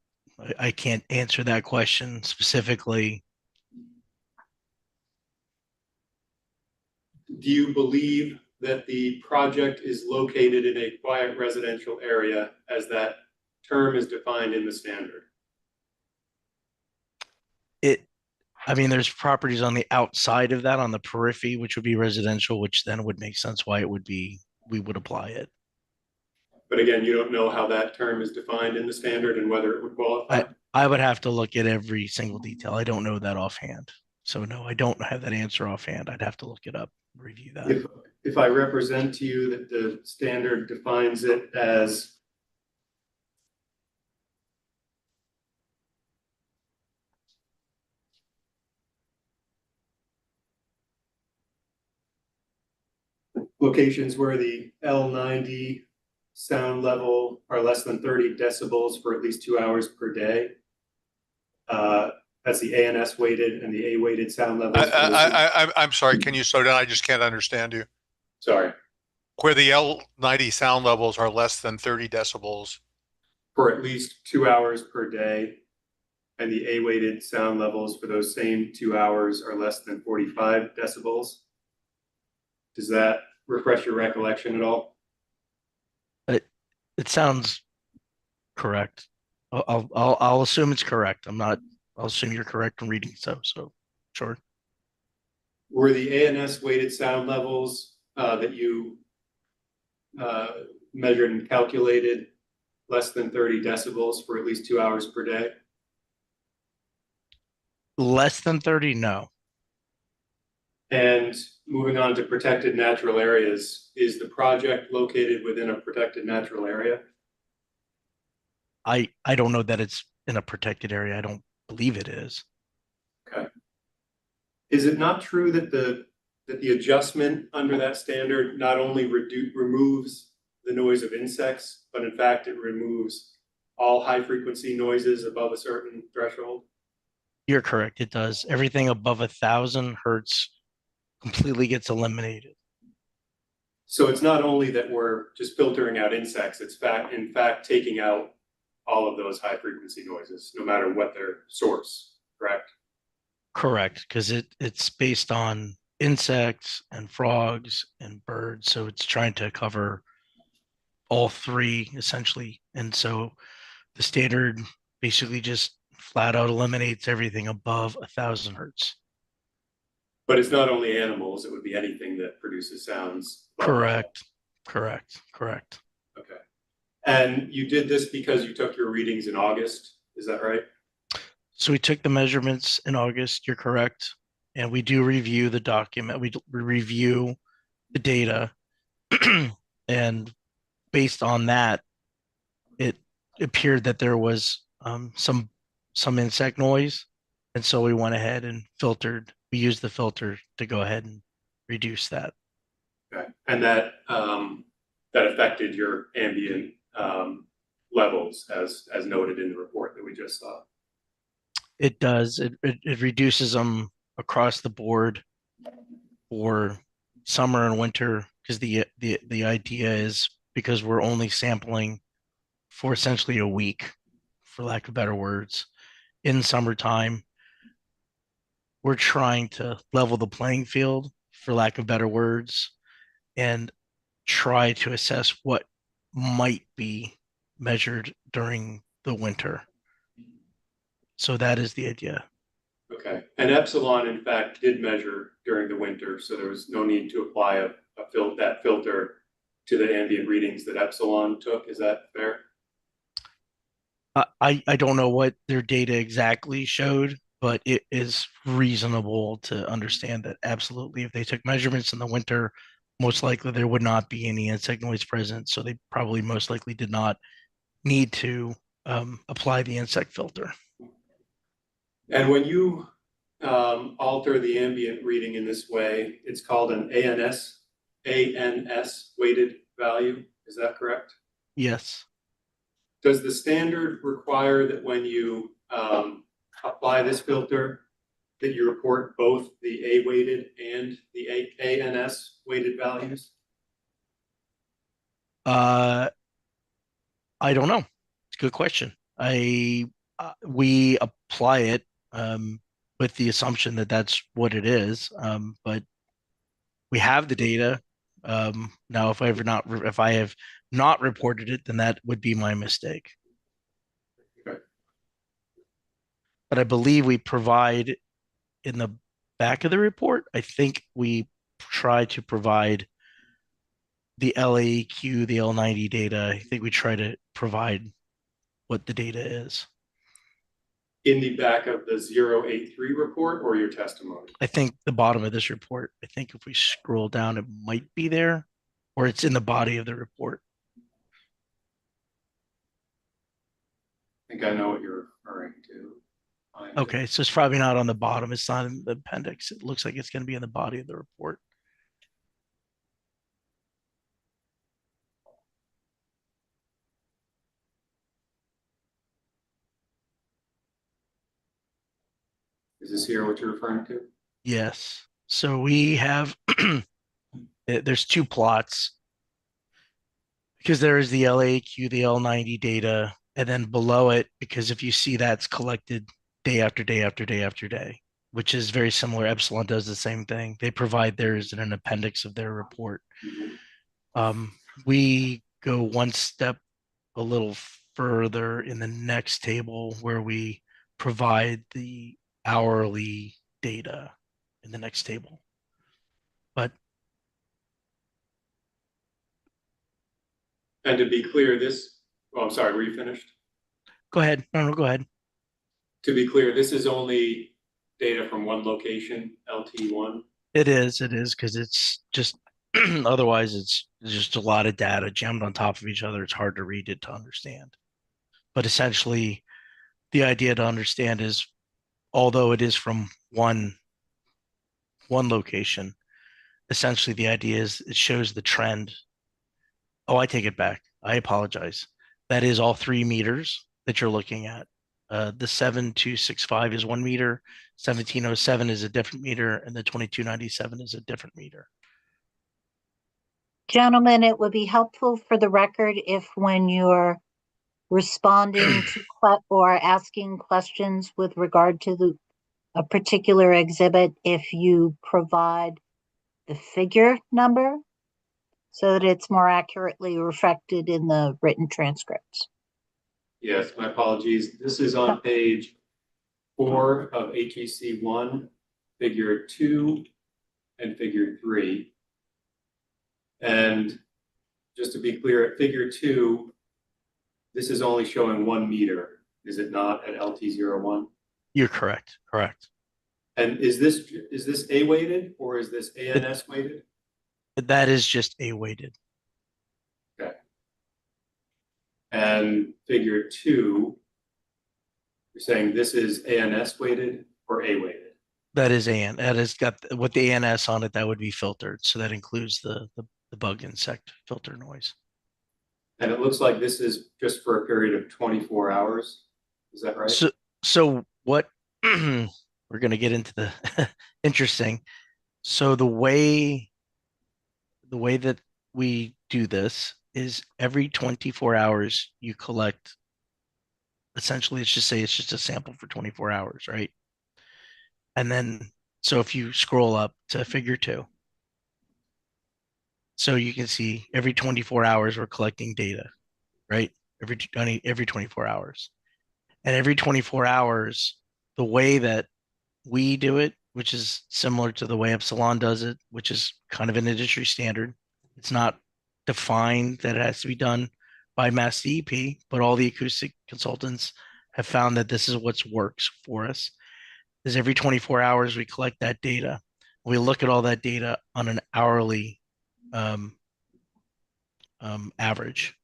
I can't answer that question specifically. Do you believe that the project is located in a quiet residential area as that term is defined in the standard? I mean, there's properties on the outside of that, on the periphery, which would be residential, which then would make sense why it would be, we would apply it. But again, you don't know how that term is defined in the standard and whether it would qualify? I would have to look at every single detail. I don't know that offhand. So no, I don't have that answer offhand. I'd have to look it up, review that. If I represent to you that the standard defines it as locations where the L90 sound level are less than 30 decibels for at least 2 hours per day. That's the ANS weighted and the A weighted sound levels. I'm sorry, can you slow down? I just can't understand you. Sorry. Where the L90 sound levels are less than 30 decibels. For at least 2 hours per day. And the A weighted sound levels for those same 2 hours are less than 45 decibels. Does that refresh your recollection at all? It sounds correct. I'll assume it's correct. I'll assume you're correct in reading so sure. Were the ANS weighted sound levels that you measured and calculated less than 30 decibels for at least 2 hours per day? Less than 30, no. And moving on to protected natural areas, is the project located within a protected natural area? I don't know that it's in a protected area. I don't believe it is. Okay. Is it not true that the adjustment under that standard not only removes the noise of insects, but in fact it removes all high frequency noises above a certain threshold? You're correct. It does. Everything above 1,000 hertz completely gets eliminated. So it's not only that we're just filtering out insects, it's in fact taking out all of those high frequency noises, no matter what their source, correct? Correct, because it's based on insects and frogs and birds, so it's trying to cover all three essentially. And so the standard basically just flat out eliminates everything above 1,000 hertz. But it's not only animals, it would be anything that produces sounds. Correct. Okay. And you did this because you took your readings in August, is that right? So we took the measurements in August, you're correct. And we do review the document, we review the data. And based on that, it appeared that there was some insect noise. And so we went ahead and we used the filter to go ahead and reduce that. Okay. And that affected your ambient levels as noted in the report that we just saw. It does. It reduces them across the board for summer and winter, because the idea is, because we're only sampling for essentially a week, for lack of better words, in summertime, we're trying to level the playing field, for lack of better words, and try to assess what might be measured during the winter. So that is the idea. Okay. And epsilon, in fact, did measure during the winter, so there was no need to apply that filter to the ambient readings that epsilon took. Is that fair? I don't know what their data exactly showed, but it is reasonable to understand that absolutely, if they took measurements in the winter, most likely there would not be any insect noise present. So they probably most likely did not need to apply the insect filter. And when you alter the ambient reading in this way, it's called an ANS weighted value. Is that correct? Yes. Does the standard require that when you apply this filter, that you report both the A weighted and the ANS weighted values? I don't know. It's a good question. We apply it with the assumption that that's what it is, but we have the data. Now, if I have not reported it, then that would be my mistake. Okay. But I believe we provide in the back of the report, I think we try to provide the LAEQ, the L90 data. I think we try to provide what the data is. In the back of the 083 report or your testimony? I think the bottom of this report, I think if we scroll down, it might be there, or it's in the body of the report. I think I know what you're referring to. Okay, so it's probably not on the bottom. It's not in the appendix. It looks like it's going to be in the body of the report. Is this here what you're referring to? Yes. So we have, there's two plots, because there is the LAQ, the L90 data, and then below it, because if you see that's collected day after day after day after day, which is very similar. Epsilon does the same thing. They provide theirs in an appendix of their report. We go one step a little further in the next table, where we provide the hourly data in the next table. But and to be clear, I'm sorry, were you finished? Go ahead. No, go ahead. To be clear, this is only data from one location, LT1? It is, because it's just, otherwise it's just a lot of data jammed on top of each other. It's hard to read it to understand. But essentially, the idea to understand is, although it is from one location, essentially the idea is it shows the trend Oh, I take it back. I apologize. That is all 3 meters that you're looking at. The 7265 is 1 meter, 1707 is a different meter, and the 2297 is a different meter. Gentlemen, it would be helpful for the record if when you're responding to or asking questions with regard to a particular exhibit, if you provide the figure number so that it's more accurately reflected in the written transcripts. Yes, my apologies. This is on page 4 of HEC 1, figure 2 and figure 3. And just to be clear, at figure 2, this is only showing 1 meter, is it not, at LT01? You're correct. Correct. And is this A weighted or is this ANS weighted? That is just A weighted. Okay. And figure 2, you're saying this is ANS weighted or A weighted? That is AN. That has got with the ANS on it. That would be filtered. So that includes the bug insect filter noise. And it looks like this is just for a period of 24 hours. Is that right? So what we're going to get into the interesting. So the way that we do this is every 24 hours you collect. Essentially, let's just say it's just a sample for 24 hours, right? And then, so if you scroll up to figure 2, so you can see every 24 hours we're collecting data, right? Every 24 hours. And every 24 hours, the way that we do it, which is similar to the way Epsilon does it, which is kind of an industry standard. It's not defined that it has to be done by Mass DEP, but all the acoustic consultants have found that this is what works for us. Is every 24 hours we collect that data. We look at all that data on an hourly average.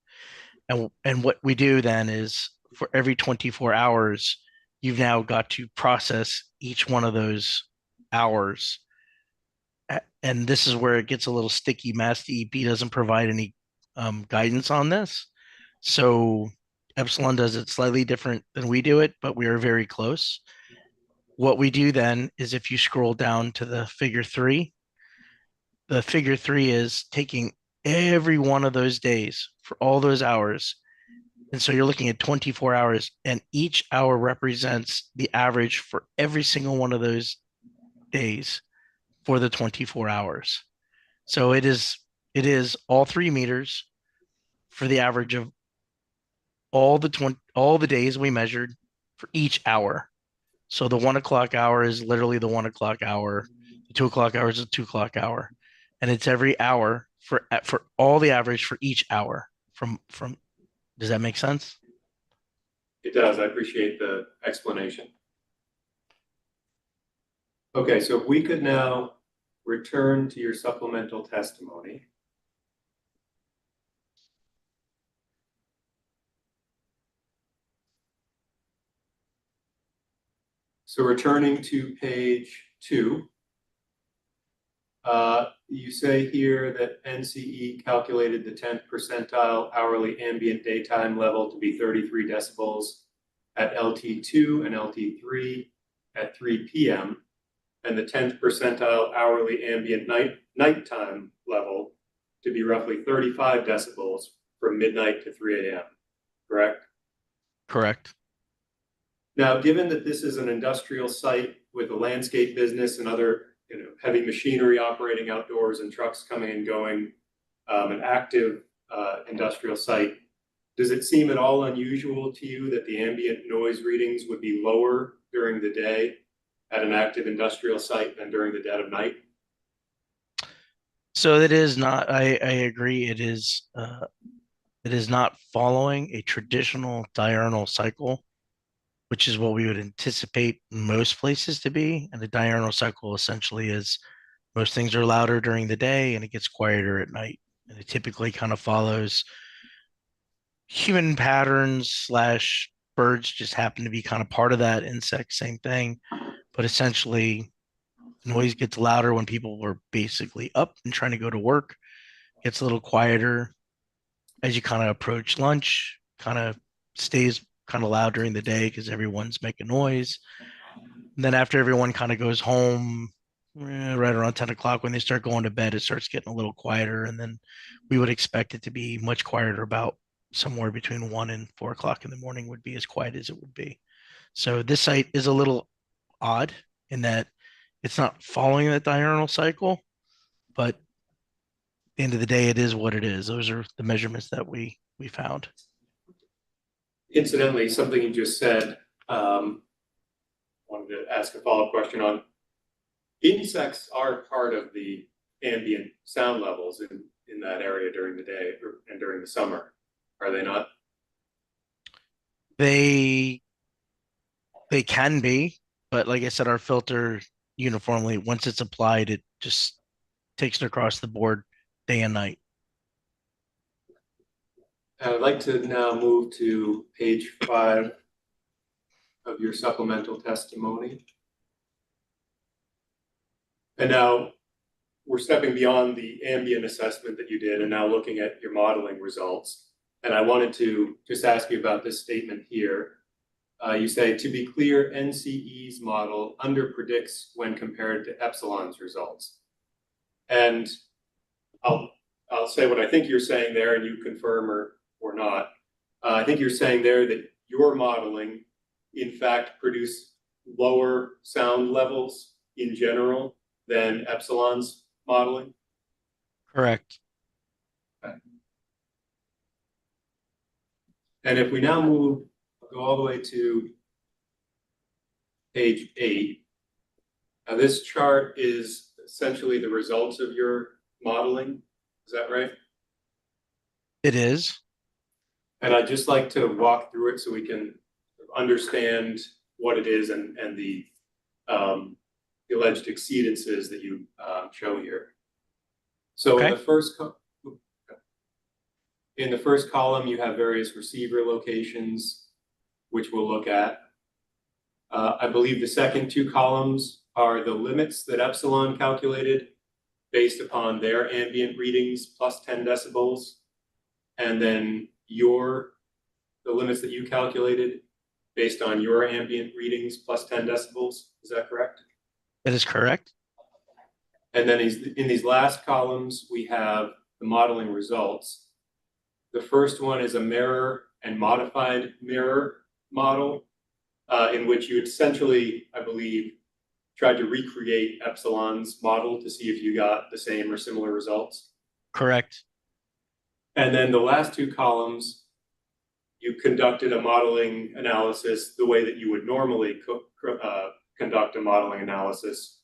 And what we do then is for every 24 hours, you've now got to process each one of those hours. And this is where it gets a little sticky. Mass DEP doesn't provide any guidance on this. So Epsilon does it slightly different than we do it, but we are very close. What we do then is if you scroll down to the figure 3, the figure 3 is taking every one of those days for all those hours. And so you're looking at 24 hours, and each hour represents the average for every single one of those days for the 24 hours. So it is all 3 meters for the average of all the days we measured for each hour. So the 1 o'clock hour is literally the 1 o'clock hour. The 2 o'clock hour is the 2 o'clock hour, and it's every hour for all the average for each hour from. Does that make sense? It does. I appreciate the explanation. Okay, so if we could now return to your supplemental testimony. So returning to page 2, you say here that NCE calculated the 10th percentile hourly ambient daytime level to be 33 decibels at LT2 and LT3 at 3 p.m. and the 10th percentile hourly ambient nighttime level to be roughly 35 decibels from midnight to 3 a.m., correct? Correct. Now, given that this is an industrial site with a landscape business and other heavy machinery operating outdoors and trucks coming and going, an active industrial site, does it seem at all unusual to you that the ambient noise readings would be lower during the day at an active industrial site than during the dead of night? So it is not, I agree, it is not following a traditional diurnal cycle, which is what we would anticipate most places to be. And the diurnal cycle essentially is most things are louder during the day and it gets quieter at night. And it typically kind of follows human patterns / birds just happen to be kind of part of that. Insects, same thing. But essentially, noise gets louder when people are basically up and trying to go to work, gets a little quieter as you kind of approach lunch, kind of stays kind of loud during the day because everyone's making noise. And then after everyone kind of goes home, right around 10 o'clock, when they start going to bed, it starts getting a little quieter. And then we would expect it to be much quieter about somewhere between 1 and 4 o'clock in the morning would be as quiet as it would be. So this site is a little odd in that it's not following that diurnal cycle, but at the end of the day, it is what it is. Those are the measurements that we found. Incidentally, something you just said, wanted to ask a follow-up question on. Insects are part of the ambient sound levels in that area during the day and during the summer, are they not? They can be, but like I said, our filter uniformly, once it's applied, it just takes it across the board day and night. I'd like to now move to page 5 of your supplemental testimony. And now we're stepping beyond the ambient assessment that you did and now looking at your modeling results. And I wanted to just ask you about this statement here. You say, to be clear, NCE's model underpredicts when compared to Epsilon's results. And I'll say what I think you're saying there, and you confirm or not. I think you're saying there that your modeling, in fact, produced lower sound levels in general than Epsilon's modeling? Correct. Okay. And if we now go all the way to page 8, now this chart is essentially the results of your modeling. Is that right? It is. And I'd just like to walk through it so we can understand what it is and the alleged exceedances that you show here. So Okay. in the first column, you have various receiver locations, which we'll look at. I believe the second 2 columns are the limits that Epsilon calculated based upon their ambient readings plus 10 decibels. And then the limits that you calculated based on your ambient readings plus 10 decibels. Is that correct? That is correct. And then in these last columns, we have the modeling results. The first one is a mirror and modified mirror model, in which you essentially, I believe, tried to recreate Epsilon's model to see if you got the same or similar results. Correct. And then the last 2 columns, you conducted a modeling analysis the way that you would normally conduct a modeling analysis,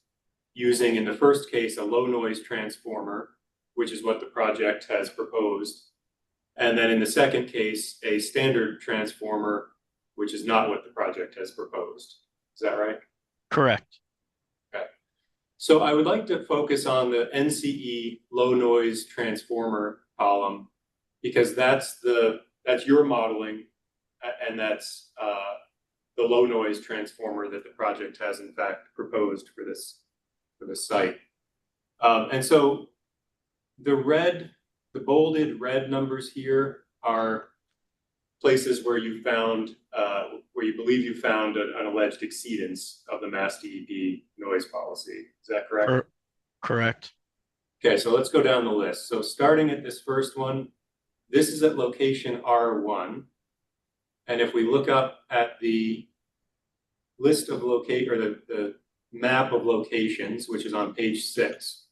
using, in the first case, a low noise transformer, which is what the project has proposed. And then in the second case, a standard transformer, which is not what the project has proposed. Is that right? Correct. Okay. So I would like to focus on the NCE low noise transformer column, because that's your modeling, and that's the low noise transformer that the project has in fact proposed for this site. And so the bolded red numbers here are places where you found, where you believe you found an alleged exceedance of the Mass DEP noise policy. Is that correct? Correct. Okay, so let's go down the list. So starting at this first one, this is at location R1. And if we look up at the list of the map of locations, which is on page 6,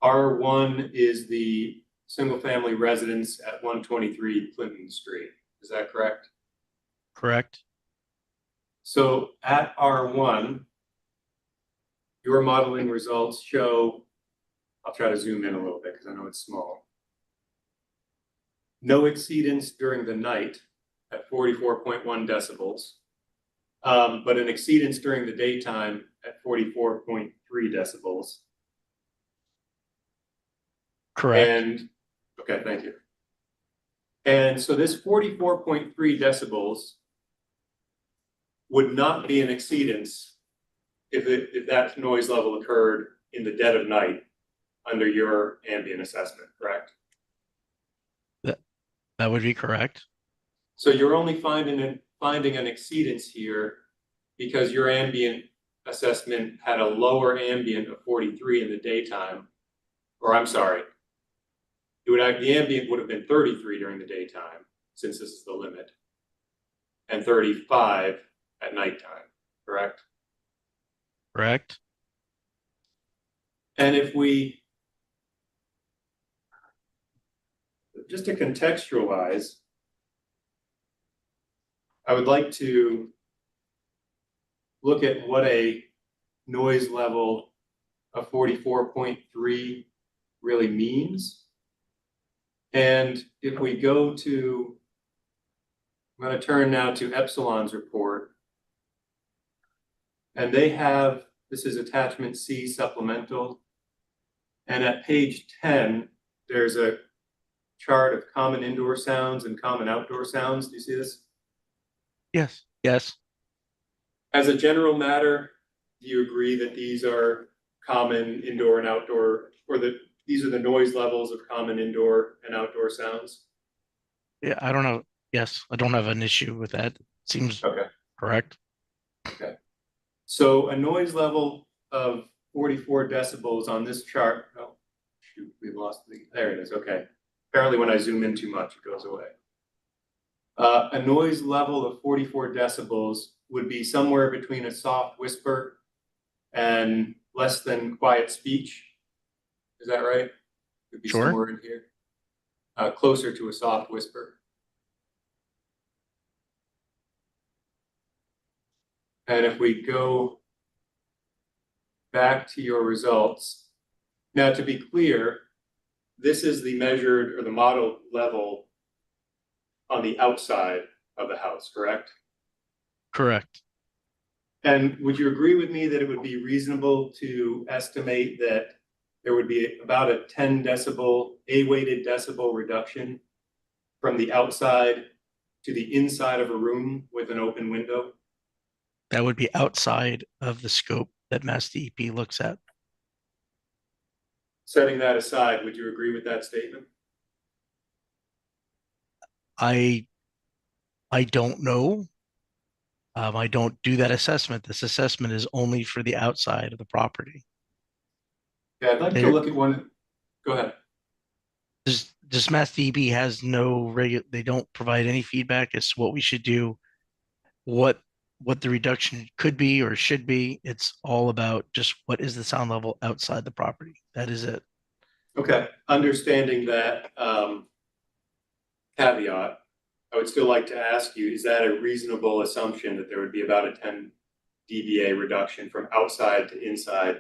R1 is the single family residence at 123 Clinton Street. Is that correct? Correct. So at R1, your modeling results show, I'll try to zoom in a little bit because I know it's small. No exceedance during the night at 44.1 decibels, but an exceedance during the daytime at 44.3 decibels. Correct. And, okay, thank you. And so this 44.3 decibels would not be an exceedance if that noise level occurred in the dead of night under your ambient assessment, correct? That would be correct. So you're only finding an exceedance here because your ambient assessment had a lower ambient of 43 in the daytime, or I'm sorry, the ambient would have been 33 during the daytime, since this is the limit, and 35 at nighttime, correct? Correct. And if we, just to contextualize, I would like to look at what a noise level of 44.3 really means. And if we go to, I'm going to turn now to Epsilon's report. And they have, this is attachment C supplemental. And at page 10, there's a chart of common indoor sounds and common outdoor sounds. Do you see this? Yes. Yes. As a general matter, do you agree that these are common indoor and outdoor, or that these are the noise levels of common indoor and outdoor sounds? Yeah, I don't know. Yes, I don't have an issue with that. Seems Okay. correct. Okay. So a noise level of 44 decibels on this chart. Oh, shoot, we lost there it is. Okay. Apparently when I zoom in too much, it goes away. A noise level of 44 decibels would be somewhere between a soft whisper and less than quiet speech. Is that right? Could be Sure. somewhere in here. Closer to a soft whisper. And if we go back to your results, now to be clear, this is the measured or the model level on the outside of the house, correct? Correct. And would you agree with me that it would be reasonable to estimate that there would be about a 10 decibel, A-weighted decibel reduction from the outside to the inside of a room with an open window? That would be outside of the scope that Mass DEP looks at. Setting that aside, would you agree with that statement? I don't know. I don't do that assessment. This assessment is only for the outside of the property. Yeah, I'd like to look at one. Go ahead. This Mass DEP has no they don't provide any feedback as to what we should do, what the reduction could be or should be. It's all about just what is the sound level outside the property. That is it. Okay, understanding that caveat, I would still like to ask you, is that a reasonable assumption that there would be about a 10 dBA reduction from outside to inside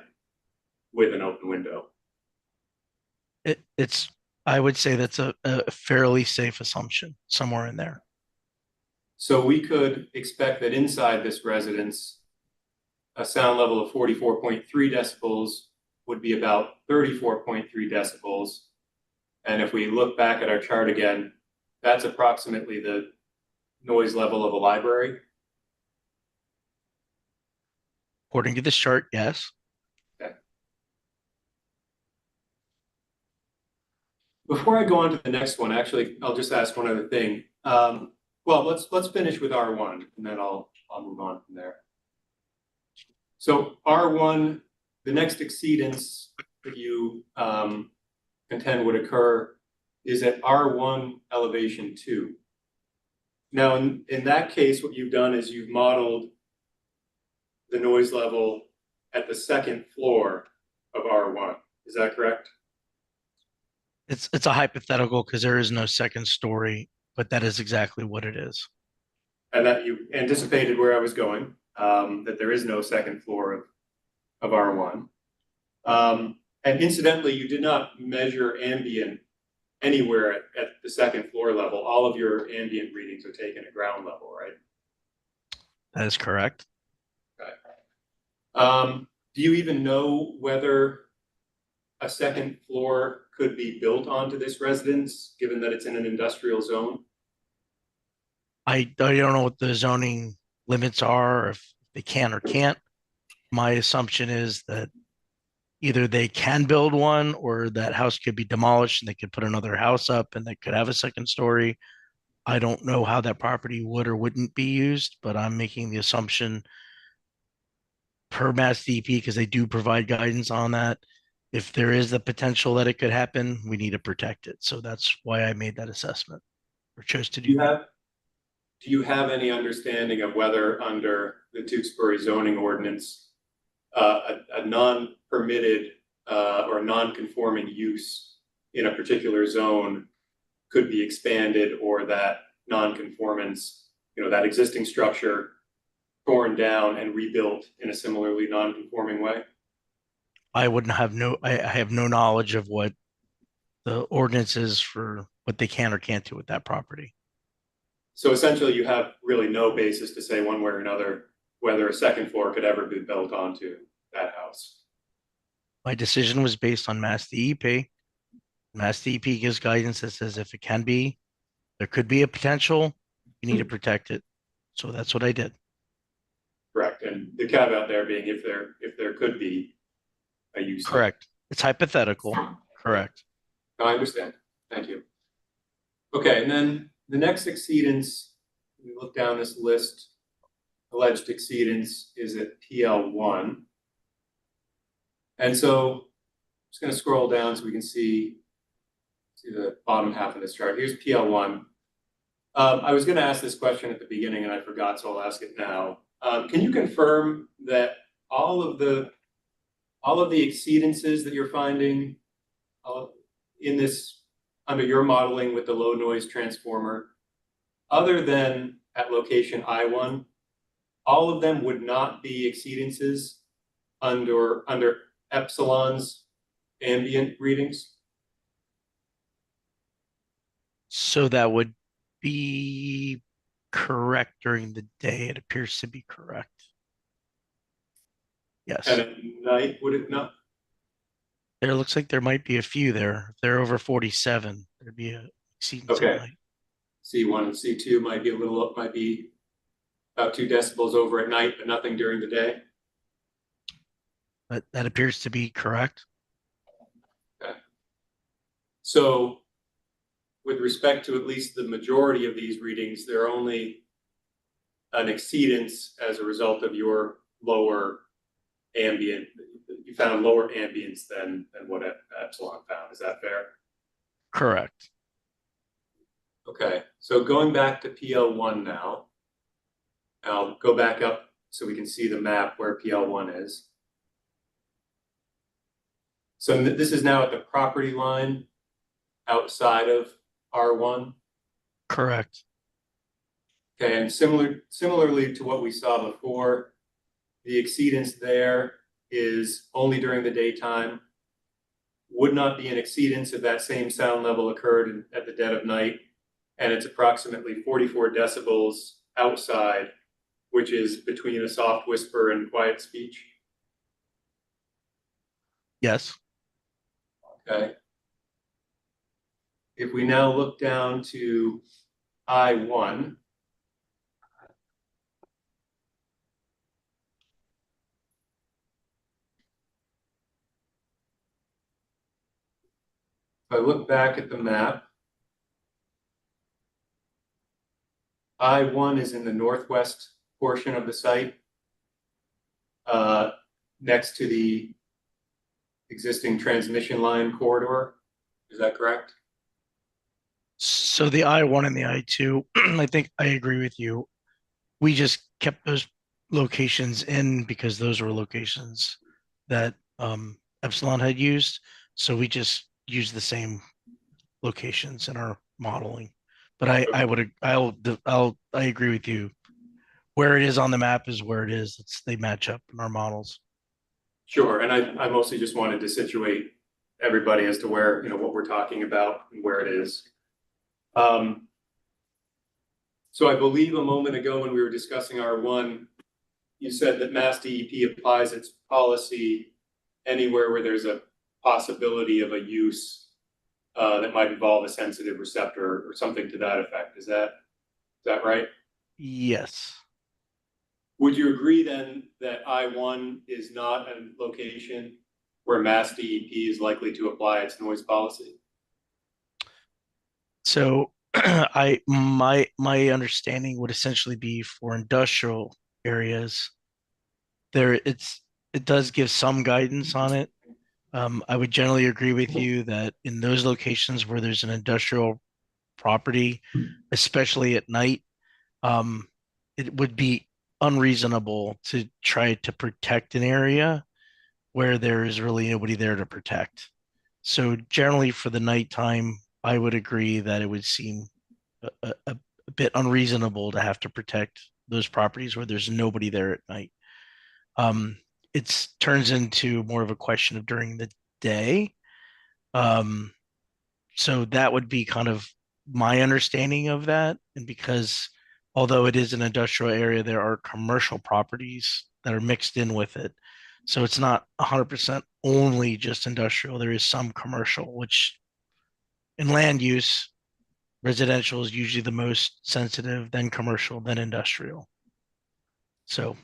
with an open window? It's I would say that's a fairly safe assumption, somewhere in there. So we could expect that inside this residence, a sound level of 44.3 decibels would be about 34.3 decibels. And if we look back at our chart again, that's approximately the noise level of a library. According to this chart, yes. Okay. Before I go on to the next one, actually, I'll just ask one other thing. Well, let's finish with R1, and then I'll move on from there. So R1, the next exceedance that you contend would occur is at R1 elevation 2. Now, in that case, what you've done is you've modeled the noise level at the second floor of R1. Is that correct? It's a hypothetical because there is no second story, but that is exactly what it is. And that you anticipated where I was going, that there is no second floor of R1. And incidentally, you did not measure ambient anywhere at the second floor level. All of your ambient readings are taken at ground level, right? That is correct. Okay. Do you even know whether a second floor could be built onto this residence, given that it's in an industrial zone? I don't know what the zoning limits are, or if they can or can't. My assumption is that either they can build one or that house could be demolished and they could put another house up and they could have a second story. I don't know how that property would or wouldn't be used, but I'm making the assumption per Mass DP, because they do provide guidance on that. If there is the potential that it could happen, we need to protect it. So that's why I made that assessment or chose to do that. Do you have any understanding of whether under the Tewksbury zoning ordinance, a non-permitted or non-conforming use in a particular zone could be expanded, or that non-conformance, that existing structure torn down and rebuilt in a similarly non-conforming way? I have no knowledge of what the ordinance is for what they can or can't do with that property. So essentially you have really no basis to say one way or another whether a second floor could ever be built onto that house. My decision was based on Mass DEP. Mass DEP gives guidance that says if it can be, there could be a potential, you need to protect it. So that's what I did. Correct. And the caveat there being if there could be a use. Correct. It's hypothetical. Correct. No, I understand. Thank you. Okay, and then the next exceedance, we look down this list, alleged exceedance is at PL1. And so I'm just going to scroll down so we can see the bottom half of this chart. Here's PL1. I was going to ask this question at the beginning and I forgot, so I'll ask it now. Can you confirm that all of the exceedances that you're finding in this under your modeling with the low noise transformer, other than at location I1, all of them would not be exceedances under Epsilon's ambient readings? So that would be correct during the day. It appears to be correct. Yes. And at night, would it not? There looks like there might be a few there. If they're over 47, there'd be a exceedance at night. C1 and C2 might be about 2 decibels over at night, but nothing during the day. But that appears to be correct. Okay. So with respect to at least the majority of these readings, they're only an exceedance as a result of your lower ambient. You found lower ambience than what Epsilon found. Is that fair? Correct. Okay, so going back to PL1 now, I'll go back up so we can see the map where PL1 is. So this is now at the property line outside of R1? Correct. Okay, and similarly to what we saw before, the exceedance there is only during the daytime. Would not be an exceedance if that same sound level occurred at the dead of night, and it's approximately 44 decibels outside, which is between a soft whisper and quiet speech. Yes. Okay. If we now look down to I1, if I look back at the map, I1 is in the northwest portion of the site, next to the existing transmission line corridor. Is that correct? So the I1 and the I2, I think I agree with you. We just kept those locations in because those were locations that Epsilon had used. So we just used the same locations in our modeling. But I agree with you. Where it is on the map is where it is. They match up in our models. Sure, and I mostly just wanted to situate everybody as to where, what we're talking about and where it is. So I believe a moment ago when we were discussing R1, you said that Mass DEP applies its policy anywhere where there's a possibility of a use that might involve a sensitive receptor or something to that effect. Is that right? Yes. Would you agree then that I1 is not a location where Mass DEP is likely to apply its noise policy? So my understanding would essentially be for industrial areas, it does give some guidance on it. I would generally agree with you that in those locations where there's an industrial property, especially at night, it would be unreasonable to try to protect an area where there is really nobody there to protect. So generally for the nighttime, I would agree that it would seem a bit unreasonable to have to protect those properties where there's nobody there at night. It turns into more of a question of during the day. So that would be kind of my understanding of that. And because although it is an industrial area, there are commercial properties that are mixed in with it. So it's not 100% only just industrial. There is some commercial, which in land use, residential is usually the most sensitive, then commercial, then industrial. So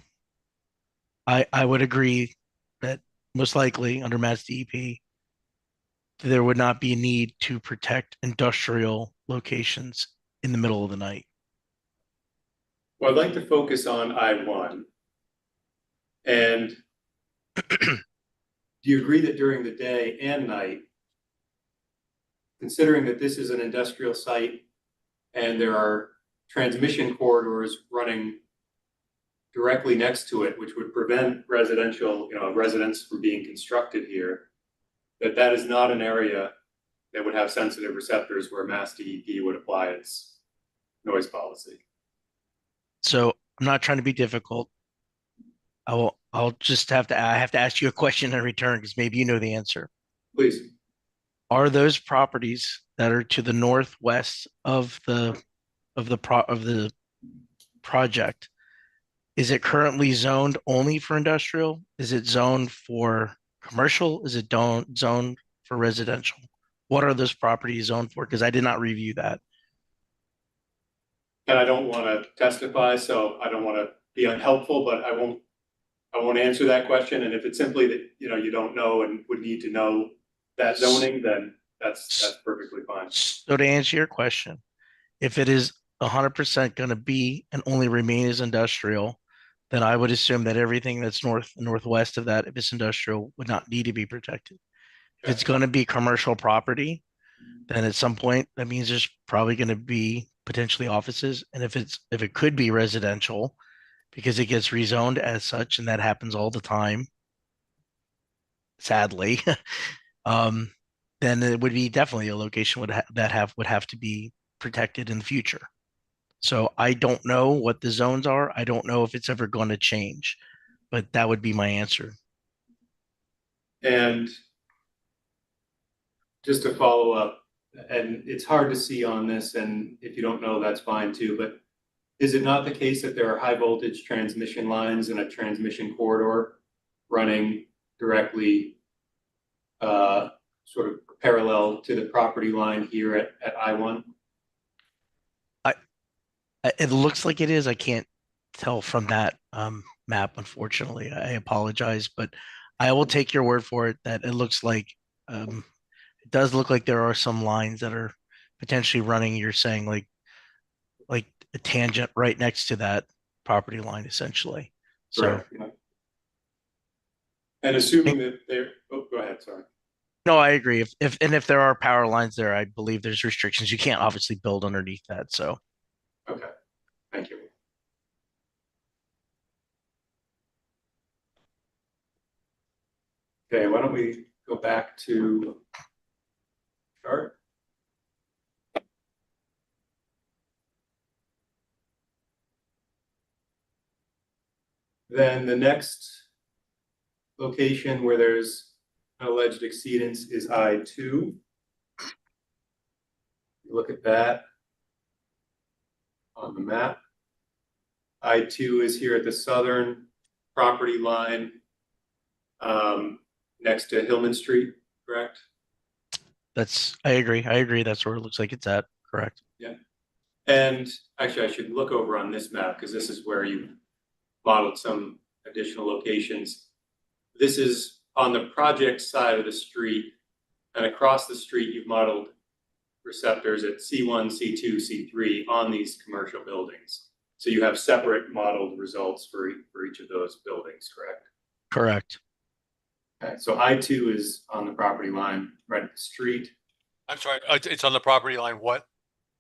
I would agree that most likely under Mass DEP, there would not be a need to protect industrial locations in the middle of the night. Well, I'd like to focus on I-1. And do you agree that during the day and night, considering that this is an industrial site and there are transmission corridors running directly next to it, which would prevent residential, residents from being constructed here, that is not an area that would have sensitive receptors where Mass DEP would apply its noise policy? So I'm not trying to be difficult. I'll just I have to ask you a question in return because maybe you know the answer. Please. Are those properties that are to the northwest of the project, is it currently zoned only for industrial? Is it zoned for commercial? Is it zoned for residential? What are those properties zoned for? Because I did not review that. And I don't want to testify, so I don't want to be unhelpful, but I won't answer that question. And if it's simply that, you don't know and would need to know that zoning, then that's perfectly fine. So to answer your question, if it is 100% going to be and only remain as industrial, then I would assume that everything that's north and northwest of that, if it's industrial, would not need to be protected. If it's going to be commercial property, then at some point that means there's probably going to be potentially offices. And if it could be residential, because it gets rezoned as such, and that happens all the time, sadly, then it would be definitely a location would have to be protected in the future. So I don't know what the zones are. I don't know if it's ever going to change, but that would be my answer. And just to follow up, and it's hard to see on this, and if you don't know, that's fine too, but is it not the case that there are high voltage transmission lines in a transmission corridor running directly sort of parallel to the property line here at I-1? It looks like it is. I can't tell from that map, unfortunately. I apologize, but I will take your word for it that it looks like it does look like there are some lines that are potentially running. You're saying like a tangent right next to that property line, essentially. So, correct, yeah. And assuming that they're, go ahead, sorry. No, I agree. If there are power lines there, I believe there's restrictions. You can't obviously build underneath that. So, okay, thank you. Okay, why don't we go back to chart? Then the next location where there's an alleged exceedance is I-2. Look at that on the map. I-2 is here at the southern property line next to Hillman Street, correct? I agree. That's where it looks like it's at. Correct. Yeah. And actually, I should look over on this map because this is where you modeled some additional locations. This is on the project side of the street and across the street, you've modeled receptors at C1, C2, C3 on these commercial buildings. So you have separate modeled results for each of those buildings, correct? Correct. Okay, so I2 is on the property line, right at the street. I'm sorry, it's on the property line, what?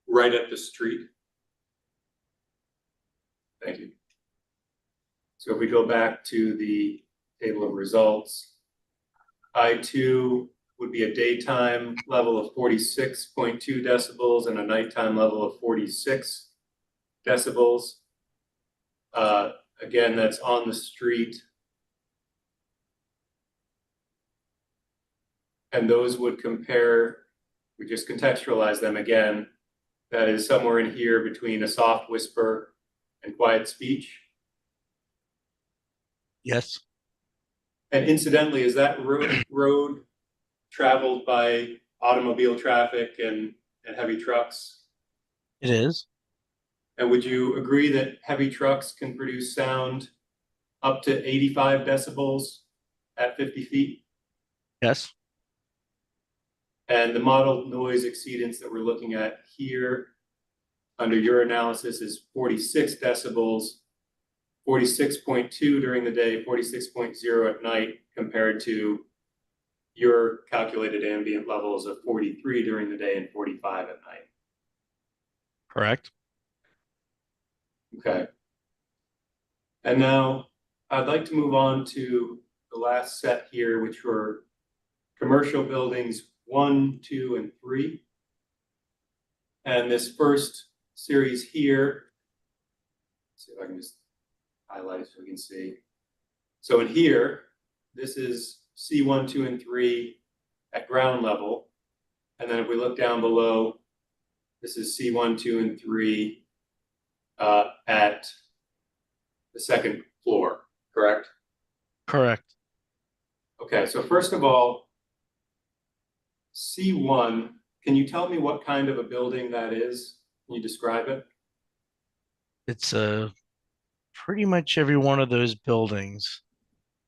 Right at the street. Thank you. So if we go back to the table of results, I2 would be a daytime level of 46.2 decibels and a nighttime level of 46 decibels. Again, that's on the street. And those would compare, we just contextualize them again. That is somewhere in here between a soft whisper and quiet speech. Yes. And incidentally, is that road traveled by automobile traffic and heavy trucks? It is. And would you agree that heavy trucks can produce sound up to 85 decibels at 50 feet? Yes. And the modeled noise exceedance that we're looking at here under your analysis is 46 decibels, 46.2 during the day, 46.0 at night, compared to your calculated ambient levels of 43 during the day and 45 at night. Correct. Okay. And now I'd like to move on to the last set here, which were commercial buildings 1, 2, and 3. And this first series here, let's see if I can just highlight it so we can see. So in here, this is C1, 2, and 3 at ground level. And then if we look down below, this is C1, 2, and 3 at the second floor, correct? Correct. Okay, so first of all, C1, can you tell me what kind of a building that is? Can you describe it? It's pretty much every one of those buildings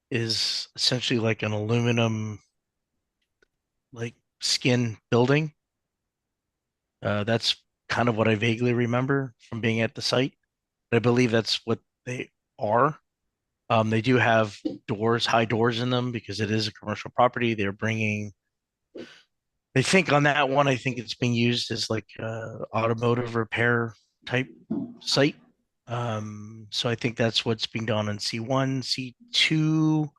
is essentially like an aluminum like skin building. That's kind of what I vaguely remember from being at the site. I believe that's what they are. They do have doors, high doors in them because it is a commercial property. They think on that one, I think it's being used as like automotive repair type site. So I think that's what's being done on C1. C2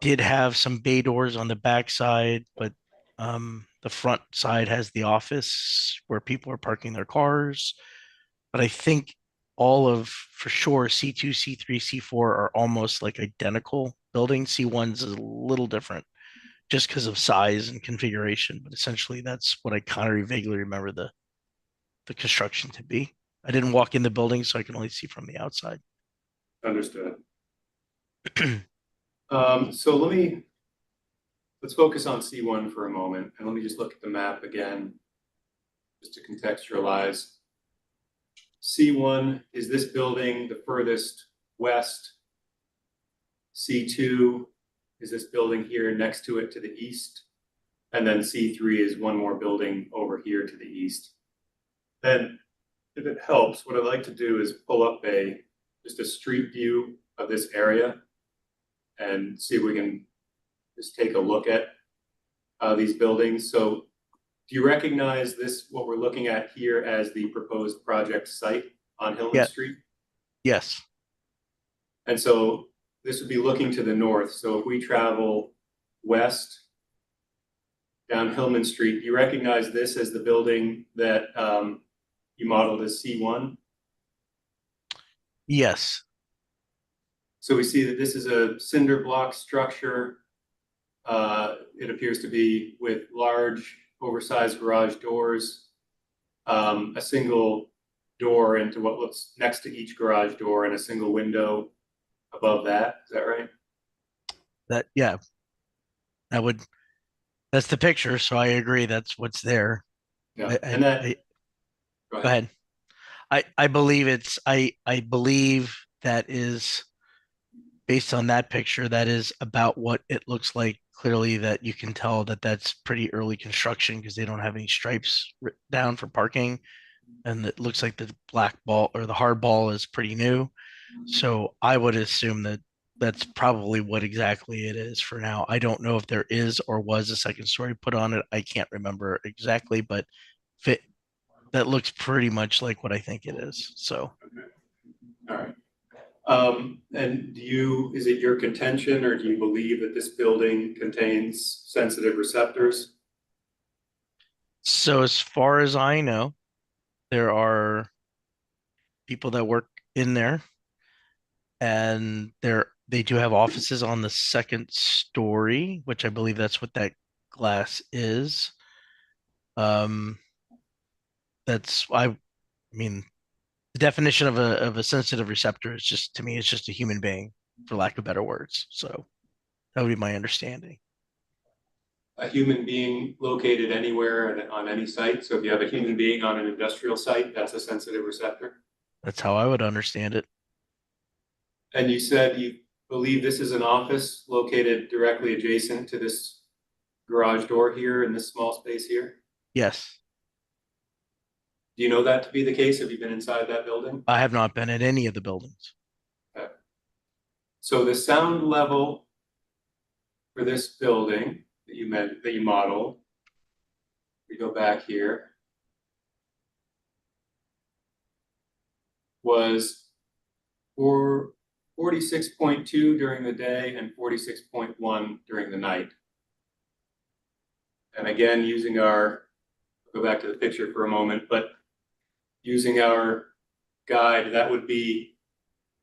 did have some bay doors on the back side, but the front side has the office where people are parking their cars. But I think for sure, C2, C3, C4 are almost like identical buildings. C1's is a little different just because of size and configuration, but essentially that's what I kind of vaguely remember the construction to be. I didn't walk in the building, so I can only see from the outside. Understood. So let's focus on C1 for a moment, and let me just look at the map again, just to contextualize. C1 is this building the furthest west. C2 is this building here next to it to the east. And then C3 is one more building over here to the east. Then, if it helps, what I'd like to do is pull up just a street view of this area and see if we can just take a look at these buildings. So do you recognize this, what we're looking at here, as the proposed project site on Hillman Street? Yes. And so this would be looking to the north. So if we travel west down Hillman Street, do you recognize this as the building that you modeled as C1? Yes. So we see that this is a cinder block structure. It appears to be with large, oversized garage doors, a single door into what looks next to each garage door, and a single window above that. Is that right? Yeah. That's the picture, so I agree that's what's there. Yeah. Go ahead. I believe I believe that is based on that picture, that is about what it looks like. Clearly, that you can tell that that's pretty early construction because they don't have any stripes down for parking, and it looks like the black ball or the hard ball is pretty new. So I would assume that that's probably what exactly it is for now. I don't know if there is or was a second story put on it. I can't remember exactly, but fit that looks pretty much like what I think it is. So, All right. And is it your contention, or do you believe that this building contains sensitive receptors? so as far as I know, there are people that work in there, and they do have offices on the second story, which I believe that's what that glass is. Um, I mean, the definition of a sensitive receptor is just, to me, it's just a human being, for lack of better words. So that would be my understanding. A human being located anywhere on any site. So if you have a human being on an industrial site, that's a sensitive receptor. That's how I would understand it. And you said you believe this is an office located directly adjacent to this garage door here in this small space here? Yes. Do you know that to be the case? Have you been inside that building? I have not been at any of the buildings. Okay. So the sound level for this building that you modeled, we go back here, was for 46.2 during the day and 46.1 during the night. And again, go back to the picture for a moment, but using our guide, that would be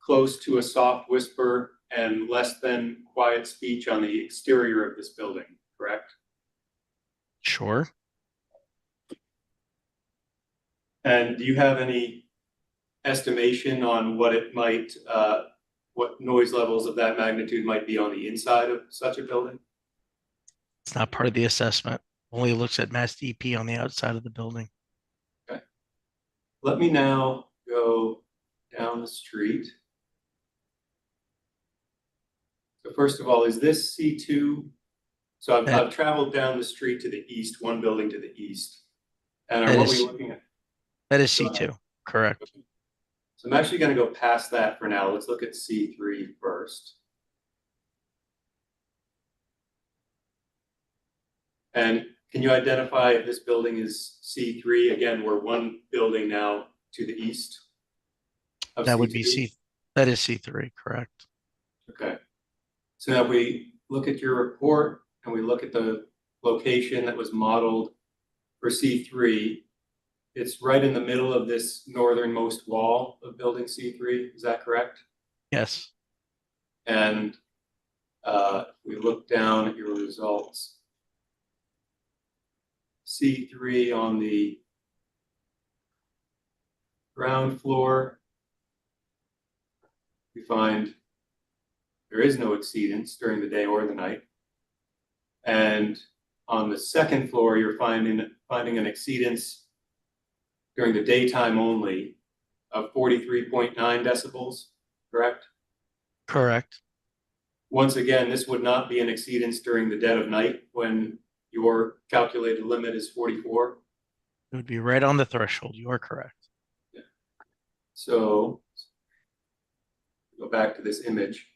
close to a soft whisper and less than quiet speech on the exterior of this building, correct? Sure. And do you have any estimation on what what noise levels of that magnitude might be on the inside of such a building? It's not part of the assessment. Only looks at mass DP on the outside of the building. Okay. Let me now go down the street. So first of all, is this C2? So I've traveled down the street to the east, one building to the east. And what are we looking at? That is C2, correct. So I'm actually going to go past that for now. Let's look at C3 first. And can you identify if this building is C3? Again, we're one building now to the east of That C2. would be that is C3, correct. Okay. So now if we look at your report and we look at the location that was modeled for C3, it's right in the middle of this northernmost wall of building C3. Is that correct? Yes. And we look down at your results. C3 on the ground floor, we find there is no exceedance during the day or the night. And on the second floor, you're finding an exceedance during the daytime only of 43.9 decibels, correct? Correct. Once again, this would not be an exceedance during the dead of night when your calculated limit is 44. It would be right on the threshold. You are correct. Yeah. So go back to this image.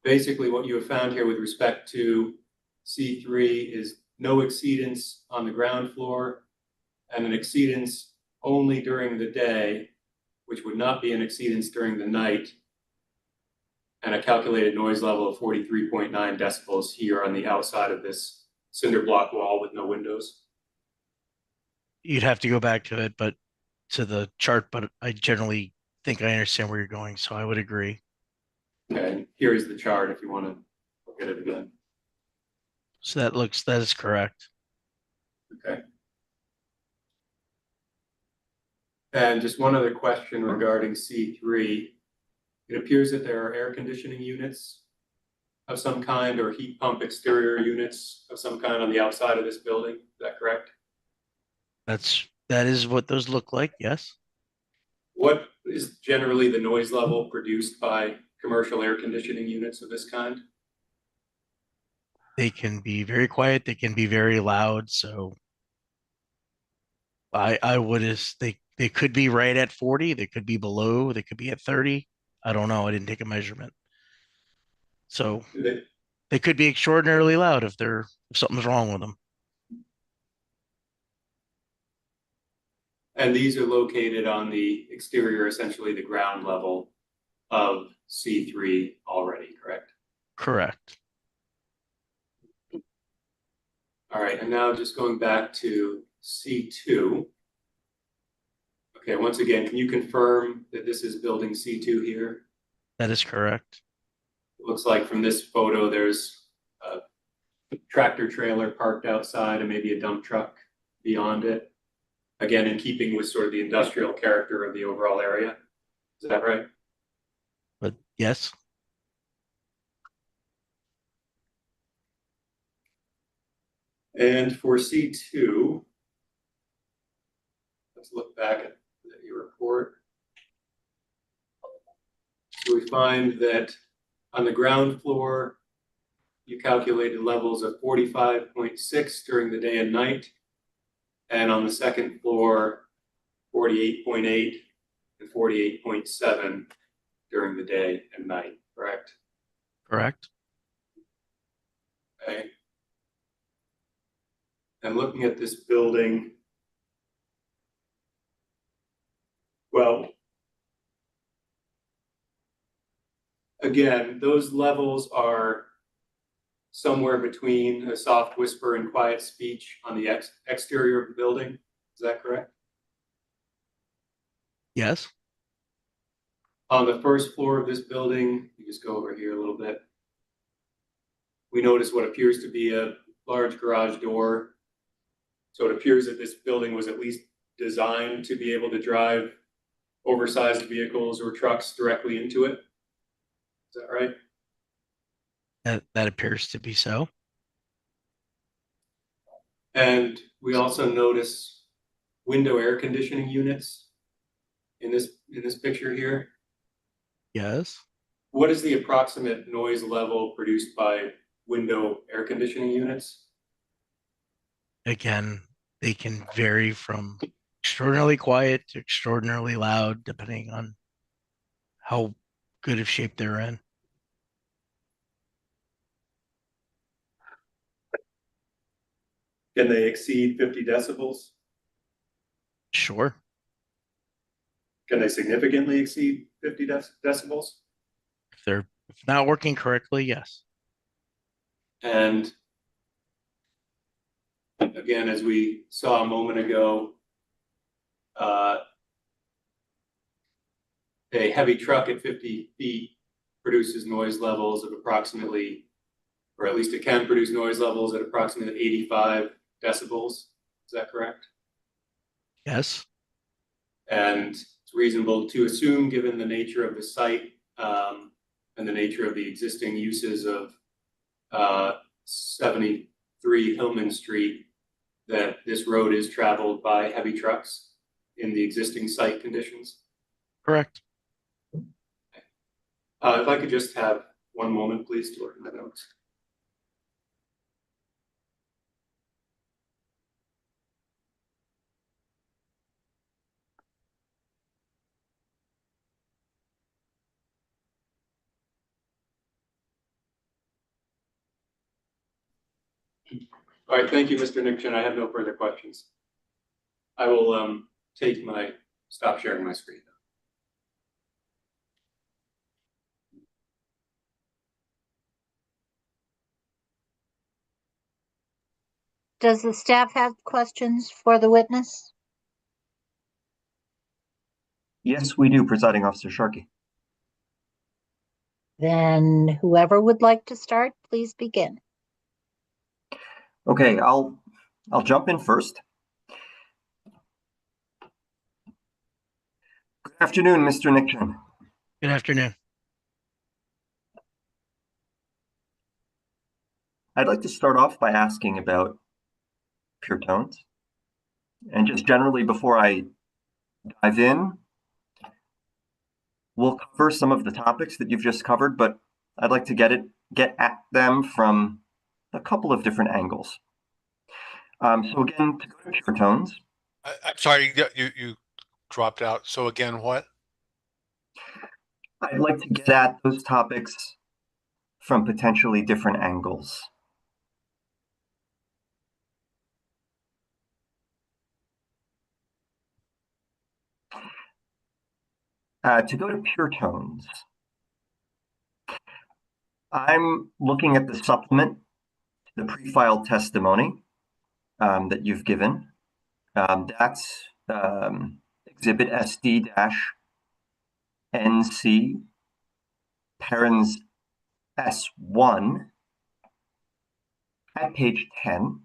Basically, what you have found here with respect to C3 is no exceedance on the ground floor and an exceedance only during the day, which would not be an exceedance during the night, and a calculated noise level of 43.9 decibels here on the outside of this cinder block wall with no windows. You'd have to go back to it, but to the chart, but I generally think I understand where you're going, so I would agree. Okay, and here is the chart if you want to look at it again. So that is correct. Okay. And just one other question regarding C3. It appears that there are air conditioning units of some kind or heat pump exterior units of some kind on the outside of this building. Is that correct? That is what those look like, yes. What is generally the noise level produced by commercial air conditioning units of this kind? They can be very quiet, they can be very loud, so I would they could be right at 40, they could be below, they could be at 30. I don't know. I didn't take a measurement. So they could be extraordinarily loud if something's wrong with them. And these are located on the exterior, essentially the ground level of C3 already, correct? Correct. All right, and now just going back to C2. Okay, once again, can you confirm that this is building C2 here? That is correct. It looks like from this photo, there's a tractor trailer parked outside and maybe a dump truck beyond it. Again, in keeping with sort of the industrial character of the overall area. Is that right? But yes. And for C2, let's look back at your report. So we find that on the ground floor, you calculated levels of 45.6 during the day and night. And on the second floor, 48.8 and 48.7 during the day and night, correct? Correct. Okay. And looking at this building, well, again, those levels are somewhere between a soft whisper and quiet speech on the exterior of the building. Is that correct? Yes. On the first floor of this building, you just go over here a little bit. We notice what appears to be a large garage door. So it appears that this building was at least designed to be able to drive oversized vehicles or trucks directly into it. Is that right? That appears to be so. And we also notice window air conditioning units in this picture here. Yes. What is the approximate noise level produced by window air conditioning units? Again, they can vary from extraordinarily quiet to extraordinarily loud, depending on how good of shape they're in. Can they exceed 50 decibels? Sure. Can they significantly exceed 50 decibels? If not working correctly, yes. And again, as we saw a moment ago, a heavy truck at 50 feet produces noise levels of approximately, or at least it can produce noise levels at approximately 85 decibels. Is that correct? Yes. And it's reasonable to assume, given the nature of the site and the nature of the existing uses of 73 Hillman Street, that this road is traveled by heavy trucks in the existing site conditions. Correct. If I could just have one moment, please, to look at my notes. All right, thank you, Mr. Nixon. I have no further questions. I will stop sharing my screen. Does the staff have questions for the witness? Yes, we do, Presiding Officer Sharkey. Then whoever would like to start, please begin. Okay, I'll jump in first. Good afternoon, Mr. Nixon. Good afternoon. I'd like to start off by asking about pure tones. And just generally, before I dive in, We'll cover some of the topics that you've just covered, but I'd like to get at them from a couple of different angles. So again, to go to pure tones, I'm sorry, you dropped out. So again, what? I'd like to get at those topics from potentially different angles. To go to pure tones, I'm looking at the supplement, the pre-filed testimony that you've given. That's Exhibit SD-NC, Parens S1 at page 10.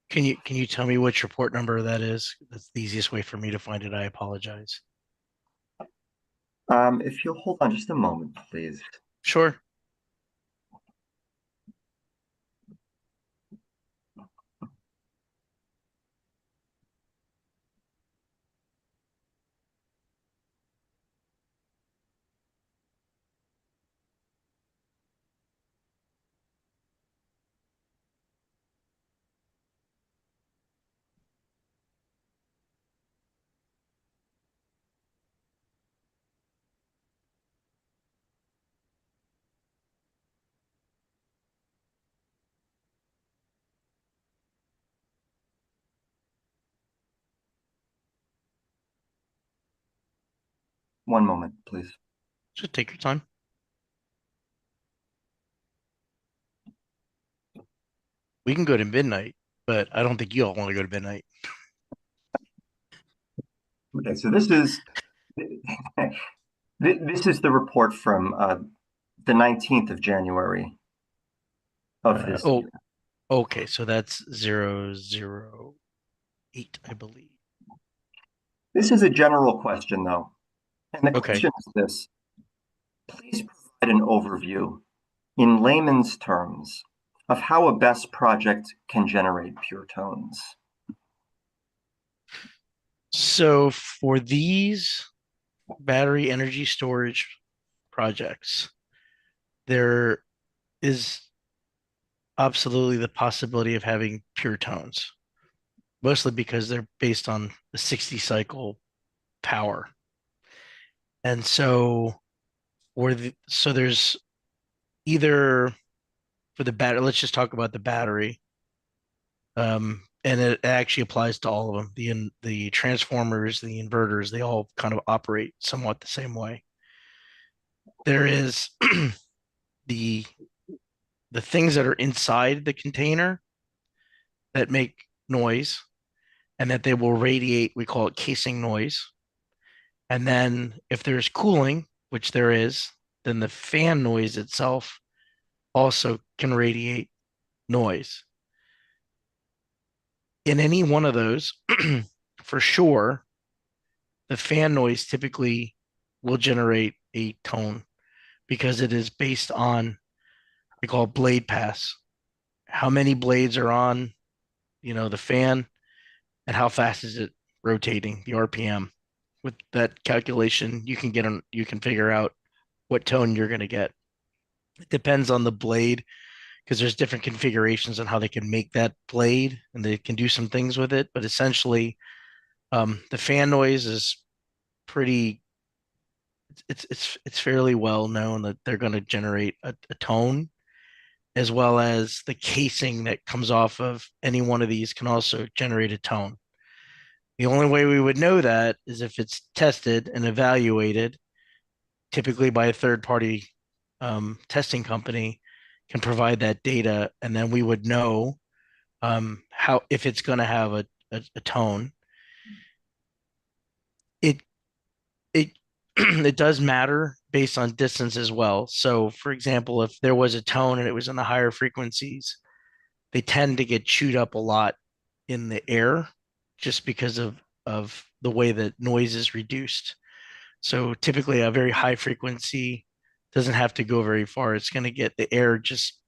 Can you tell me which report number that is? That's the easiest way for me to find it. I apologize. If you'll hold on just a moment, please. Sure. One moment, please. Just take your time. We can go to midnight, but I don't think you all want to go to midnight. Okay, so this is this is the report from the 19th of January of this Oh, year. okay. So that's 008, I believe. This is a general question, though. And the Okay. question is this: please provide an overview in layman's terms of how a BESS project can generate pure tones. So for these battery energy storage projects, there is absolutely the possibility of having pure tones, mostly because they're based on the 60 cycle power. And so, so there's either for the battery, let's just talk about the battery. And it actually applies to all of them. The transformers, the inverters, they all kind of operate somewhat the same way. There is the things that are inside the container that make noise and that they will radiate, we call it casing noise. And then if there's cooling, which there is, then the fan noise itself also can radiate noise. In any one of those, for sure, the fan noise typically will generate a tone because it is based on, we call it blade pass. How many blades are on, the fan, and how fast is it rotating, the RPM. With that calculation, you can figure out what tone you're going to get. It depends on the blade because there's different configurations on how they can make that blade and they can do some things with it. But essentially, the fan noise is pretty. It's fairly well known that they're going to generate a tone, as well as the casing that comes off of any one of these can also generate a tone. The only way we would know that is if it's tested and evaluated, typically by a third party testing company, can provide that data, and then we would know how if it's going to have a tone. It it it does matter based on distance as well. So, for example, if there was a tone and it was in the higher frequencies, they tend to get chewed up a lot in the air just because of the way that noise is reduced. So typically a very high frequency doesn't have to go very far. It's going to get the air just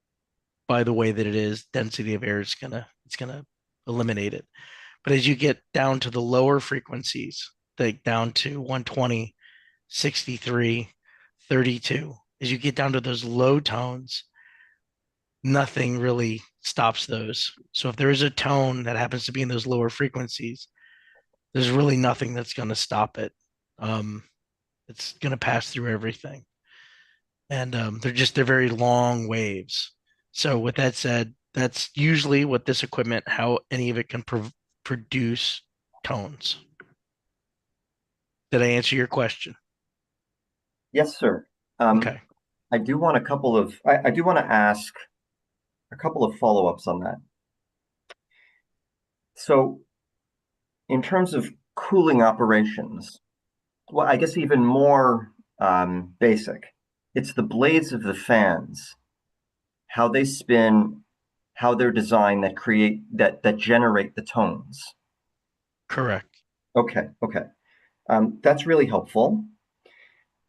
by the way that it is, density of air is it's going to eliminate it. But as you get down to the lower frequencies, like down to 120, 63, 32. As you get down to those low tones, nothing really stops those. So if there is a tone that happens to be in those lower frequencies, there's really nothing that's going to stop it. It's going to pass through everything. And they're very long waves. So with that said, that's usually what this equipment, how any of it can produce tones. Did I answer your question? Yes, sir. Okay. I do want to ask a couple of follow-ups on that. So in terms of cooling operations, well, I guess even more basic, it's the blades of the fans, how they spin, how they're designed that generate the tones. Correct. Okay. That's really helpful.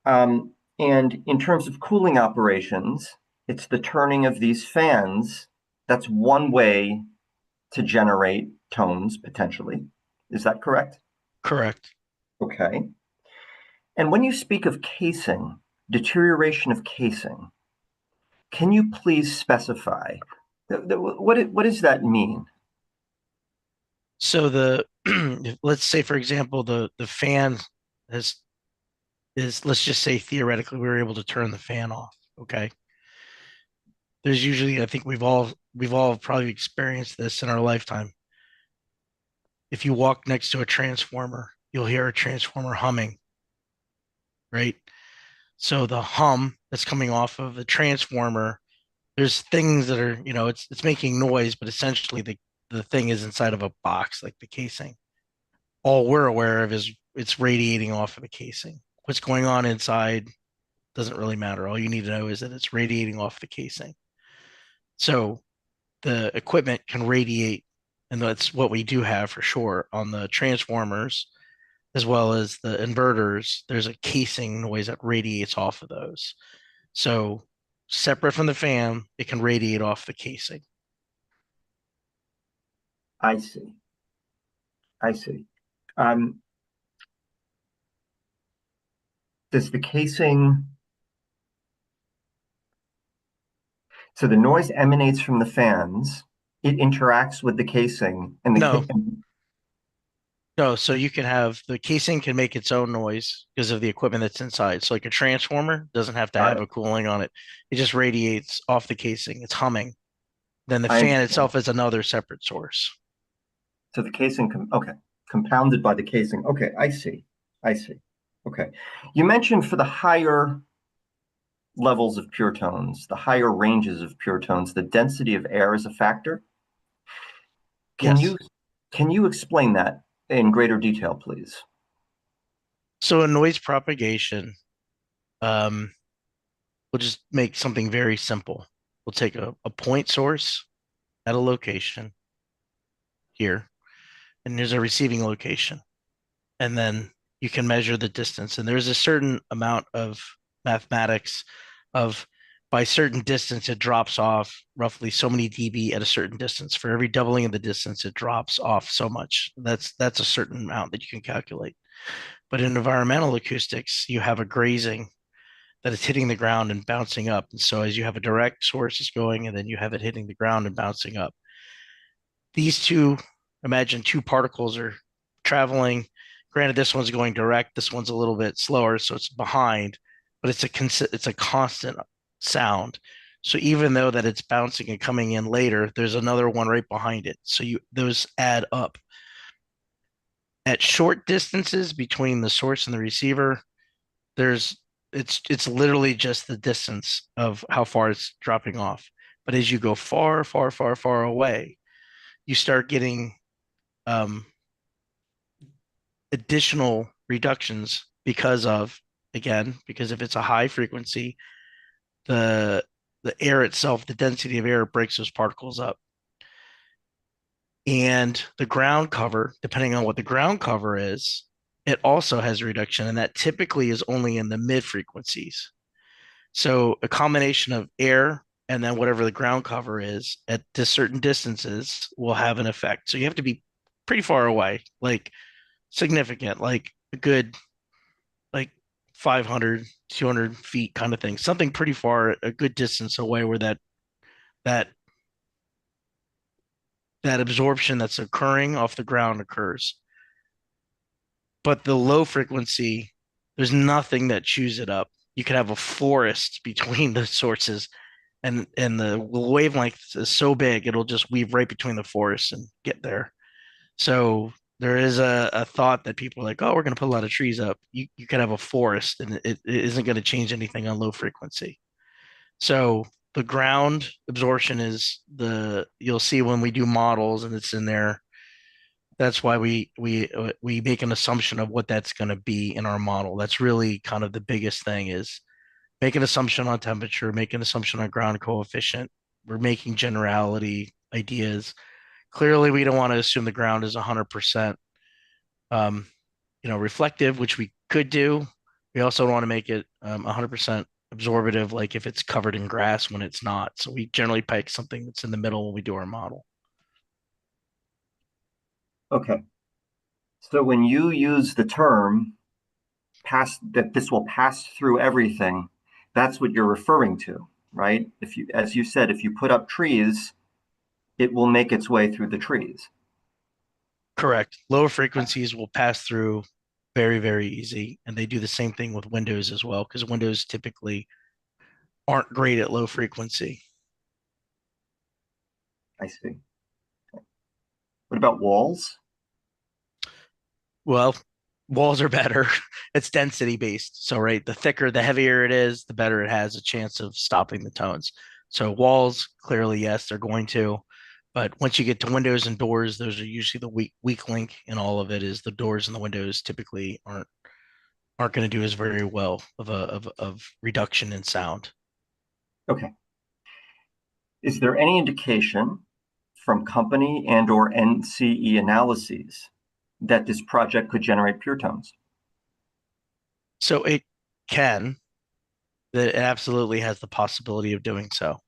And in terms of cooling operations, it's the turning of these fans. That's one way to generate tones potentially. Is that correct? Correct. Okay. And when you speak of casing, deterioration of casing, can you please specify what does that mean? So let's say for example the fan is let's just say theoretically we were able to turn the fan off. Okay. There's usually, I think we've all probably experienced this in our lifetime. If you walk next to a transformer, you'll hear a transformer humming, right? So the hum that's coming off of the transformer, there's things that are, it's making noise, but essentially the thing is inside of a box, like the casing. All we're aware of is it's radiating off of the casing. What's going on inside doesn't really matter. All you need to know is that it's radiating off the casing. So the equipment can radiate, and that's what we do have for sure on the transformers as well as the inverters. There's a casing noise that radiates off of those. So separate from the fan, it can radiate off the casing. I see. Does the casing, so the noise emanates from the fans, it interacts with the casing, and No, so you can have the casing can make its own noise because of the equipment that's inside. So like a transformer doesn't have to have a cooling on it. It just radiates off the casing. It's humming. Then the fan itself is another separate source. So the casing, compounded by the casing. Okay, I see. Okay. You mentioned for the higher levels of pure tones, the higher ranges of pure tones, the density of air is a factor. Can you explain that in greater detail, please? So in noise propagation, we'll just make something very simple. We'll take a point source at a location here, and there's a receiving location. And then you can measure the distance. And there's a certain amount of mathematics of by certain distance, it drops off roughly so many dB at a certain distance. For every doubling of the distance, it drops off so much. That's a certain amount that you can calculate. But in environmental acoustics, you have a grazing that is hitting the ground and bouncing up. And so as you have a direct source is going, and then you have it hitting the ground and bouncing up. Imagine two particles are traveling. Granted, this one's going direct, this one's a little bit slower, so it's behind, but it's a constant sound. So even though that it's bouncing and coming in later, there's another one right behind it. So those add up. At short distances between the source and the receiver, it's literally just the distance of how far it's dropping off. But as you go far, far, far, far away, you start getting additional reductions because if it's a high frequency, the air itself, the density of air breaks those particles up. And the ground cover, depending on what the ground cover is, it also has a reduction, and that typically is only in the mid frequencies. So a combination of air and then whatever the ground cover is at certain distances will have an effect. So you have to be pretty far away, like significant, like a good, like 500, 200 feet kind of thing, something pretty far, a good distance away where that absorption that's occurring off the ground occurs. But the low frequency, there's nothing that chews it up. You could have a forest between the sources, and the wavelength is so big it'll just weave right between the forests and get there. So there is a thought that people are like, oh, we're going to put a lot of trees up. You could have a forest, and it isn't going to change anything on low frequency. So the ground absorption is you'll see when we do models and it's in there. That's why we make an assumption of what that's going to be in our model. That's really kind of the biggest thing, is make an assumption on temperature, make an assumption on ground coefficient. We're making generality ideas. Clearly, we don't want to assume the ground is 100%, reflective, which we could do. We also don't want to make it 100% absorbative, like if it's covered in grass when it's not. So we generally pick something that's in the middle when we do our model. Okay. So when you use the term that this will pass through everything, that's what you're referring to, right? As you said, if you put up trees, it will make its way through the trees. Correct. Lower frequencies will pass through very, very easy. And they do the same thing with windows as well, because windows typically aren't great at low frequency. I see. What about walls? Well, walls are better. It's density based. So, right, the thicker, the heavier it is, the better it has a chance of stopping the tones. So walls, clearly, yes, they're going to. But once you get to windows and doors, those are usually the weak link in all of it. Is the doors and the windows typically aren't going to do as very well of reduction in sound. Okay. Is there any indication from company and or NCE analyses that this project could generate pure tones? So it can. It absolutely has the possibility of doing so.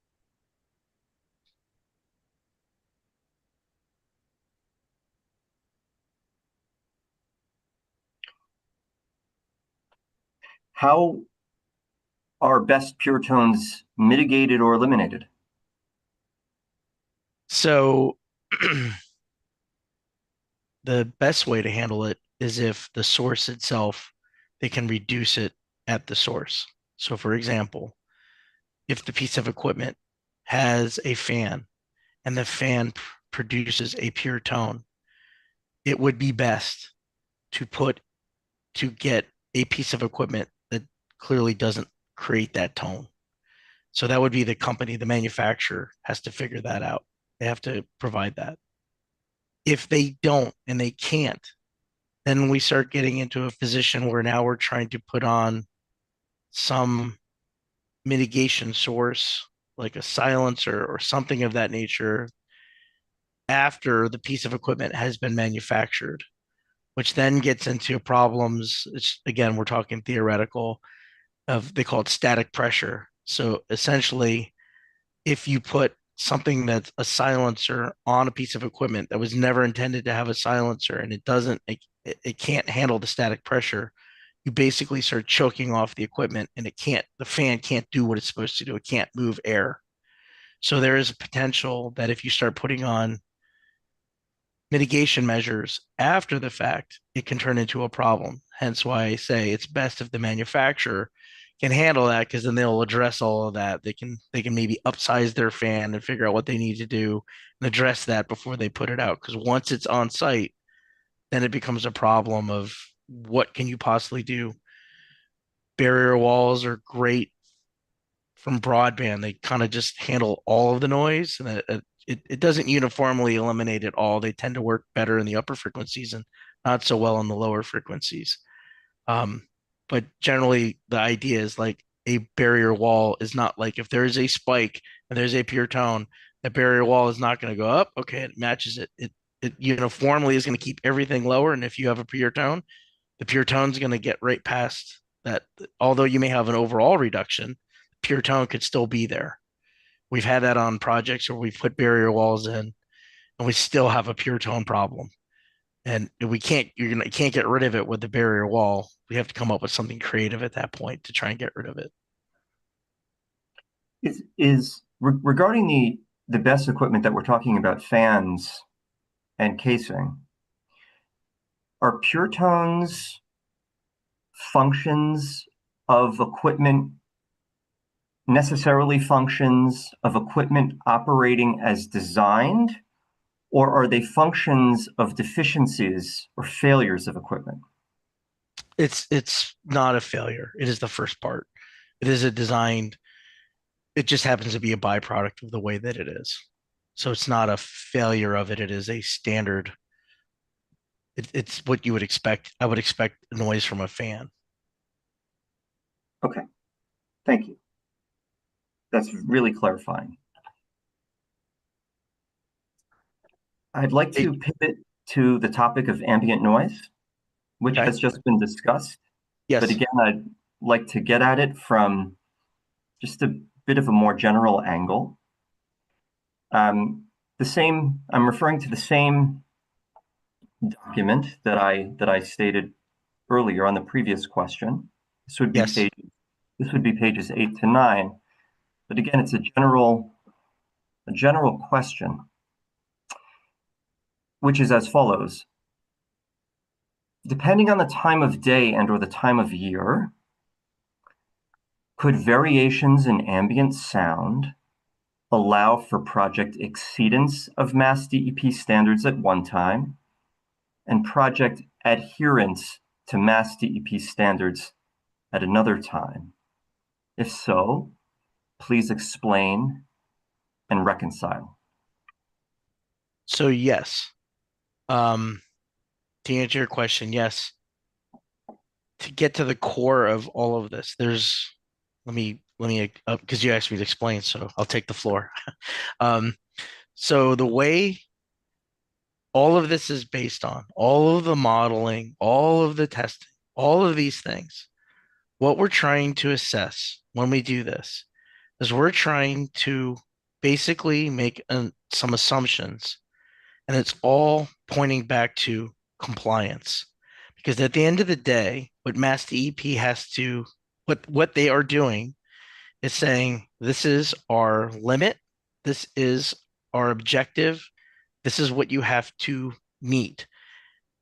How are best pure tones mitigated or eliminated? So the best way to handle it is if the source itself, they can reduce it at the source. So for example, if the piece of equipment has a fan and the fan produces a pure tone, it would be best to get a piece of equipment that clearly doesn't create that tone. So that would be the company, the manufacturer has to figure that out. They have to provide that. If they don't and they can't, then we start getting into a position where now we're trying to put on some mitigation source, like a silencer or something of that nature, after the piece of equipment has been manufactured, which then gets into problems. Again, we're talking theoretical, they call it static pressure. So essentially, if you put something that's a silencer on a piece of equipment that was never intended to have a silencer, and it can't handle the static pressure, you basically start choking off the equipment, and the fan can't do what it's supposed to do. It can't move air. So there is a potential that if you start putting on mitigation measures after the fact, it can turn into a problem. Hence why I say it's best if the manufacturer can handle that, because then they'll address all of that. They can maybe upsize their fan and figure out what they need to do and address that before they put it out. Because once it's on site, then it becomes a problem of what can you possibly do. Barrier walls are great from broadband. They kind of just handle all of the noise, and it doesn't uniformly eliminate it all. They tend to work better in the upper frequencies and not so well in the lower frequencies. But generally, the idea is like a barrier wall is not like, if there's a spike and there's a pure tone, the barrier wall is not going to go up. Okay, it matches it. It uniformly is going to keep everything lower. And if you have a pure tone, the pure tone is going to get right past that. Although you may have an overall reduction, pure tone could still be there. We've had that on projects where we've put barrier walls in and we still have a pure tone problem. And we can't, you can't get rid of it with the barrier wall. We have to come up with something creative at that point to try and get rid of it. Regarding the best equipment that we're talking about, fans and casing, are pure tones functions of equipment, necessarily functions of equipment operating as designed, or are they functions of deficiencies or failures of equipment? It's not a failure. It is the first part. It is a designed, it just happens to be a byproduct of the way that it is. So it's not a failure of it. It is a standard. It's what you would expect. I would expect noise from a fan. Okay, thank you. That's really clarifying. I'd like to pivot to the topic of ambient noise, which has just been discussed. Yes. But again, I'd like to get at it from just a bit of a more general angle. I'm referring to the same document that I stated earlier on the previous question. This would be pages 8 to 9. But again, it's a general question, which is as follows. Depending on the time of day and or the time of year, could variations in ambient sound allow for project exceedance of Mass DEP standards at one time and project adherence to Mass DEP standards at another time? If so, please explain and reconcile. So yes, to answer your question, yes. To get to the core of all of this, let me because you asked me to explain, so I'll take the floor. So the way all of this is based on, all of the modeling, all of the testing, all of these things, what we're trying to assess when we do this is we're trying to basically make some assumptions, and it's all pointing back to compliance. Because at the end of the day, what Mass DEP has to, what they are doing is saying, this is our limit, this is our objective, this is what you have to meet.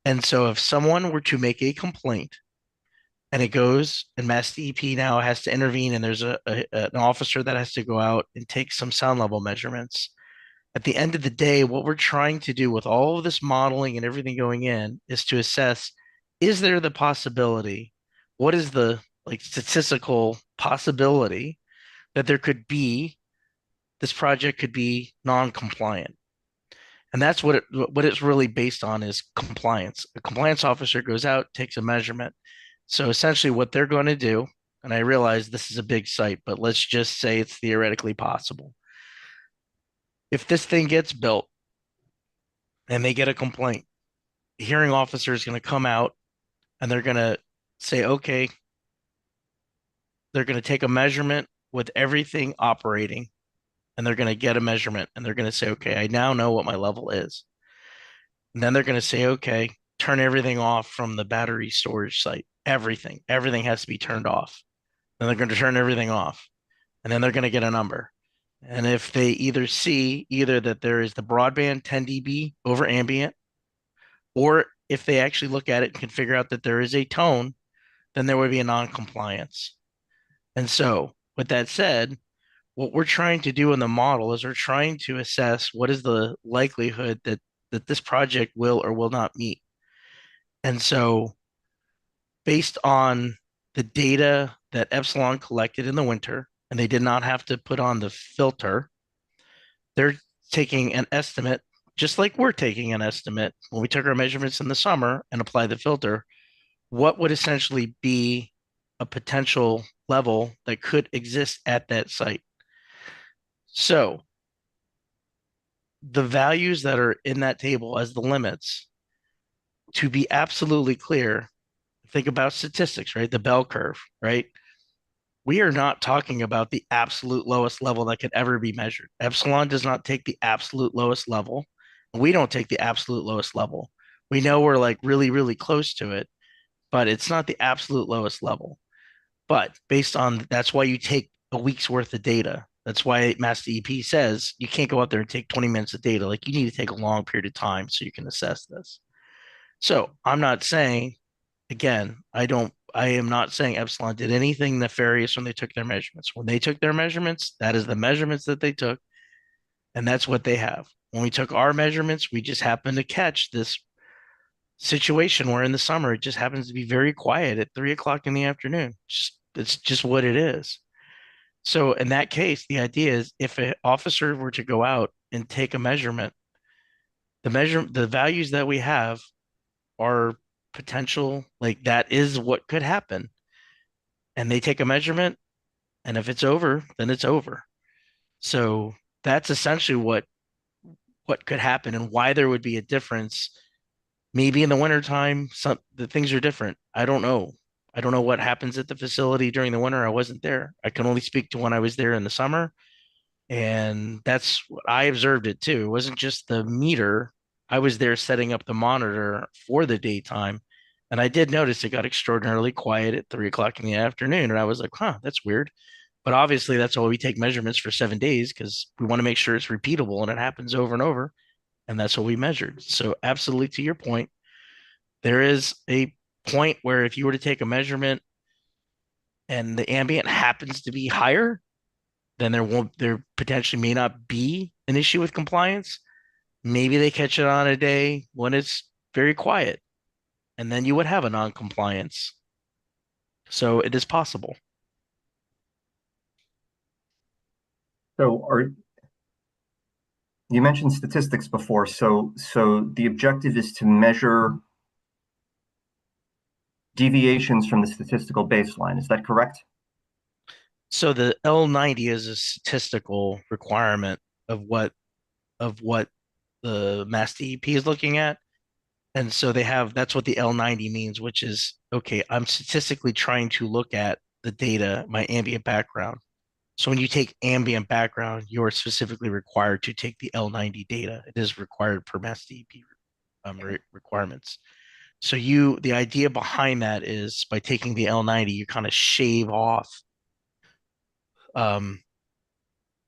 And so if someone were to make a complaint and it goes and Mass DEP now has to intervene and there's an officer that has to go out and take some sound level measurements, at the end of the day, what we're trying to do with all of this modeling and everything going in is to assess, is there the possibility, what is the statistical possibility that there could be, this project could be non-compliant? And that's what it's really based on, is compliance. A compliance officer goes out, takes a measurement. So essentially what they're going to do, and I realize this is a big site, but let's just say it's theoretically possible. If this thing gets built and they get a complaint, the hearing officer is going to come out and they're going to say, okay, they're going to take a measurement with everything operating, and they're going to get a measurement and they're going to say, okay, I now know what my level is. And then they're going to say, okay, turn everything off from the battery storage site. Everything has to be turned off. Then they're going to turn everything off, and then they're going to get a number. And if they either see that there is the broadband 10 dB over ambient, or if they actually look at it and can figure out that there is a tone, then there would be a non-compliance. And so with that said, what we're trying to do in the model is we're trying to assess what is the likelihood that this project will or will not meet. And so based on the data that Epsilon collected in the winter, and they did not have to put on the filter, they're taking an estimate, just like we're taking an estimate when we took our measurements in the summer and apply the filter, what would essentially be a potential level that could exist at that site. So the values that are in that table as the limits, to be absolutely clear, think about statistics, right? The bell curve, right? We are not talking about the absolute lowest level that could ever be measured. Epsilon does not take the absolute lowest level. We don't take the absolute lowest level. We know we're like really, really close to it, but it's not the absolute lowest level. But based on that's why you take a week's worth of data. That's why Master EP says you can't go out there and take 20 minutes of data. Like you need to take a long period of time so you can assess this. So I'm not saying, again, I am not saying Epsilon did anything nefarious when they took their measurements. When they took their measurements, that is the measurements that they took, and that's what they have. When we took our measurements, we just happened to catch this situation where in the summer it just happens to be very quiet at 3 o'clock in the afternoon. It's just what it is. So in that case, the idea is if an officer were to go out and take a measurement, the values that we have are potential, like that is what could happen. And they take a measurement, and if it's over, then it's over. So that's essentially what could happen and why there would be a difference. Maybe in the wintertime, the things are different. I don't know. I don't know what happens at the facility during the winter. I wasn't there. I can only speak to when I was there in the summer. And that's what I observed it too. It wasn't just the meter. I was there setting up the monitor for the daytime. And I did notice it got extraordinarily quiet at 3 o'clock in the afternoon. And I was like, huh, that's weird. But obviously, that's why we take measurements for 7 days because we want to make sure it's repeatable and it happens over and over. And that's what we measured. So, absolutely to your point, there is a point where if you were to take a measurement and the ambient happens to be higher, then there potentially may not be an issue with compliance. Maybe they catch it on a day when it's very quiet, and then you would have a non-compliance. So it is possible. So you mentioned statistics before, so the objective is to measure deviations from the statistical baseline. Is that correct? So the L90 is a statistical requirement of what the Mass DEP is looking at. And so that's what the L90 means, which is okay, I'm statistically trying to look at the data, my ambient background. So when you take ambient background, you're specifically required to take the L90 data. It is required per Mass DEP requirements. So the idea behind that is by taking the L90, you kind of shave off, um,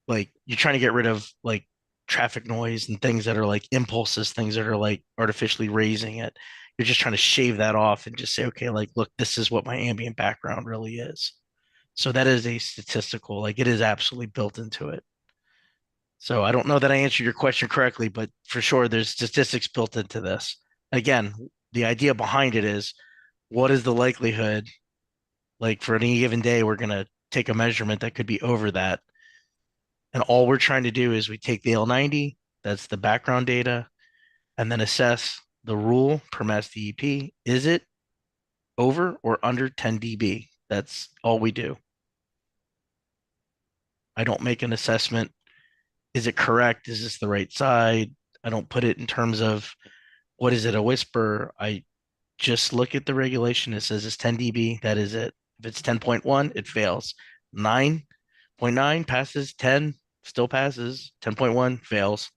like you're trying to get rid of like traffic noise and things that are like impulses, things that are like artificially raising it. You're just trying to shave that off and just say, okay, like, look, this is what my ambient background really is. So that is a statistical, like it is absolutely built into it. So I don't know that I answered your question correctly, but for sure there's statistics built into this. Again, the idea behind it is what is the likelihood, like for any given day, we're going to take a measurement that could be over that. And all we're trying to do is we take the L90, that's the background data, and then assess the rule per mass DEP. Is it over or under 10 dB? That's all we do. I don't make an assessment. Is it correct? Is this the right side? I don't put it in terms of what is it, a whisper? I just look at the regulation. It says it's 10 dB. That is it. If it's 10.1, it fails. 9.9 passes, 10 still passes, 10.1 fails.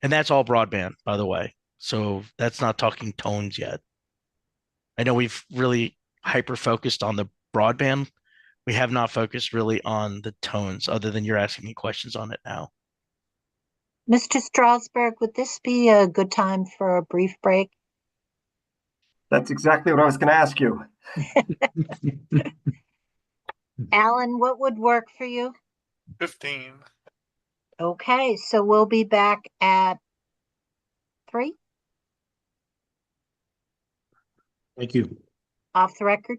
And that's all broadband, by the way. So that's not talking tones yet. I know we've really hyper focused on the broadband. We have not focused really on the tones, other than you're asking me questions on it now. Mr. Strasberg, would this be a good time for a brief break? That's exactly what I was going to ask you. Alan, what would work for you? 15. Okay, so we'll be back at 3 Thank you. off the record.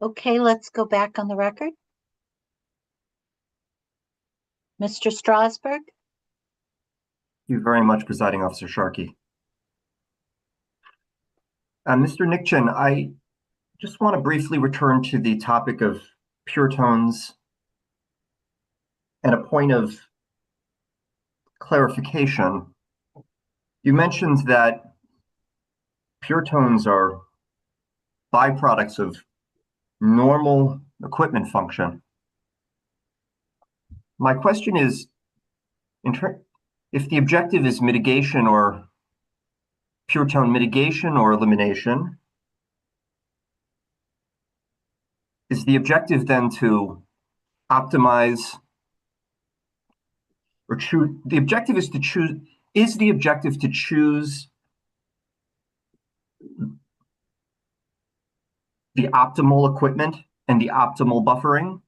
Okay, let's go back on the record. Mr. Strasberg? Thank you very much, Presiding Officer Sharkey. Mr. Nickchen, I just want to briefly return to the topic of pure tones and a point of clarification. You mentioned that pure tones are byproducts of normal equipment function. My question is, if the objective is mitigation or pure tone mitigation or elimination, is the objective then to optimize or choose? The objective is to choose. Is the objective to choose the optimal equipment and the optimal buffering,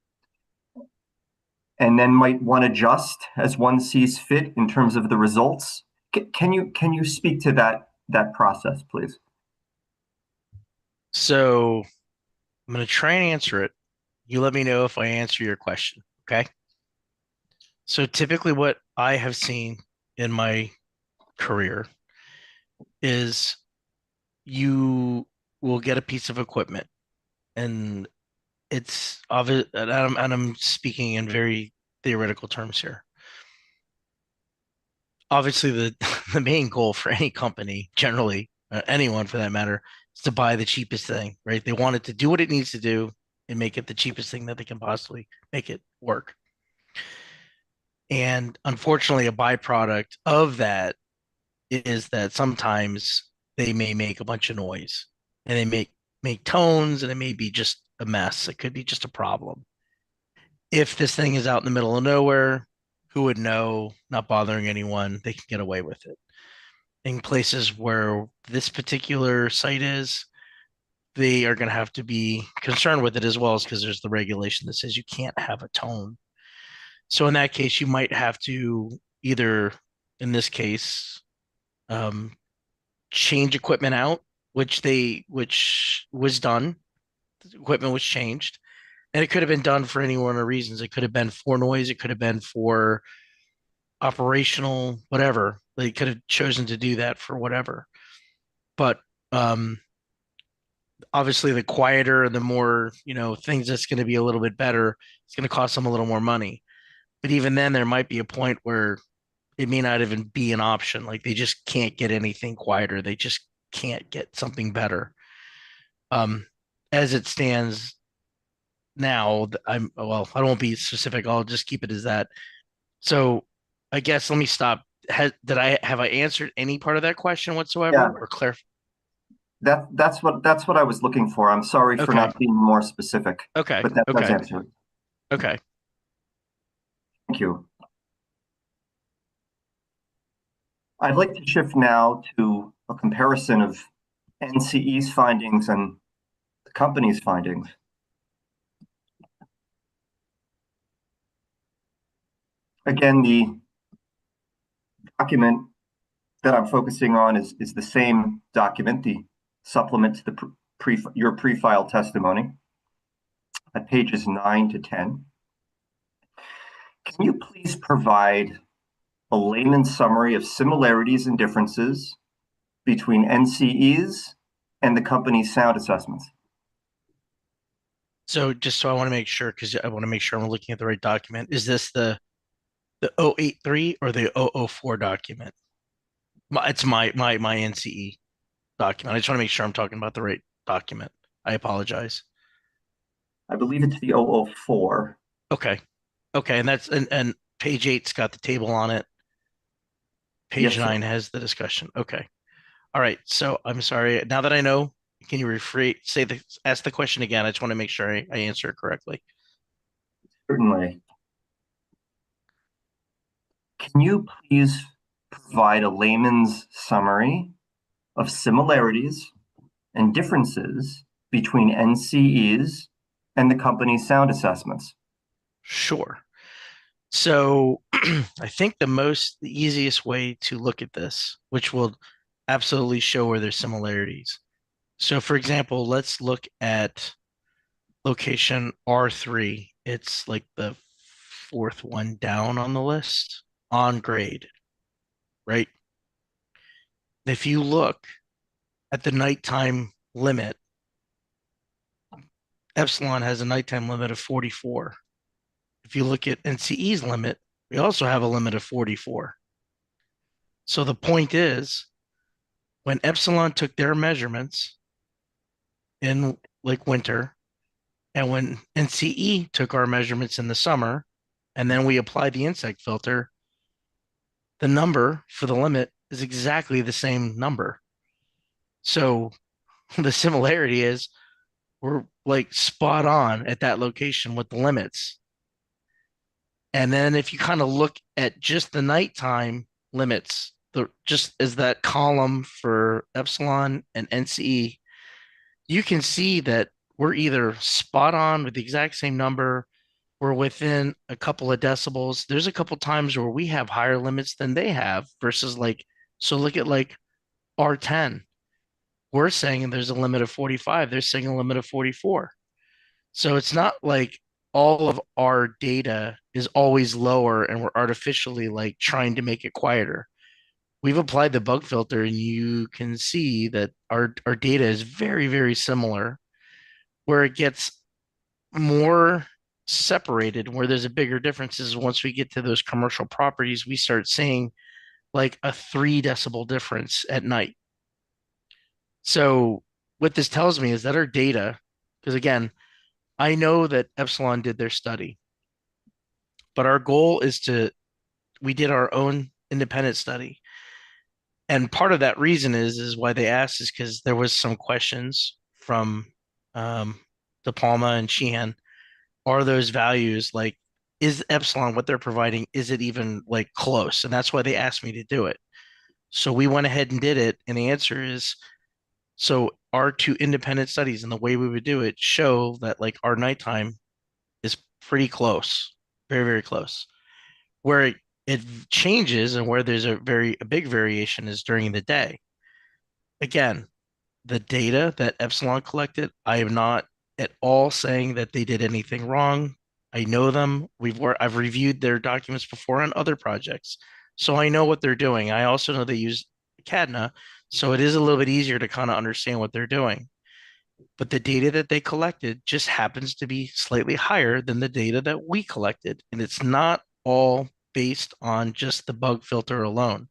and then might one adjust as one sees fit in terms of the results? Can you speak to that process, please? So I'm going to try and answer it. You let me know if I answer your question, okay? So typically what I have seen in my career is you will get a piece of equipment, and it's obvious, and I'm speaking in very theoretical terms here. Obviously, the main goal for any company, generally, anyone for that matter, is to buy the cheapest thing, right? They want it to do what it needs to do and make it the cheapest thing that they can possibly make it work. And unfortunately, a byproduct of that is that sometimes they may make a bunch of noise, and they make tones, and it may be just a mess. It could be just a problem. If this thing is out in the middle of nowhere, who would know? Not bothering anyone, they can get away with it. In places where this particular site is, they are going to have to be concerned with it as well, as because there's the regulation that says you can't have a tone. So in that case, you might have to either, in this case, change equipment out, which was done. The equipment was changed, and it could have been done for any one of reasons. It could have been for noise. It could have been for operational, whatever. They could have chosen to do that for whatever. But obviously, the quieter, the more things that's going to be a little bit better. It's going to cost them a little more money. But even then, there might be a point where it may not even be an option. Like they just can't get anything quieter. They just can't get something better. As it stands now, I don't want to be specific. I'll just keep it as that. So I guess let me stop. Have I answered any part of that question whatsoever, Yeah. or clarify? That's what I was looking for. I'm sorry for not being more specific. Okay. But that does Okay. answer it. Okay. Thank you. I'd like to shift now to a comparison of NCE's findings and the company's findings. Again, the document that I'm focusing on is the same document, the supplement to the your pre-file testimony at pages 9 to 10. Can you please provide a layman's summary of similarities and differences between NCE's and the company's sound assessments? So I want to make sure, because I want to make sure I'm looking at the right document. Is this the 083 or the 004 document? It's my NCE document. I just want to make sure I'm talking about the right document. I apologize. I believe it's the 004. Okay. And that's and page 8's got the table on it. Page 9 has the discussion. Okay. All right. So I'm sorry. Now that I know, can you ask the question again? I just want to make sure I answer it correctly. Certainly. Can you please provide a layman's summary of similarities and differences between NCE's and the company's sound assessments? Sure. So I think the easiest way to look at this, which will absolutely show where there's similarities. So for example, let's look at location R3. It's like the fourth one down on the list on grade, right? If you look at the nighttime limit, Epsilon has a nighttime limit of 44. If you look at NCE's limit, we also have a limit of 44. So the point is, when Epsilon took their measurements in like winter, and when NCE took our measurements in the summer, and then we applied the insect filter, the number for the limit is exactly the same number. So the similarity is we're like spot on at that location with the limits. And then if you kind of look at just the nighttime limits, just as that column for Epsilon and NCE, you can see that we're either spot on with the exact same number, we're within a couple of decibels. There's a couple times where we have higher limits than they have versus like, so look at like R10. We're saying there's a limit of 45. They're saying a limit of 44. So it's not like all of our data is always lower and we're artificially like trying to make it quieter. We've applied the bug filter and you can see that our data is very, very similar. Where it gets more separated, where there's a bigger difference is once we get to those commercial properties, we start seeing like a 3 decibel difference at night. So what this tells me is that our data, because again, I know that Epsilon did their study, but our goal is we did our own independent study. And part of that reason is why they asked is because there was some questions from De Palma and Sheehan. Are those values like, is Epsilon what they're providing? Is it even like close? And that's why they asked me to do it. So we went ahead and did it. And the answer is, so our 2 independent studies and the way we would do it show that like our nighttime is pretty close, very, very close. Where it changes and where there's a big variation is during the day. Again, the data that Epsilon collected, I am not at all saying that they did anything wrong. I know them. I've reviewed their documents before on other projects, so I know what they're doing. I also know they use Cadna, so it is a little bit easier to kind of understand what they're doing. But the data that they collected just happens to be slightly higher than the data that we collected, and it's not all based on just the bug filter alone.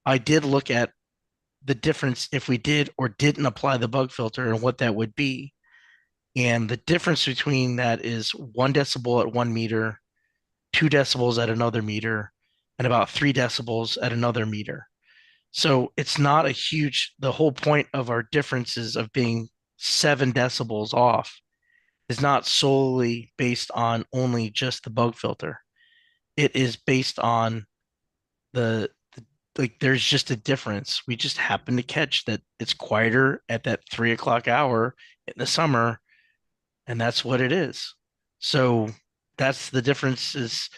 I did look at the difference if we did or didn't apply the bug filter and what that would be. And the difference between that is 1 decibel at 1 meter, 2 decibels at another meter, and about 3 decibels at another meter. So it's not a huge, the whole point of our differences of being 7 decibels off is not solely based on only just the bug filter. It is based on like there's just a difference. We just happen to catch that it's quieter at that 3 o'clock hour in the summer, and that's what it is. So that's the difference. It's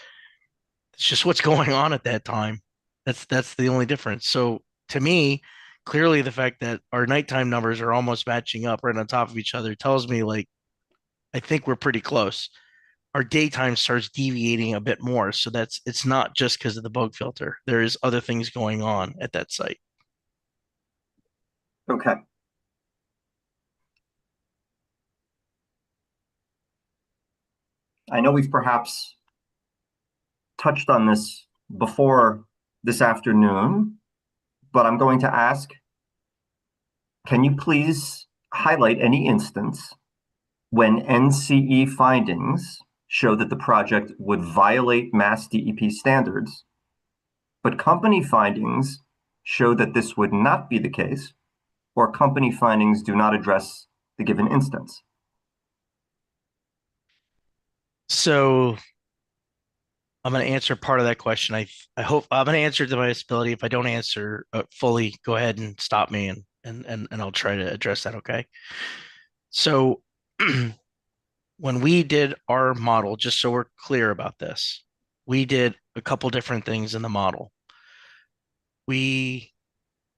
just what's going on at that time. That's the only difference. So to me, clearly the fact that our nighttime numbers are almost matching up right on top of each other tells me like I think we're pretty close. Our daytime starts deviating a bit more. So it's not just because of the bug filter. There is other things going on at that site. Okay. I know we've perhaps touched on this before this afternoon, but I'm going to ask, can you please highlight any instance when NCE findings show that the project would violate Mass DEP standards, but company findings show that this would not be the case, or company findings do not address the given instance? So I'm going to answer part of that question. I hope I'm going to answer to my ability. If I don't answer fully, go ahead and stop me and I'll try to address that. Okay. So when we did our model, just so we're clear about this, we did a couple different things in the model. We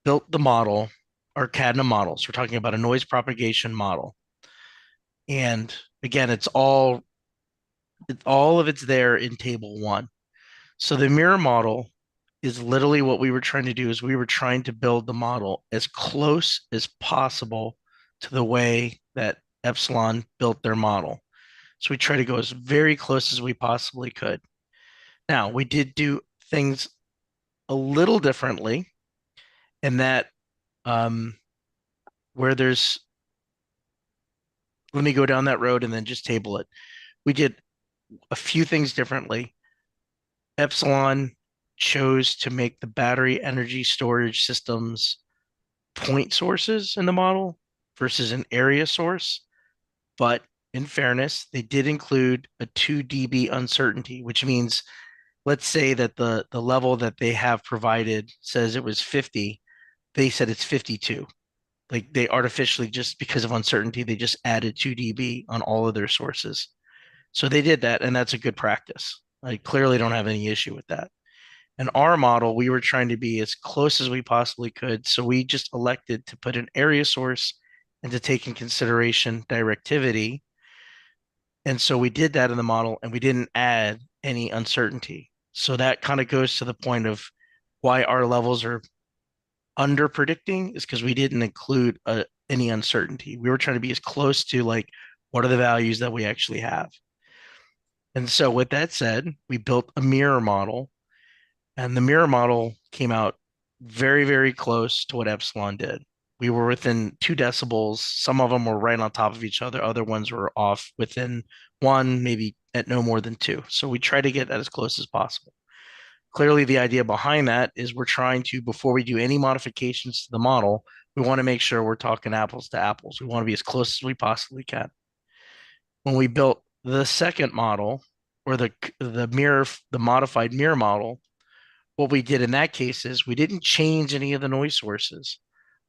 built the model, our CADNA models. We're talking about a noise propagation model. And again, it's all of it's there in table 1. So the mirror model is literally what we were trying to do is we were trying to build the model as close as possible to the way that Epsilon built their model. So we try to go as very close as we possibly could. Now, we did do things a little differently in that where there's, let me go down that road and then just table it. We did a few things differently. Epsilon chose to make the battery energy storage systems point sources in the model versus an area source. But in fairness, they did include a 2 dB uncertainty, which means let's say that the level that they have provided says it was 50, they said it's 52. Like they artificially, just because of uncertainty, they just added 2 dB on all of their sources. So they did that, and that's a good practice. I clearly don't have any issue with that. In our model, we were trying to be as close as we possibly could. So we just elected to put an area source and to take in consideration directivity. And so we did that in the model, and we didn't add any uncertainty. So that kind of goes to the point of why our levels are under predicting, is because we didn't include any uncertainty. We were trying to be as close to like, what are the values that we actually have? And so with that said, we built a mirror model, and the mirror model came out very, very close to what Epsilon did. We were within 2 decibels. Some of them were right on top of each other. Other ones were off within 1, maybe at no more than 2. So we try to get that as close as possible. Clearly, the idea behind that is we're trying to, before we do any modifications to the model, we want to make sure we're talking apples to apples. We want to be as close as we possibly can. When we built the second model, or the modified mirror model, what we did in that case is we didn't change any of the noise sources.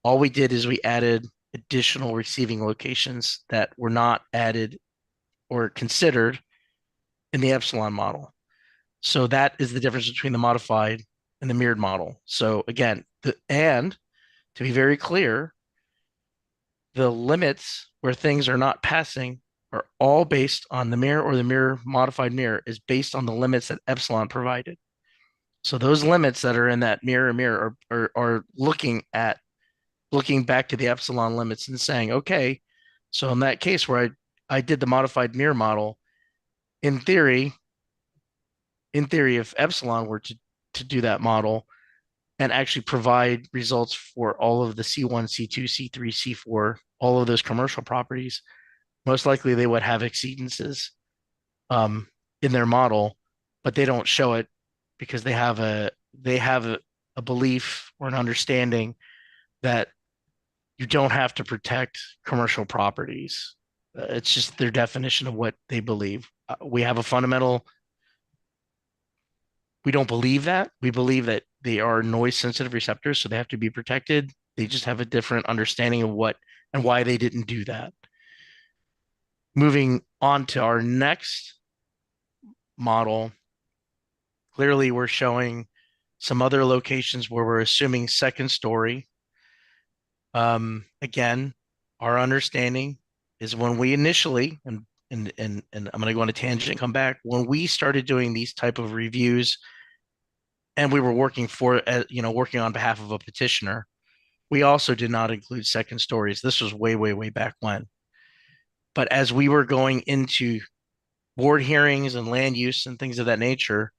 All we did is we added additional receiving locations that were not added or considered in the Epsilon model. So that is the difference between the modified and the mirrored model. So again, and to be very clear, the limits where things are not passing are all based on the mirror, or the mirror modified mirror is based on the limits that Epsilon provided. So those limits that are in that mirror are looking back to the Epsilon limits and saying, okay, so in that case where I did the modified mirror model, in theory, if Epsilon were to do that model and actually provide results for all of the C1, C2, C3, C4, all of those commercial properties, most likely they would have exceedances in their model, but they don't show it because they have a belief or an understanding that you don't have to protect commercial properties. It's just their definition of what they believe. We have a fundamental, we don't believe that. We believe that they are noise sensitive receptors, so they have to be protected. They just have a different understanding of what and why they didn't do that. Moving on to our next model, clearly we're showing some other locations where we're assuming second story. Again, our understanding is when we initially, and I'm going to go on a tangent and come back, when we started doing these type of reviews and we were working on behalf of a petitioner, we also did not include second stories. This was way, way, way back when. But as we were going into board hearings and land use and things of that nature,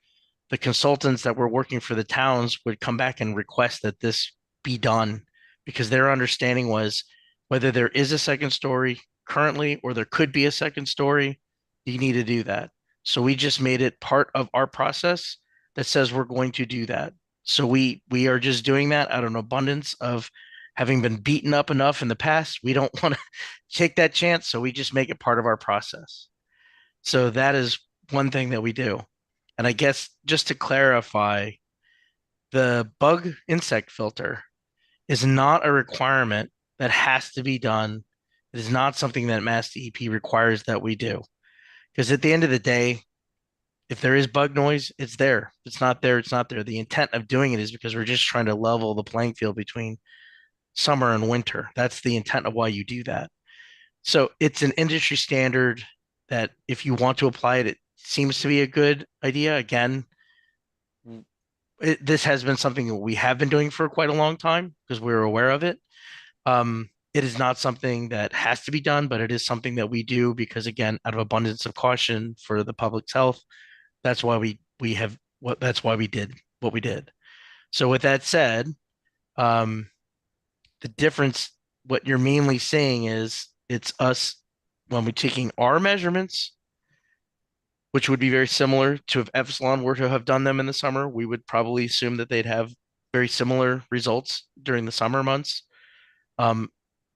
the consultants that were working for the towns would come back and request that this be done, because their understanding was whether there is a second story currently or there could be a second story, you need to do that. So we just made it part of our process that says we're going to do that. So we are just doing that out of an abundance of having been beaten up enough in the past. We don't want to take that chance, so we just make it part of our process. So that is one thing that we do. And I guess just to clarify, the bug insect filter is not a requirement that has to be done. It is not something that Mass DEP requires that we do. Because at the end of the day, if there is bug noise, it's there. If it's not there, it's not there. The intent of doing it is because we're just trying to level the playing field between summer and winter. That's the intent of why you do that. So it's an industry standard that if you want to apply it, it seems to be a good idea. Again, this has been something that we have been doing for quite a long time because we're aware of it. It is not something that has to be done, but it is something that we do because, again, out of abundance of caution for the public's health, that's why that's why we did what we did. So with that said, the difference, what you're mainly saying is it's us when we're taking our measurements, which would be very similar to if Epsilon were to have done them in the summer, we would probably assume that they'd have very similar results during the summer months. Um,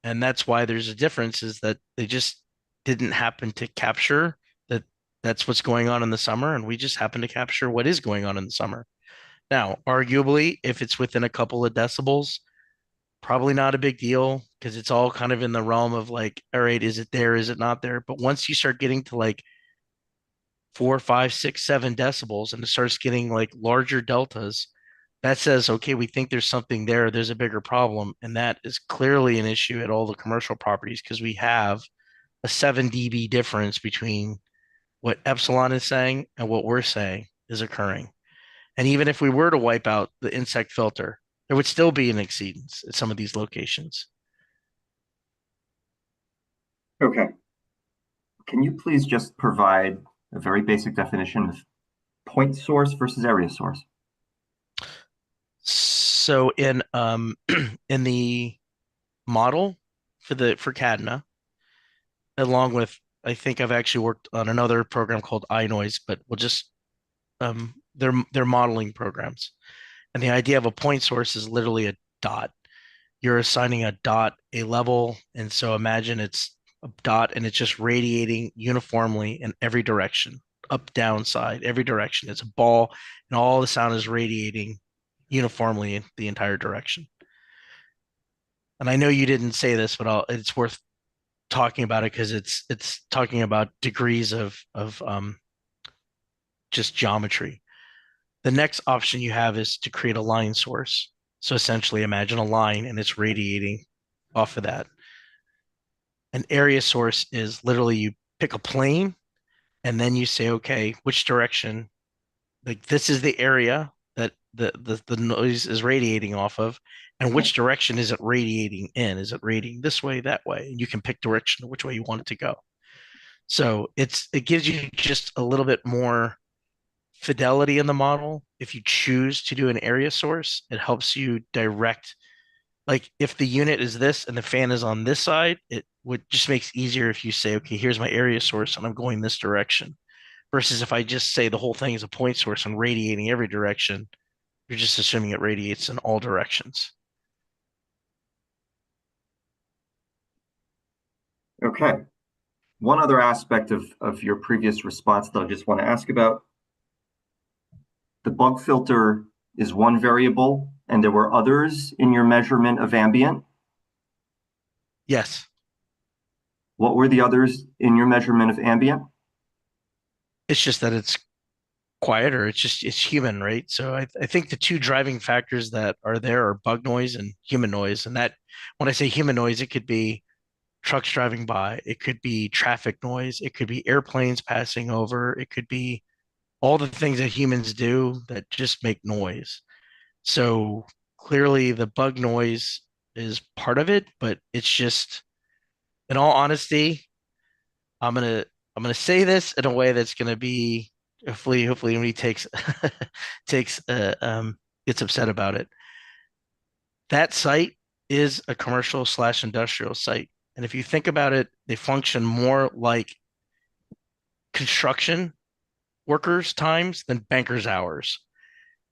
and that's why there's a difference is that they just didn't happen to capture that that's what's going on in the summer, and we just happen to capture what is going on in the summer. Now, arguably, if it's within a couple of decibels, probably not a big deal because it's all kind of in the realm of like, all right, is it there? Is it not there? But once you start getting to like 4, 5, 6, 7 decibels and it starts getting like larger deltas, that says, okay, we think there's something there. There's a bigger problem. And that is clearly an issue at all the commercial properties because we have a 7 dB difference between what Epsilon is saying and what we're saying is occurring. And even if we were to wipe out the insect filter, there would still be an exceedance at some of these locations. Okay. Can you please just provide a very basic definition of point source versus area source? So in in the model for Cadna, along with I think I've actually worked on another program called iNoise, but we'll just they're modeling programs. And the idea of a point source is literally a dot. You're assigning a dot a level, and so imagine it's a dot and it's just radiating uniformly in every direction, up, down, side, every direction. It's a ball, and all the sound is radiating uniformly in the entire direction. And I know you didn't say this, but it's worth talking about it because it's talking about degrees of just geometry. The next option you have is to create a line source. So essentially imagine a line and it's radiating off of that. An area source is literally you pick a plane and then you say, okay, which direction, like this is the area that the noise is radiating off of, and which direction is it radiating in? Is it radiating this way, that way? And you can pick direction, which way you want it to go. So it gives you just a little bit more fidelity in the model. If you choose to do an area source, it helps you direct. Like if the unit is this and the fan is on this side, it would just makes it easier if you say, okay, here's my area source and I'm going this direction. Versus if I just say the whole thing is a point source and radiating every direction, you're just assuming it radiates in all directions. Okay. One other aspect of your previous response that I just want to ask about. The bug filter is one variable, and there were others in your measurement of ambient? Yes. What were the others in your measurement of ambient? It's just that it's quieter. It's human, right? So I think the two driving factors that are there are bug noise and human noise. And that when I say human noise, it could be trucks driving by, it could be traffic noise, it could be airplanes passing over, it could be all the things that humans do that just make noise. So clearly the bug noise is part of it, but it's just, in all honesty, I'm gonna say this in a way that's gonna be hopefully nobody takes gets upset about it. That site is a commercial / industrial site. And if you think about it, they function more like construction workers' times than bankers' hours.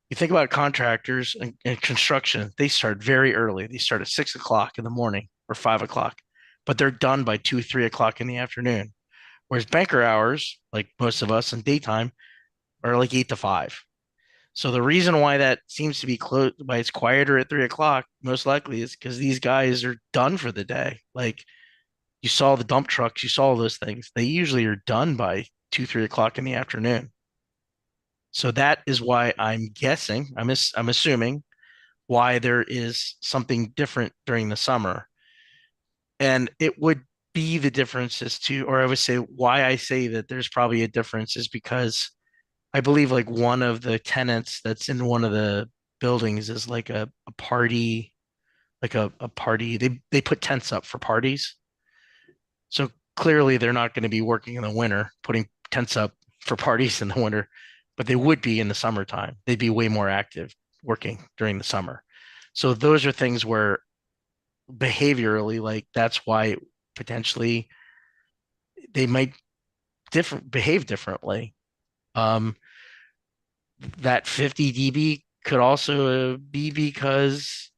You think about contractors and construction, they start very early. They start at 6 o'clock in the morning or 5 o'clock, but they're done by 2, 3 o'clock in the afternoon. Whereas banker hours, like most of us in daytime, are like 8 to 5. So the reason why that seems to be close, why it's quieter at 3 o'clock, most likely is because these guys are done for the day. Like you saw the dump trucks, you saw all those things. They usually are done by 2, 3 o'clock in the afternoon. So that is why I'm guessing, I'm assuming why there is something different during the summer. And it would be the differences too, or I would say why I say that there's probably a difference is because I believe like one of the tenants that's in one of the buildings is like a party, like a party. They put tents up for parties. So clearly they're not going to be working in the winter, putting tents up for parties in the winter, but they would be in the summertime. They'd be way more active working during the summer. So those are things where behaviorally, like that's why potentially they might behave differently. Um, that 50 dB could also be because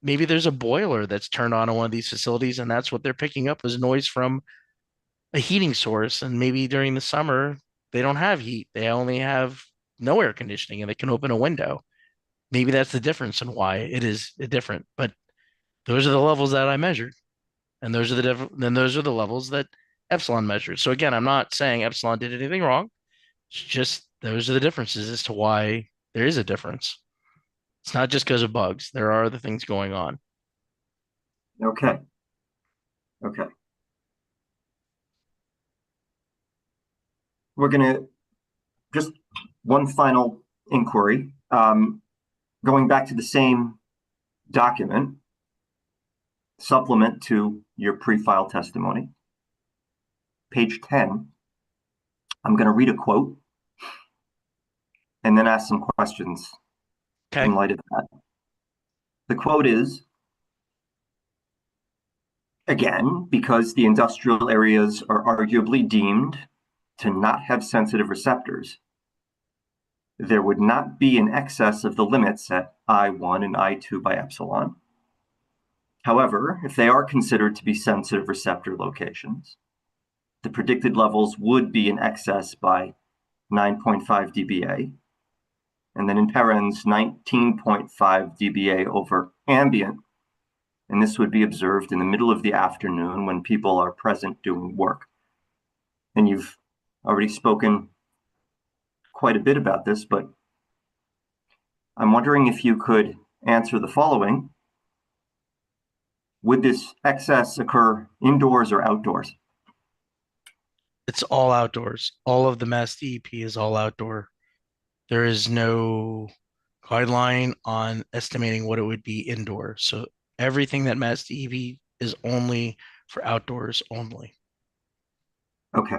maybe there's a boiler that's turned on in one of these facilities, and that's what they're picking up is noise from a heating source. And maybe during the summer, they don't have heat. They only have no air conditioning and they can open a window. Maybe that's the difference in why it is different. But those are the levels that I measured. And those are then those are the levels that Epsilon measured. So again, I'm not saying Epsilon did anything wrong. It's just those are the differences as to why there is a difference. It's not just because of bugs. There are other things going on. Okay. Okay. We're going to just one final inquiry. Going back to the same document, supplement to your pre-file testimony, page 10, I'm going to read a quote and then ask some questions in light of that. The quote is, again, because the industrial areas are arguably deemed to not have sensitive receptors, there would not be an excess of the limits at I1 and I2 by epsilon. However, if they are considered to be sensitive receptor locations, the predicted levels would be in excess by 9.5 dBA, and then in parens 19.5 dBA over ambient. And this would be observed in the middle of the afternoon when people are present doing work. And you've already spoken quite a bit about this, but I'm wondering if you could answer the following. Would this excess occur indoors or outdoors? It's all outdoors. All of the Mass DEP is all outdoor. There is no guideline on estimating what it would be indoor. So everything that Mass DEP is only for outdoors only. Okay.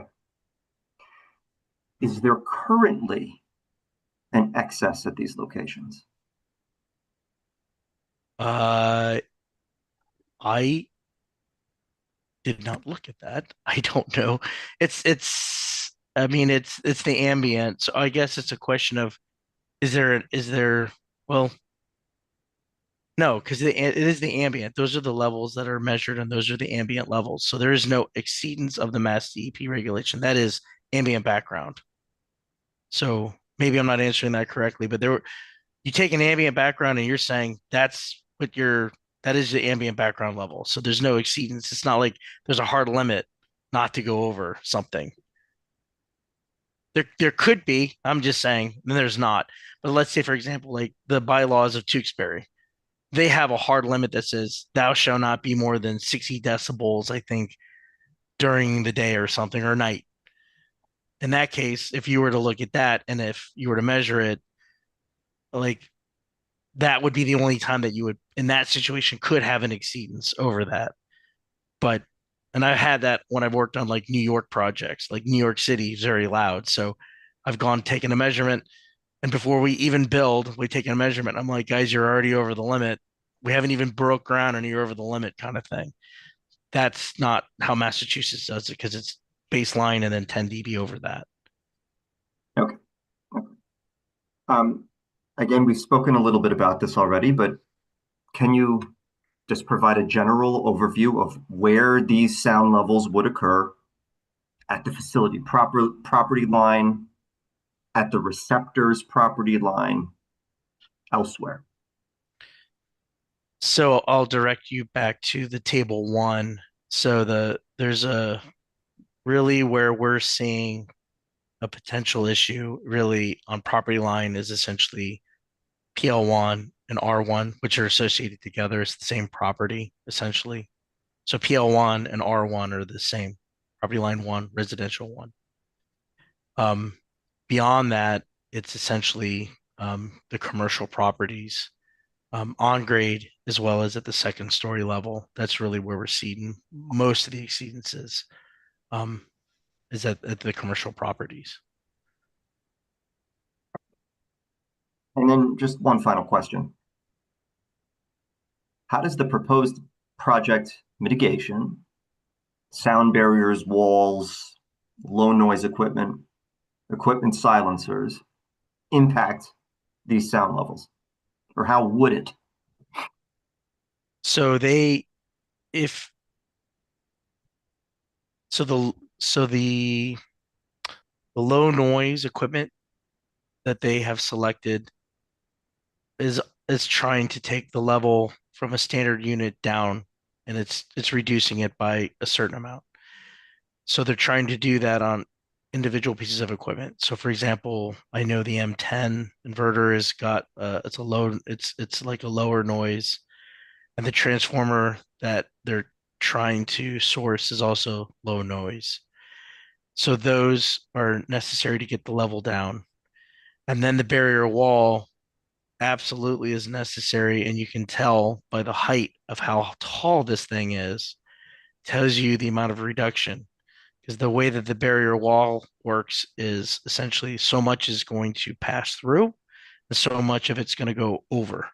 Is there currently an excess at these locations? I did not look at that. I don't know. I mean it's the ambient. So I guess it's a question of is there well no, because it is the ambient. Those are the levels that are measured and those are the ambient levels. So there is no exceedance of the Mass DEP regulation. That is ambient background. So maybe I'm not answering that correctly, but you take an ambient background and you're saying that is the ambient background level. So there's no exceedance. It's not like there's a hard limit not to go over something. There could be, I'm just saying, and there's not. But let's say, for example, like the bylaws of Tewksbury, they have a hard limit that says thou shall not be more than 60 decibels, I think, during the day or something or night. In that case, if you were to look at that and if you were to measure it, like that would be the only time that you would, in that situation, could have an exceedance over that. But, and I've had that when I've worked on like New York projects, like New York City is very loud. So I've taken a measurement. And before we even build, we take a measurement. I'm like, guys, you're already over the limit. We haven't even broke ground and you're over the limit kind of thing. That's not how Massachusetts does it because it's baseline and then 10 dB over that. Okay. Again, we've spoken a little bit about this already, but can you just provide a general overview of where these sound levels would occur at the facility property line, at the receptor's property line, elsewhere? So I'll direct you back to the table 1. So there's a really where we're seeing a potential issue really on property line is essentially PL1 and R1, which are associated together. It's the same property essentially. So PL1 and R1 are the same, property line 1, residential 1. Beyond that, it's essentially the commercial properties on grade as well as at the second story level. That's really where we're seeing most of the exceedances is at the commercial properties. And then just one final question. How does the proposed project mitigation, sound barriers, walls, low noise equipment silencers, impact these sound levels? Or how would it? So the low noise equipment that they have selected is trying to take the level from a standard unit down, and it's reducing it by a certain amount. So they're trying to do that on individual pieces of equipment. So for example, I know the M10 inverter has got it's like a lower noise, and the transformer that they're trying to source is also low noise. So those are necessary to get the level down. And then the barrier wall absolutely is necessary, and you can tell by the height of how tall this thing is, tells you the amount of reduction. Because the way that the barrier wall works is essentially so much is going to pass through, and so much of it's going to go over.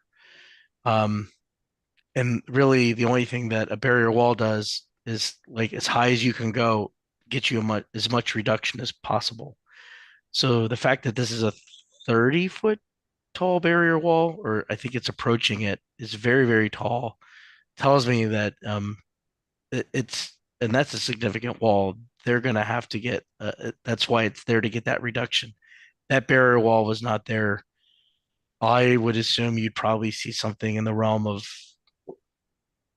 And really, the only thing that a barrier wall does is, like, as high as you can go, get you as much reduction as possible. So the fact that this is a 30-foot tall barrier wall, or I think it's approaching it, is very, very tall, tells me that and that's a significant wall. They're going to have to get, that's why it's there, to get that reduction. That barrier wall was not there. I would assume you'd probably see something in the realm of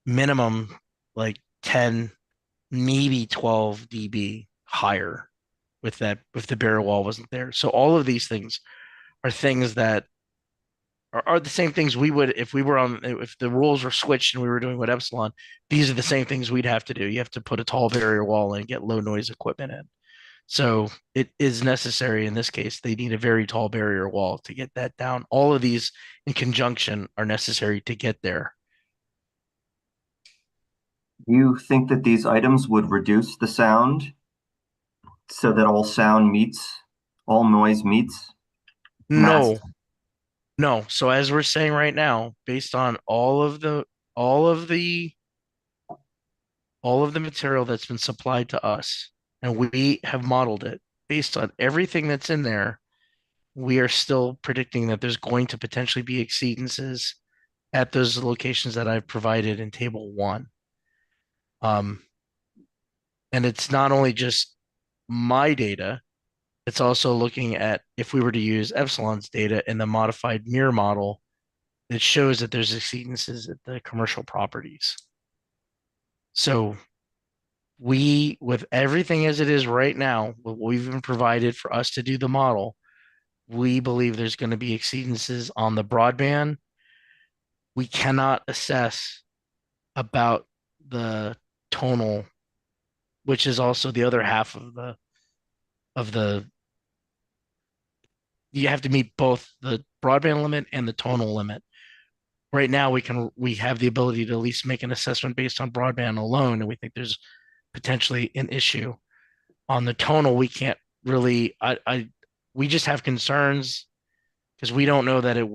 minimum like 10, maybe 12 dB higher if the barrier wall wasn't there. So all of these things are things that are the same things we would if the rules were switched and we were doing what Epsilon. These are the same things we'd have to do. You have to put a tall barrier wall and get low noise equipment in. So it is necessary in this case. They need a very tall barrier wall to get that down. All of these in conjunction are necessary to get there. Do you think that these items would reduce the sound so that all noise meets? No. No. So as we're saying right now, based on all of the material that's been supplied to us, and we have modeled it based on everything that's in there, we are still predicting that there's going to potentially be exceedances at those locations that I've provided in table 1. And it's not only just my data, it's also looking at, if we were to use Epsilon's data in the modified mirror model, that shows that there's exceedances at the commercial properties. So with everything as it is right now, what we've been provided for us to do the model, we believe there's going to be exceedances on the broadband. We cannot assess about the tonal, which is also the other half of the you have to meet both the broadband limit and the tonal limit. Right now we have the ability to at least make an assessment based on broadband alone, and we think there's potentially an issue. On the tonal, we can't really we just have concerns because we don't know that it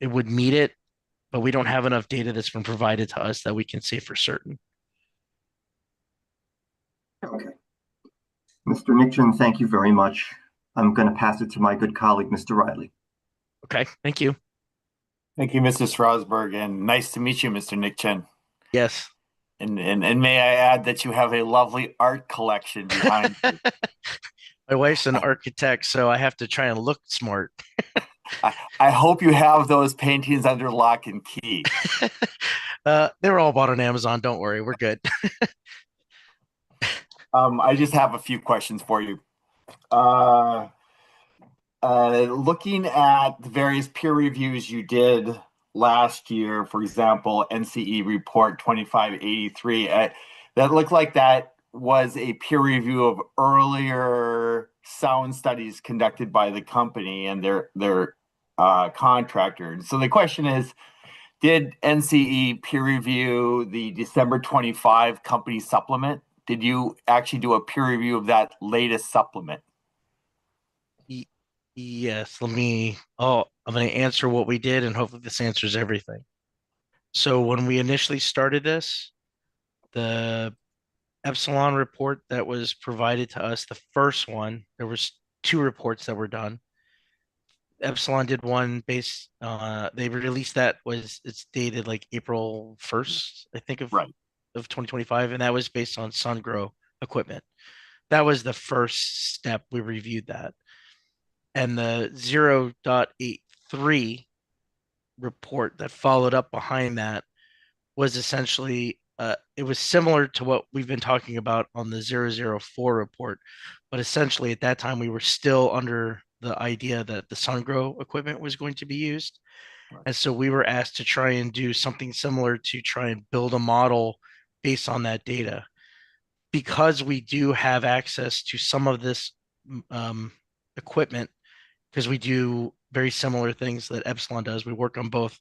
would meet it, but we don't have enough data that's been provided to us that we can say for certain. Okay. Mr. Nickchen, thank you very much. I'm going to pass it to my good colleague, Mr. Riley. Okay, thank you. Thank you, Mr. Strasberg, and nice to meet you, Mr. Nickchen. Yes. And may I add that you have a lovely art collection behind you. My wife's an architect, so I have to try and look smart. I hope you have those paintings under lock and key. They were all bought on Amazon. Don't worry, we're good. I just have a few questions for you. Looking at the various peer reviews you did last year, for example, NCE report 2583, that looked like that was a peer review of earlier sound studies conducted by the company and their contractor. So the question is, did NCE peer review the December 25 company supplement? Did you actually do a peer review of that latest supplement? Yes, I'm going to answer what we did, and hopefully this answers everything. So when we initially started this, the Epsilon report that was provided to us, the first one, there was 2 reports that were done. Epsilon did one based, they released it's dated like April 1st, I think of 2025, and that was based on SunGrow equipment. That was the first step. We reviewed that. And the 0.83 report that followed up behind that was essentially, it was similar to what we've been talking about on the 004 report, but essentially at that time we were still under the idea that the SunGrow equipment was going to be used. And so we were asked to try and do something similar to try and build a model based on that data. Because we do have access to some of this equipment, because we do very similar things that Epsilon does. We work on both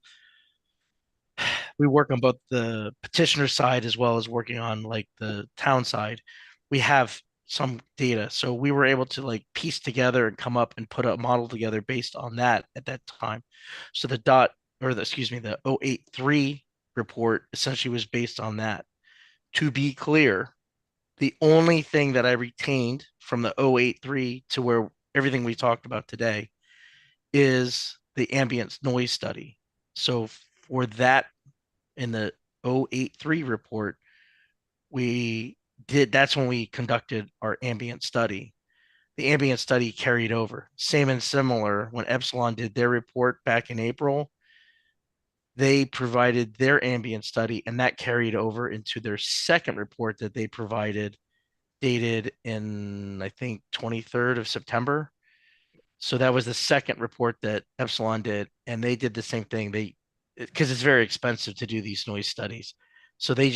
the petitioner side as well as working on like the town side. We have some data. So we were able to like piece together and come up and put a model together based on that at that time. So the 083 report essentially was based on that. To be clear, the only thing that I retained from the 083 to where everything we talked about today is the ambient noise study. So for that, in the 083 report, that's when we conducted our ambient study. The ambient study carried over. Same and similar when Epsilon did their report back in April, they provided their ambient study, and that carried over into their second report that they provided, dated in, I think, 23rd of September. So that was the second report that Epsilon did, and they did the same thing. Because it's very expensive to do these noise studies. So they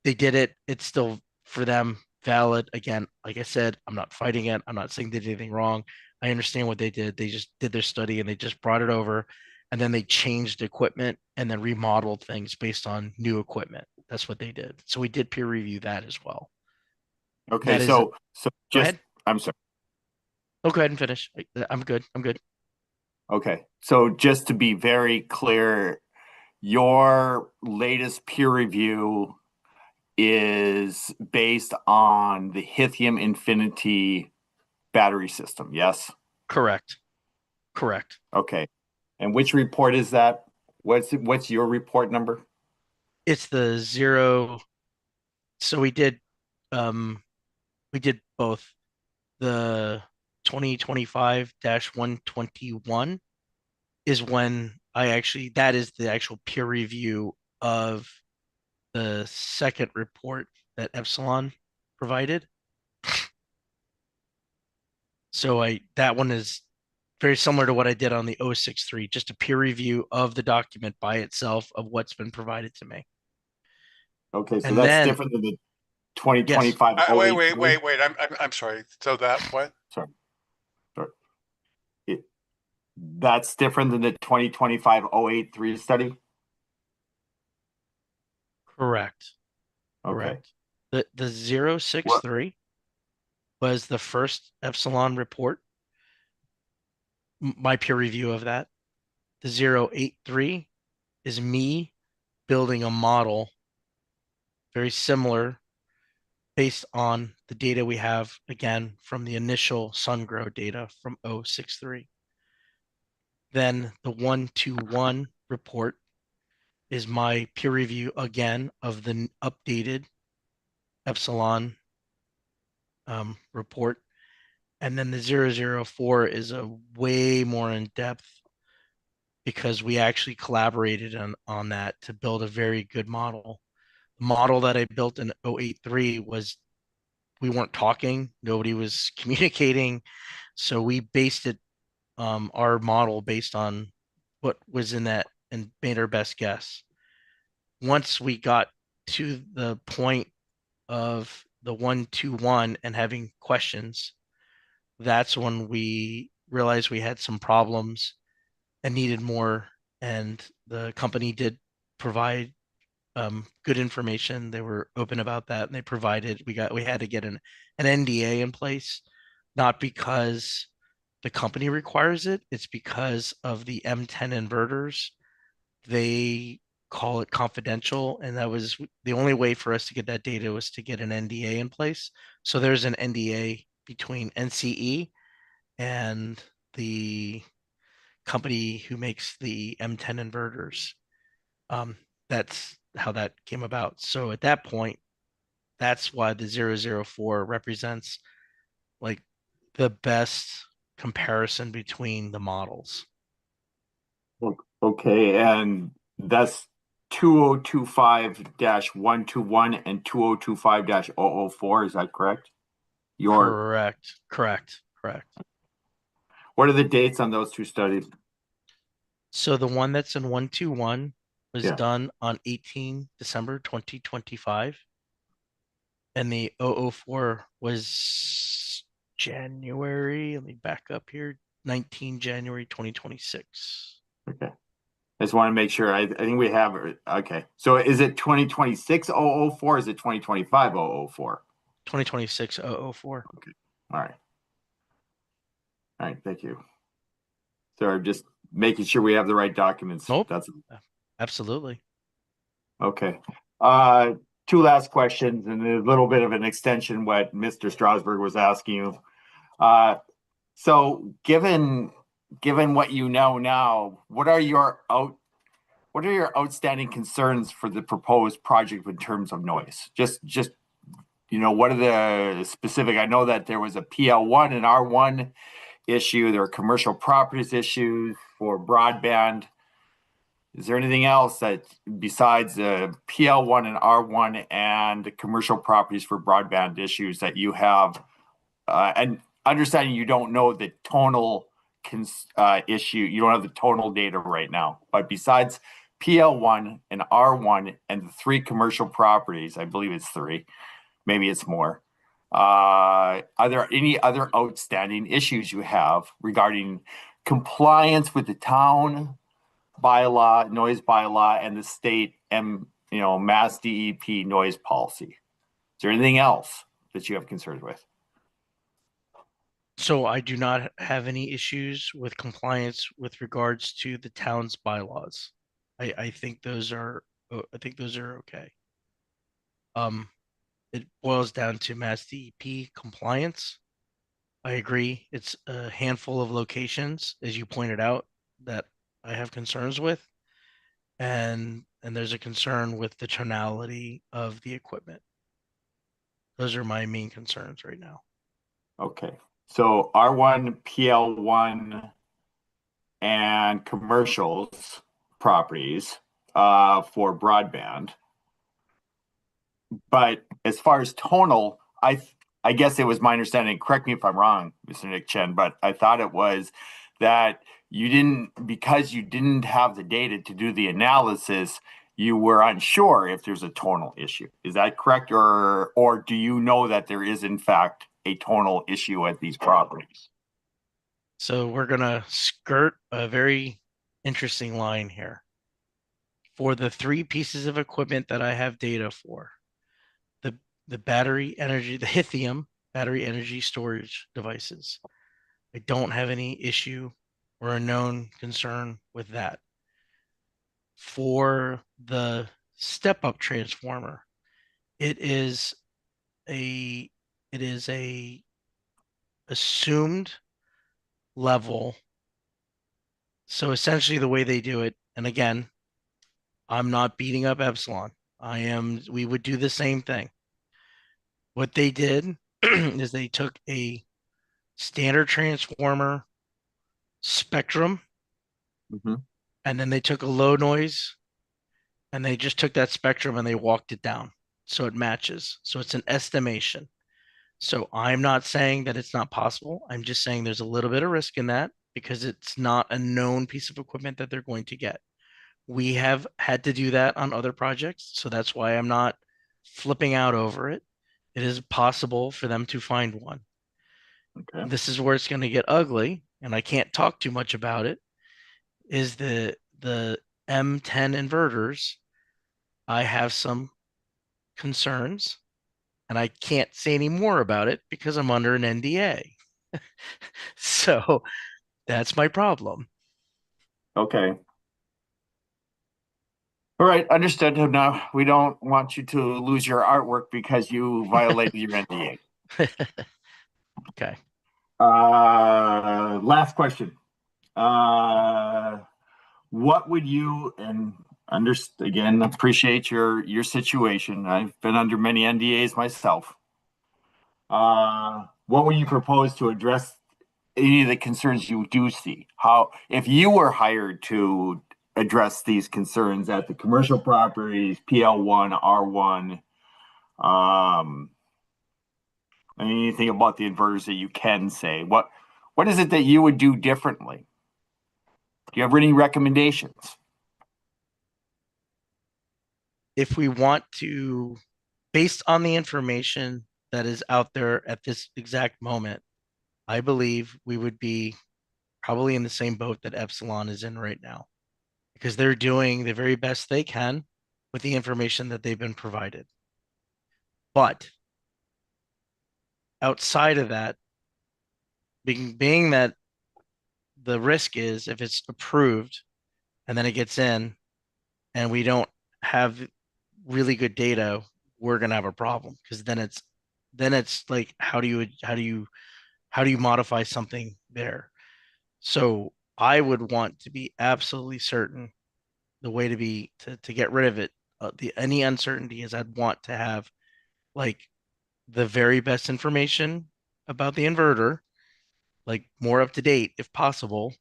did it. It's still for them valid. Again, like I said, I'm not fighting it. I'm not saying they did anything wrong. I understand what they did. They just did their study and they just brought it over, and then they changed equipment and then remodeled things based on new equipment. That's what they did. So we did peer review that as well. Okay, so just, I'm sorry. Oh, go ahead and finish. I'm good. Okay, so just to be very clear, your latest peer review is based on the Lithium Infinity battery system, yes? Correct. Okay, and which report is that? What's your report number? It's the 0. So we did both. The 2025-121 is when that is the actual peer review of the second report that Epsilon provided. So that one is very similar to what I did on the 063, just a peer review of the document by itself of what's been provided to me. Okay, so that's different than the 2025. Yes. Wait. I'm sorry. So that what? Sorry. That's different than the 2025-083 study? Correct. Okay. The 063 was the first Epsilon report, my peer review of that. The 083 is me building a model very similar based on the data we have, again, from the initial SunGrow data from 063. Then the 121 report is my peer review again of the updated Epsilon report. And then the 004 is a way more in depth, because we actually collaborated on that to build a very good model. The model that I built in 083 was, we weren't talking, nobody was communicating. So we based it, our model based on what was in that and made our best guess. Once we got to the point of the 121 and having questions, that's when we realized we had some problems and needed more. And the company did provide good information. They were open about that, and they provided. We had to get an NDA in place, not because the company requires it. It's because of the M10 inverters. They call it confidential, and that was the only way for us to get that data was to get an NDA in place. So there's an NDA between NCE and the company who makes the M10 inverters. That's how that came about. So at that point, that's why the 004 represents like the best comparison between the models. Okay, and that's 2025-121 and 2025-004, is that correct? Correct. What are the dates on those two studies? So the one that's in 121 was Yeah. done on 18 December 2025. And the 004 was January, let me back up here, 19 January 2026. Okay. I just want to make sure. I think we have, okay. So is it 2026 004? Is it 2025 004? 2026 004. Okay. All right. All right. Thank you. So I'm just making sure we have the right documents. Nope. That's absolutely. Okay. Two last questions and a little bit of an extension what Mr. Strasberg was asking you. So given what you know now, what are your outstanding concerns for the proposed project in terms of noise? Just what are the specific? I know that there was a PL1 and R1 issue. There are commercial properties issues for broadband. Is there anything else that besides the PL1 and R1 and the commercial properties for broadband issues that you have? And understanding you don't know the tonal issue, you don't have the tonal data right now. But besides PL1 and R1 and the 3 commercial properties, I believe it's 3, maybe it's more. Are there any other outstanding issues you have regarding compliance with the town bylaw, noise bylaw, and the state Mass DEP noise policy? Is there anything else that you have concerns with? So I do not have any issues with compliance with regards to the town's bylaws. I think those are okay. It boils down to Mass DEP compliance. I agree. It's a handful of locations, as you pointed out, that I have concerns with. And there's a concern with the tonality of the equipment. Those are my main concerns right now. Okay. So R1, PL1, and commercials properties for broadband. But as far as tonal, I guess it was my understanding, correct me if I'm wrong, Mr. Nick Chen, but I thought it was that because you didn't have the data to do the analysis, you were unsure if there's a tonal issue. Is that correct? Or do you know that there is in fact a tonal issue at these properties? So we're going to skirt a very interesting line here. For the 3 pieces of equipment that I have data for, the battery energy, the lithium battery energy storage devices, I don't have any issue or a known concern with that. For the step-up transformer, it is a assumed level. So essentially the way they do it, and again, I'm not beating up Epsilon. We would do the same thing. What they did is they took a standard transformer spectrum, and then they took a low noise, and they just took that spectrum and they walked it down so it matches. So it's an estimation. So I'm not saying that it's not possible. I'm just saying there's a little bit of risk in that because it's not a known piece of equipment that they're going to get. We have had to do that on other projects, so that's why I'm not flipping out over it. It is possible for them to find one. Okay. This is where it's going to get ugly, and I can't talk too much about it. Is the M10 inverters? I have some concerns, and I can't say any more about it because I'm under an NDA. So that's my problem. Okay. All right, understood. No, we don't want you to lose your artwork because you violated your NDA. Okay. Last question. What would you, and again, appreciate your situation. I've been under many NDAs myself. What would you propose to address any of the concerns you do see? How, if you were hired to address these concerns at the commercial properties, PL1, R1, anything about the inverters that you can say? What is it that you would do differently? Do you have any recommendations? If we want to, based on the information that is out there at this exact moment, I believe we would be probably in the same boat that Epsilon is in right now, because they're doing the very best they can with the information that they've been provided. But outside of that, being that the risk is if it's approved and then it gets in and we don't have really good data, we're gonna have a problem, because then it's like how do you modify something there? So I would want to be absolutely certain. The way to get rid of it, any uncertainty, is I'd want to have like the very best information about the inverter, like more up to date if possible,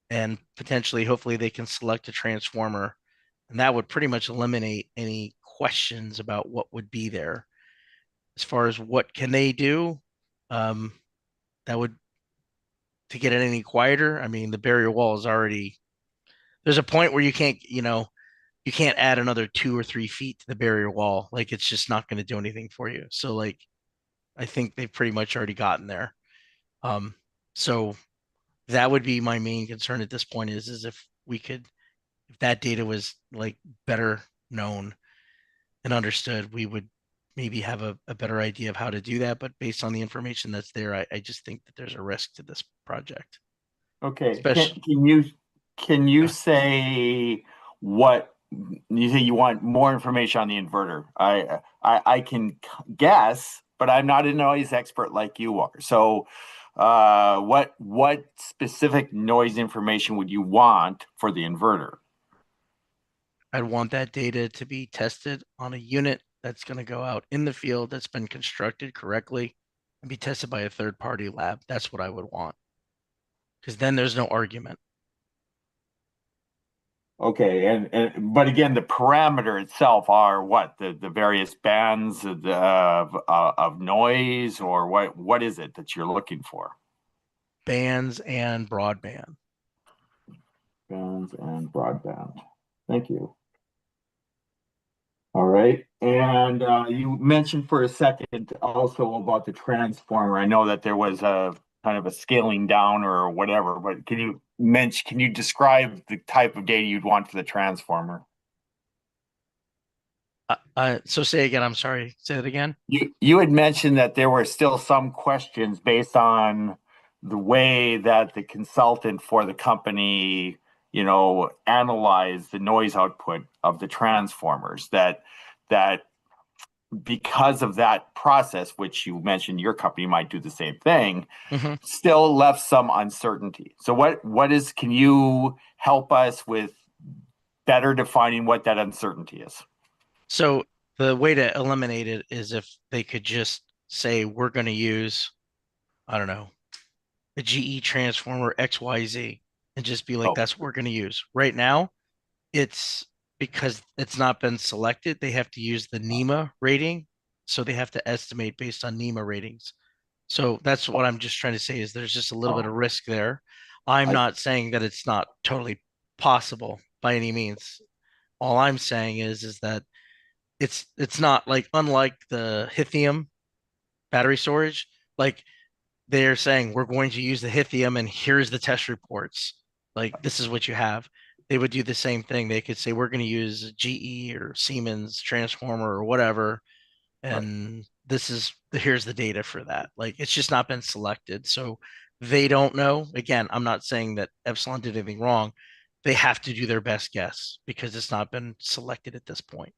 and potentially, hopefully, they can select a transformer, and that would pretty much eliminate any questions about what would be there. As far as what can they do, that would, to get it any quieter. I mean, the barrier wall is already, there's a point where you can't add another 2 or 3 feet to the barrier wall. Like, it's just not going to do anything for you. So like, I think they've pretty much already gotten there. So that would be my main concern at this point, is if that data was like better known and understood, we would maybe have a better idea of how to do that. But based on the information that's there, I just think that there's a risk to this project. Okay. Especially, Can you say what you say you want more information on the inverter? I can guess, but I'm not a noise expert like you are. So what specific noise information would you want for the inverter? I'd want that data to be tested on a unit that's going to go out in the field, that's been constructed correctly, and be tested by a third-party lab. That's what I would want, because then there's no argument. Okay, but again, the parameter itself are what, the various bands of noise, or what is it that you're looking for? Bands and broadband. Bands and broadband. Thank you. All right, and you mentioned for a second also about the transformer. I know that there was a kind of a scaling down or whatever, but can you describe the type of data you'd want for the transformer? So say again, I'm sorry, say it again. You had mentioned that there were still some questions based on the way that the consultant for the company, analyzed the noise output of the transformers, that because of that process, which you mentioned your company might do the same thing, still left some uncertainty. So can you help us with better defining what that uncertainty is? So the way to eliminate it is if they could just say, we're going to use, I don't know, a GE transformer XYZ, and just be like, that's what we're going to use. Right now, it's because it's not been selected, they have to use the NEMA rating. So they have to estimate based on NEMA ratings. So that's what I'm just trying to say, is there's just a little bit of risk there. I'm not saying that it's not totally possible, by any means. All I'm saying is that it's not like, unlike the lithium battery storage, like they're saying we're going to use the lithium and here's the test reports. Like this is what you have. They would do the same thing. They could say we're going to use GE or Siemens transformer or whatever, and here's the data for that. Like it's just not been selected, so they don't know. Again, I'm not saying that Epsilon did anything wrong. They have to do their best guess because it's not been selected at this point.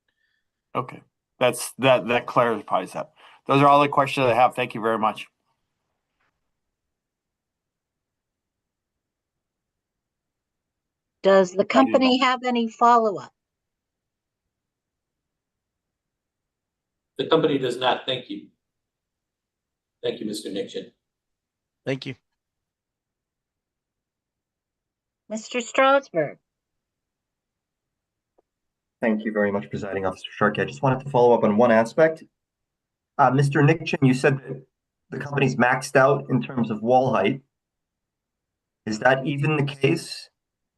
Okay, that clarifies that. Those are all the questions I have. Thank you very much. Does the company have any follow-up? The company does not. Thank you. Thank you, Mr. Nixon. Thank you. Mr. Strasberg? Thank you very much, Presiding Officer Sharkey. I just wanted to follow up on one aspect. Mr. Nixon, you said that the company's maxed out in terms of wall height. Is that even the case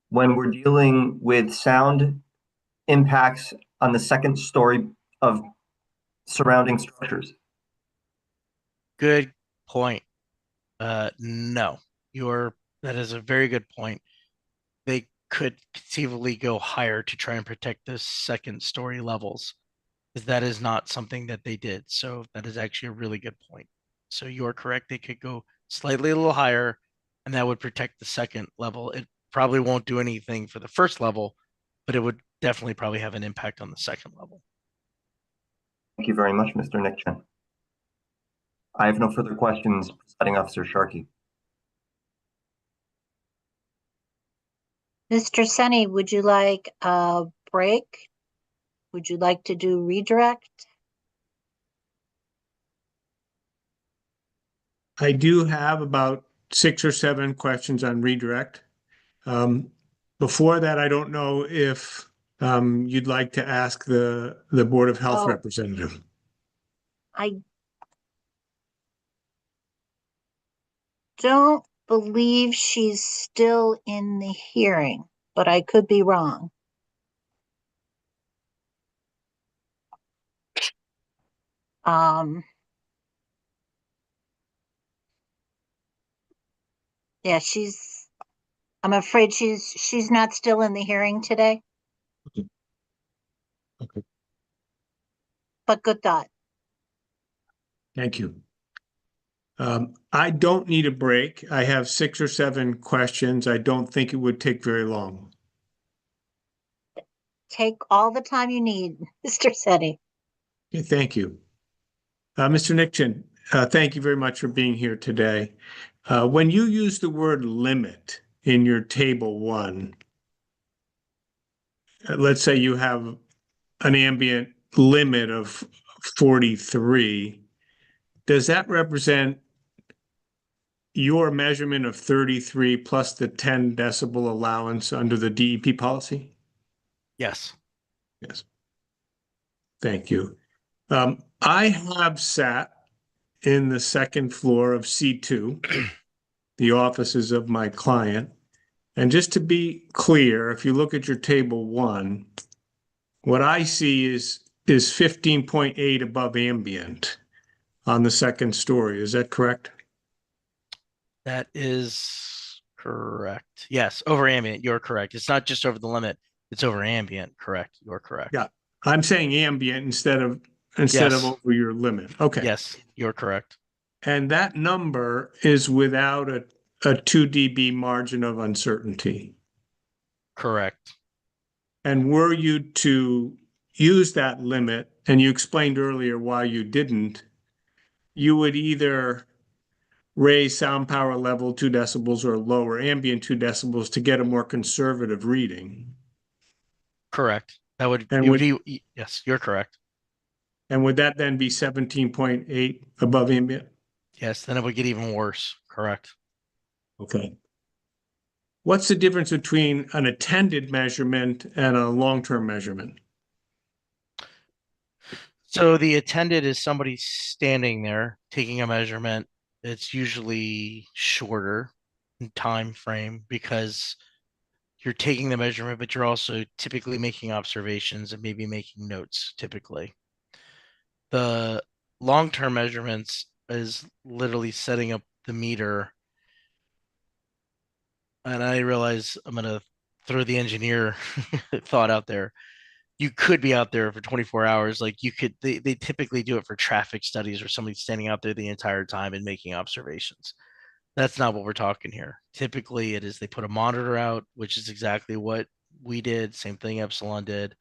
when we're dealing with sound impacts on the second story of surrounding structures? Good point. No, that is a very good point. They could conceivably go higher to try and protect the second story levels, because that is not something that they did. So that is actually a really good point. So you're correct. They could go slightly a little higher, and that would protect the second level. It probably won't do anything for the first level, but it would definitely probably have an impact on the second level. Thank you very much, Mr. Nixon. I have no further questions, Presiding Officer Sharkey. Mr. Sunny, would you like a break? Would you like to do redirect? I do have about 6 or 7 questions on redirect. Before that, I don't know if you'd like to ask the Board of Health representative. I don't believe she's still in the hearing, but I could be wrong. Yeah, I'm afraid she's not still in the hearing today. Okay. But good thought. Thank you. I don't need a break. I have 6 or 7 questions. I don't think it would take very long. Take all the time you need, Mr. Setti. Okay, thank you. Mr. Nixon, thank you very much for being here today. When you use the word limit in your table 1, let's say you have an ambient limit of 43, does that represent your measurement of 33 plus the 10 decibel allowance under the DEP policy? Yes. Yes. Thank you. I have sat in the second floor of C2, the offices of my client. And just to be clear, if you look at your table 1, what I see is 15.8 above ambient on the second story. Is that correct? That is correct. Yes, over ambient. You're correct. It's not just over the limit. It's over ambient. Correct. You're correct. Yeah. I'm saying ambient instead of over your limit. Okay. Yes, you're correct. And that number is without a 2 dB margin of uncertainty. Correct. And were you to use that limit, and you explained earlier why you didn't, you would either raise sound power level 2 decibels or lower ambient 2 decibels to get a more conservative reading. Correct. That would, be, yes, you're correct. And would that then be 17.8 above ambient? Yes, then it would get even worse. Correct. Okay. What's the difference between an attended measurement and a long-term measurement? So the attended is somebody standing there taking a measurement. It's usually shorter in time frame because you're taking the measurement, but you're also typically making observations and maybe making notes typically. The long-term measurements is literally setting up the meter. And I realize I'm gonna throw the engineer thought out there. You could be out there for 24 hours. Like you could, they typically do it for traffic studies or somebody standing out there the entire time and making observations. That's not what we're talking here. Typically, it is they put a monitor out, which is exactly what we did. Same thing Epsilon did.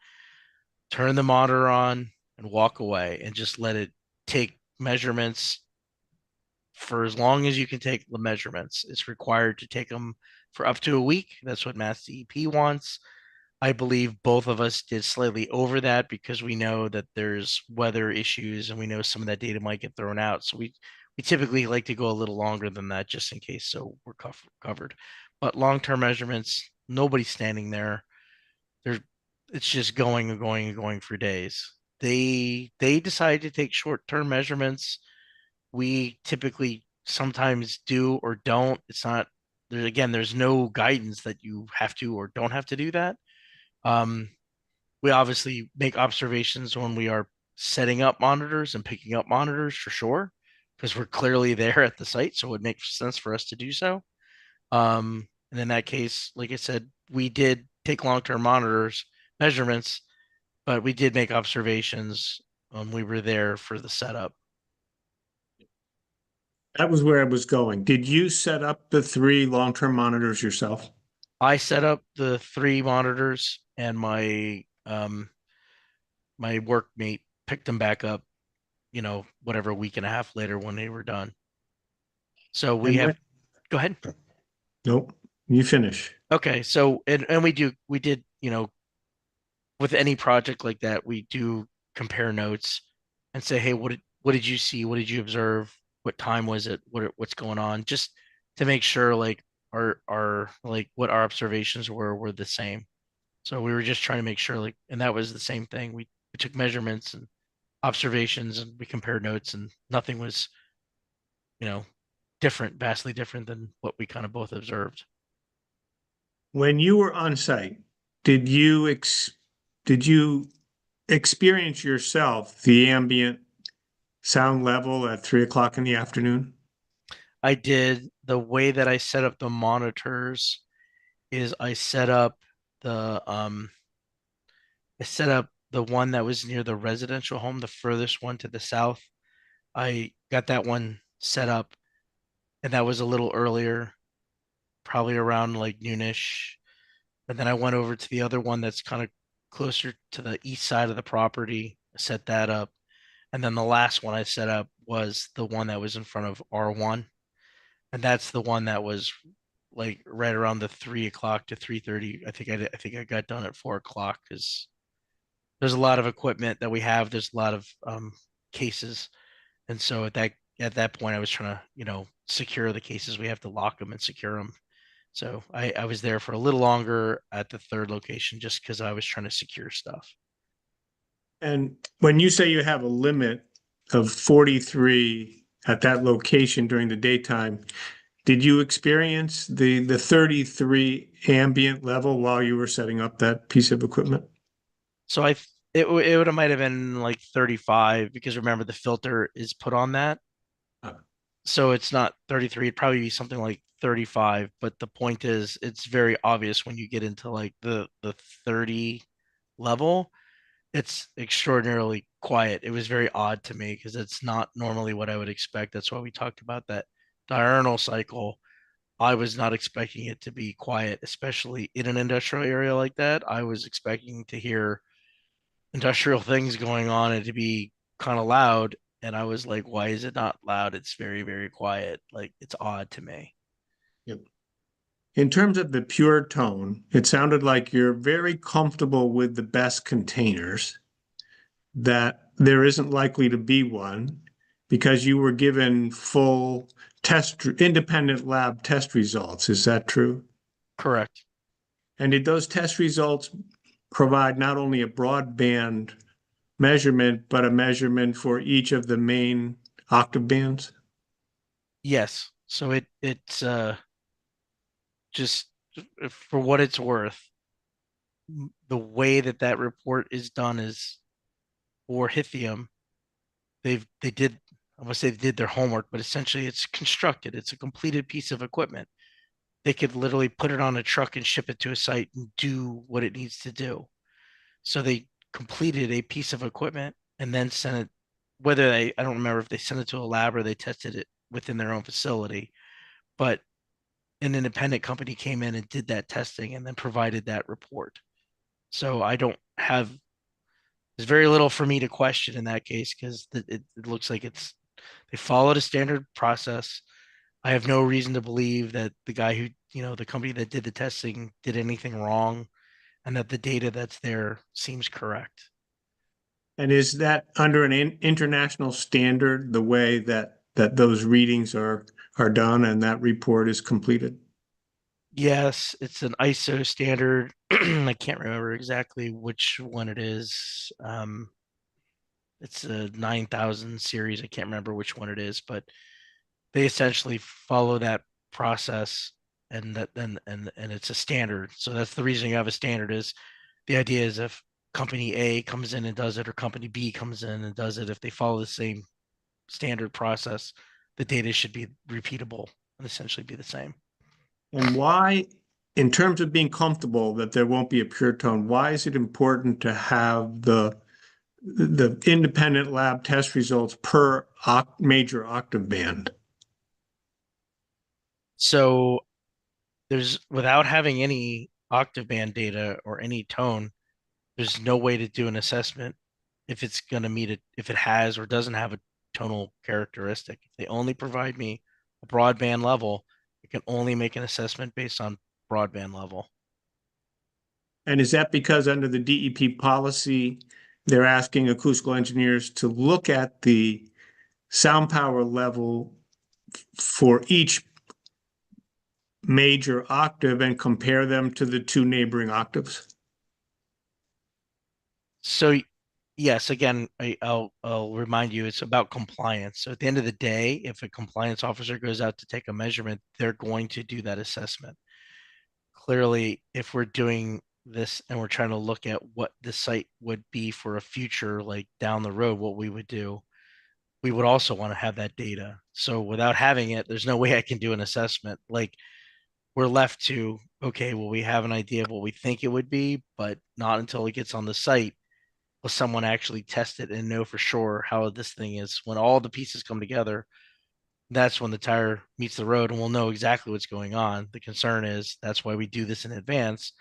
Turn the monitor on and walk away and just let it take measurements for as long as you can take the measurements. It's required to take them for up to a week. That's what Mass DEP wants. I believe both of us did slightly over that because we know that there's weather issues and we know some of that data might get thrown out. So we typically like to go a little longer than that just in case, so we're covered. But long-term measurements, nobody's standing there. It's just going and going and going for days. They decide to take short-term measurements. We typically sometimes do or don't. It's not there's no guidance that you have to or don't have to do that. We obviously make observations when we are setting up monitors and picking up monitors for sure, because we're clearly there at the site, so it would make sense for us to do so. And in that case, like I said, we did take long-term monitors measurements, but we did make observations when we were there for the setup. That was where I was going. Did you set up the 3 long-term monitors yourself? I set up the 3 monitors, and my my workmate picked them back up, whatever, a week and a half later when they were done. So we have, go ahead. Nope, you finish. Okay, so and we did, with any project like that, we do compare notes and say, hey, what did you see? What did you observe? What time was it? What's going on? Just to make sure like our like what our observations were the same. So we were just trying to make sure like, and that was the same thing. We took measurements and observations and we compared notes, and nothing was, different, vastly different than what we kind of both observed. When you were on site, did you experience yourself the ambient sound level at 3 o'clock in the afternoon? I did. The way that I set up the monitors is I set up the one that was near the residential home, the furthest one to the south. I got that one set up, and that was a little earlier, probably around like noonish. And then I went over to the other one that's kind of closer to the east side of the property, set that up. And then the last one I set up was the one that was in front of R1. And that's the one that was like right around the 3 o'clock to 3:30. I think I got done at 4 o'clock because there's a lot of equipment that we have. There's a lot of cases. And so at that point I was trying to, secure the cases. We have to lock them and secure them. So I was there for a little longer at the 3rd location just because I was trying to secure stuff. And when you say you have a limit of 43 at that location during the daytime, did you experience the 33 ambient level while you were setting up that piece of equipment? So it might have been like 35 because remember the filter is put on that. So it's not 33, it'd probably be something like 35, but the point is it's very obvious when you get into like the 30 level, it's extraordinarily quiet. It was very odd to me because it's not normally what I would expect. That's why we talked about that diurnal cycle. I was not expecting it to be quiet, especially in an industrial area like that. I was expecting to hear industrial things going on and to be kind of loud. And I was like, why is it not loud? It's very, very quiet. Like it's odd to me. Yep. In terms of the pure tone, it sounded like you're very comfortable with the best containers, that there isn't likely to be one because you were given full independent lab test results. Is that true? Correct. And did those test results provide not only a broadband measurement, but a measurement for each of the main octave bands? Yes. So it's just for what it's worth, the way that that report is done is for Hithium. They did, I want to say they did their homework, but essentially it's constructed. It's a completed piece of equipment. They could literally put it on a truck and ship it to a site and do what it needs to do. So they completed a piece of equipment and then sent it, whether they, I don't remember if they sent it to a lab or they tested it within their own facility, but an independent company came in and did that testing and then provided that report. So I don't have, there's very little for me to question in that case because it looks like they followed a standard process. I have no reason to believe that the guy who, the company that did the testing did anything wrong and that the data that's there seems correct. And is that under an international standard, the way that those readings are done and that report is completed? Yes, it's an ISO standard. I can't remember exactly which one it is. It's a 9000 series. I can't remember which one it is, but they essentially follow that process and it's a standard. So that's the reason you have a standard is the idea is if company A comes in and does it or company B comes in and does it, if they follow the same standard process, the data should be repeatable and essentially be the same. And why, in terms of being comfortable that there won't be a pure tone, why is it important to have the independent lab test results per major octave band? So there's, without having any octave band data or any tone, there's no way to do an assessment if it's going to meet it, if it has or doesn't have a tonal characteristic. If they only provide me a broadband level, I can only make an assessment based on broadband level. And is that because under the DEP policy, they're asking acoustical engineers to look at the sound power level for each major octave and compare them to the two neighboring octaves? So yes, again, I'll remind you, it's about compliance. So at the end of the day, if a compliance officer goes out to take a measurement, they're going to do that assessment. Clearly, if we're doing this and we're trying to look at what the site would be for a future, like down the road, what we would do, we would also want to have that data. So without having it, there's no way I can do an assessment. Like we're left to, okay, well, we have an idea of what we think it would be, but not until it gets on the site will someone actually test it and know for sure how this thing is. When all the pieces come together, that's when the tire meets the road and we'll know exactly what's going on. The concern is that's why we do this in advance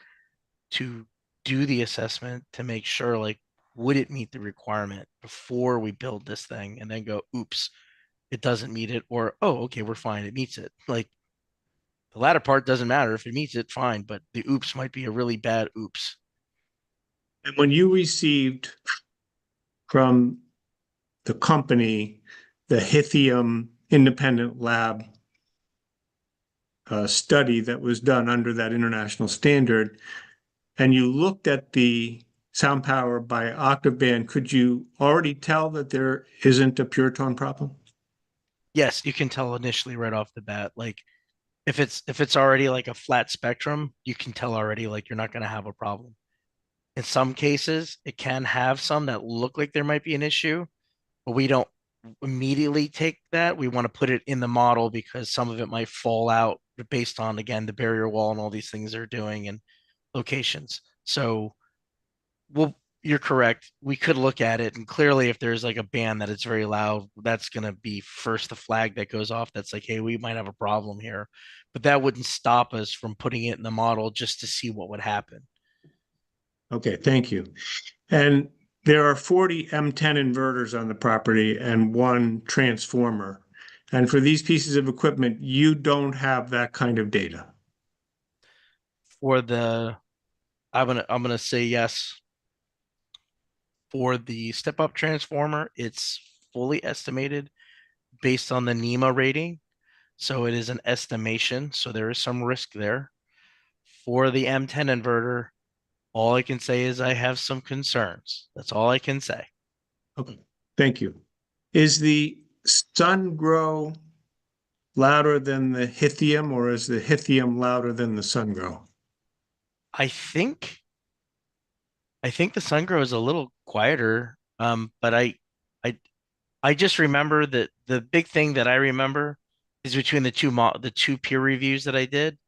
to do the assessment to make sure, like, would it meet the requirement before we build this thing and then go, oops, it doesn't meet it, or, oh, okay, we're fine, it meets it. Like the latter part doesn't matter. If it meets it, fine, but the oops might be a really bad oops. And when you received from the company the Hithium independent lab study that was done under that international standard, and you looked at the sound power by octave band, could you already tell that there isn't a pure tone problem? Yes, you can tell initially right off the bat. Like if it's already like a flat spectrum, you can tell already like you're not going to have a problem. In some cases, it can have some that look like there might be an issue, but we don't immediately take that. We want to put it in the model because some of it might fall out based on, again, the barrier wall and all these things they're doing and locations. So you're correct. We could look at it, and clearly if there's like a band that it's very loud, that's going to be first the flag that goes off. That's like, hey, we might have a problem here, but that wouldn't stop us from putting it in the model just to see what would happen. Okay, thank you. And there are 40 M10 inverters on the property and one transformer. And for these pieces of equipment, you don't have that kind of data. For the, I'm gonna say yes. For the step up transformer, it's fully estimated based on the NEMA rating. So it is an estimation. So there is some risk there. For the M10 inverter, all I can say is I have some concerns. That's all I can say. Okay, thank you. Is the SunGrow louder than the Hithium, or is the Hithium louder than the Sungrow? I think the Sungrow is a little quieter. But I I just remember that the big thing that I remember is between the two peer reviews that I did.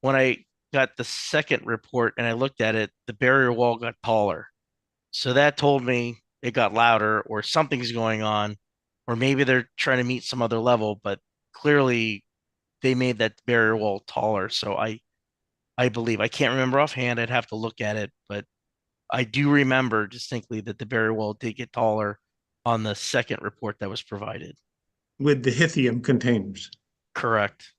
When I got the second report and I looked at it, the barrier wall got taller. So that told me it got louder or something's going on, or maybe they're trying to meet some other level, but clearly they made that barrier wall taller. So I believe, I can't remember offhand, I'd have to look at it, but I do remember distinctly that the barrier wall did get taller on the second report that was provided. With the Hithium containers. Correct.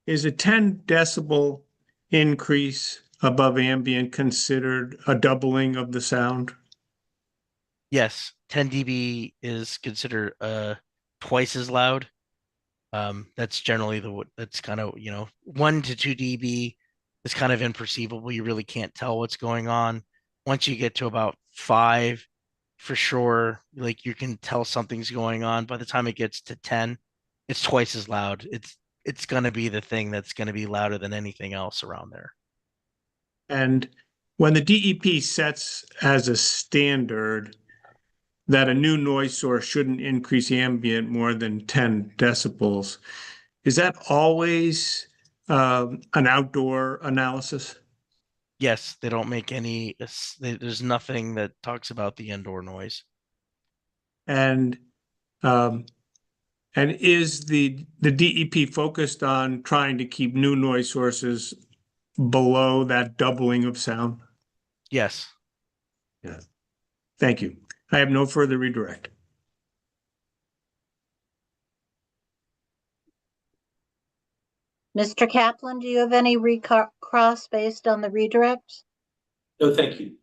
Is a 10 decibel increase above ambient considered a doubling of the sound? Yes, 10 dB is considered twice as loud. That's generally that's kind of, 1 to 2 dB is kind of imperceivable. You really can't tell what's going on. Once you get to about 5, for sure, like you can tell something's going on. By the time it gets to 10, it's twice as loud. It's going to be the thing that's going to be louder than anything else around there. And when the DEP sets as a standard that a new noise source shouldn't increase ambient more than 10 decibels, is that always an outdoor analysis? Yes, they don't make any, there's nothing that talks about the indoor noise. And is the DEP focused on trying to keep new noise sources below that doubling of sound? Yes. Yeah. Thank you. I have no further redirect. Mr. Kaplan, do you have any recross based on the redirect? No, thank you.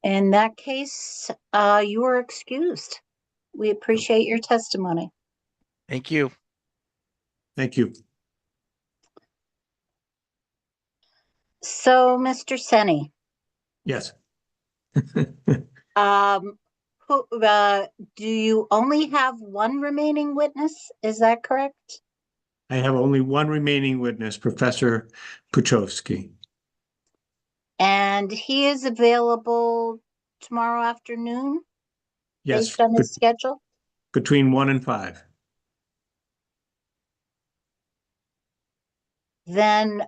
In that case, you are excused. We appreciate your testimony. Thank you. Thank you. So, Mr. Senni. Yes. Do you only have one remaining witness? Is that correct? I have only one remaining witness, Professor Tewksbury. And he is available tomorrow afternoon? Yes, based on his schedule? between 1 and 5. Then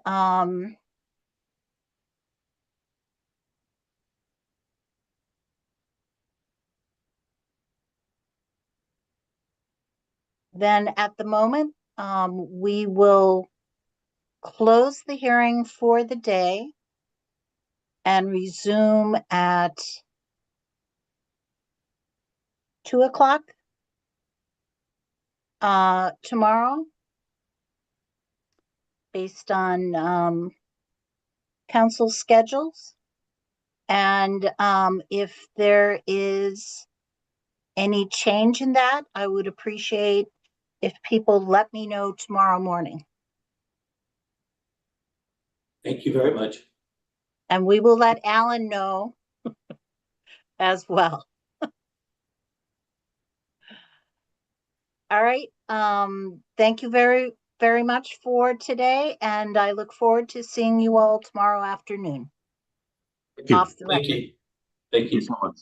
at the moment, we will close the hearing for the day and resume at 2 o'clock tomorrow, based on council schedules. And if there is any change in that, I would appreciate if people let me know tomorrow morning. Thank you very much. And we will let Alan know as well. All right. Thank you very, very much for today. And I look forward to seeing you all tomorrow afternoon. Thank you. Off the record. Thank you. Thank you. so much.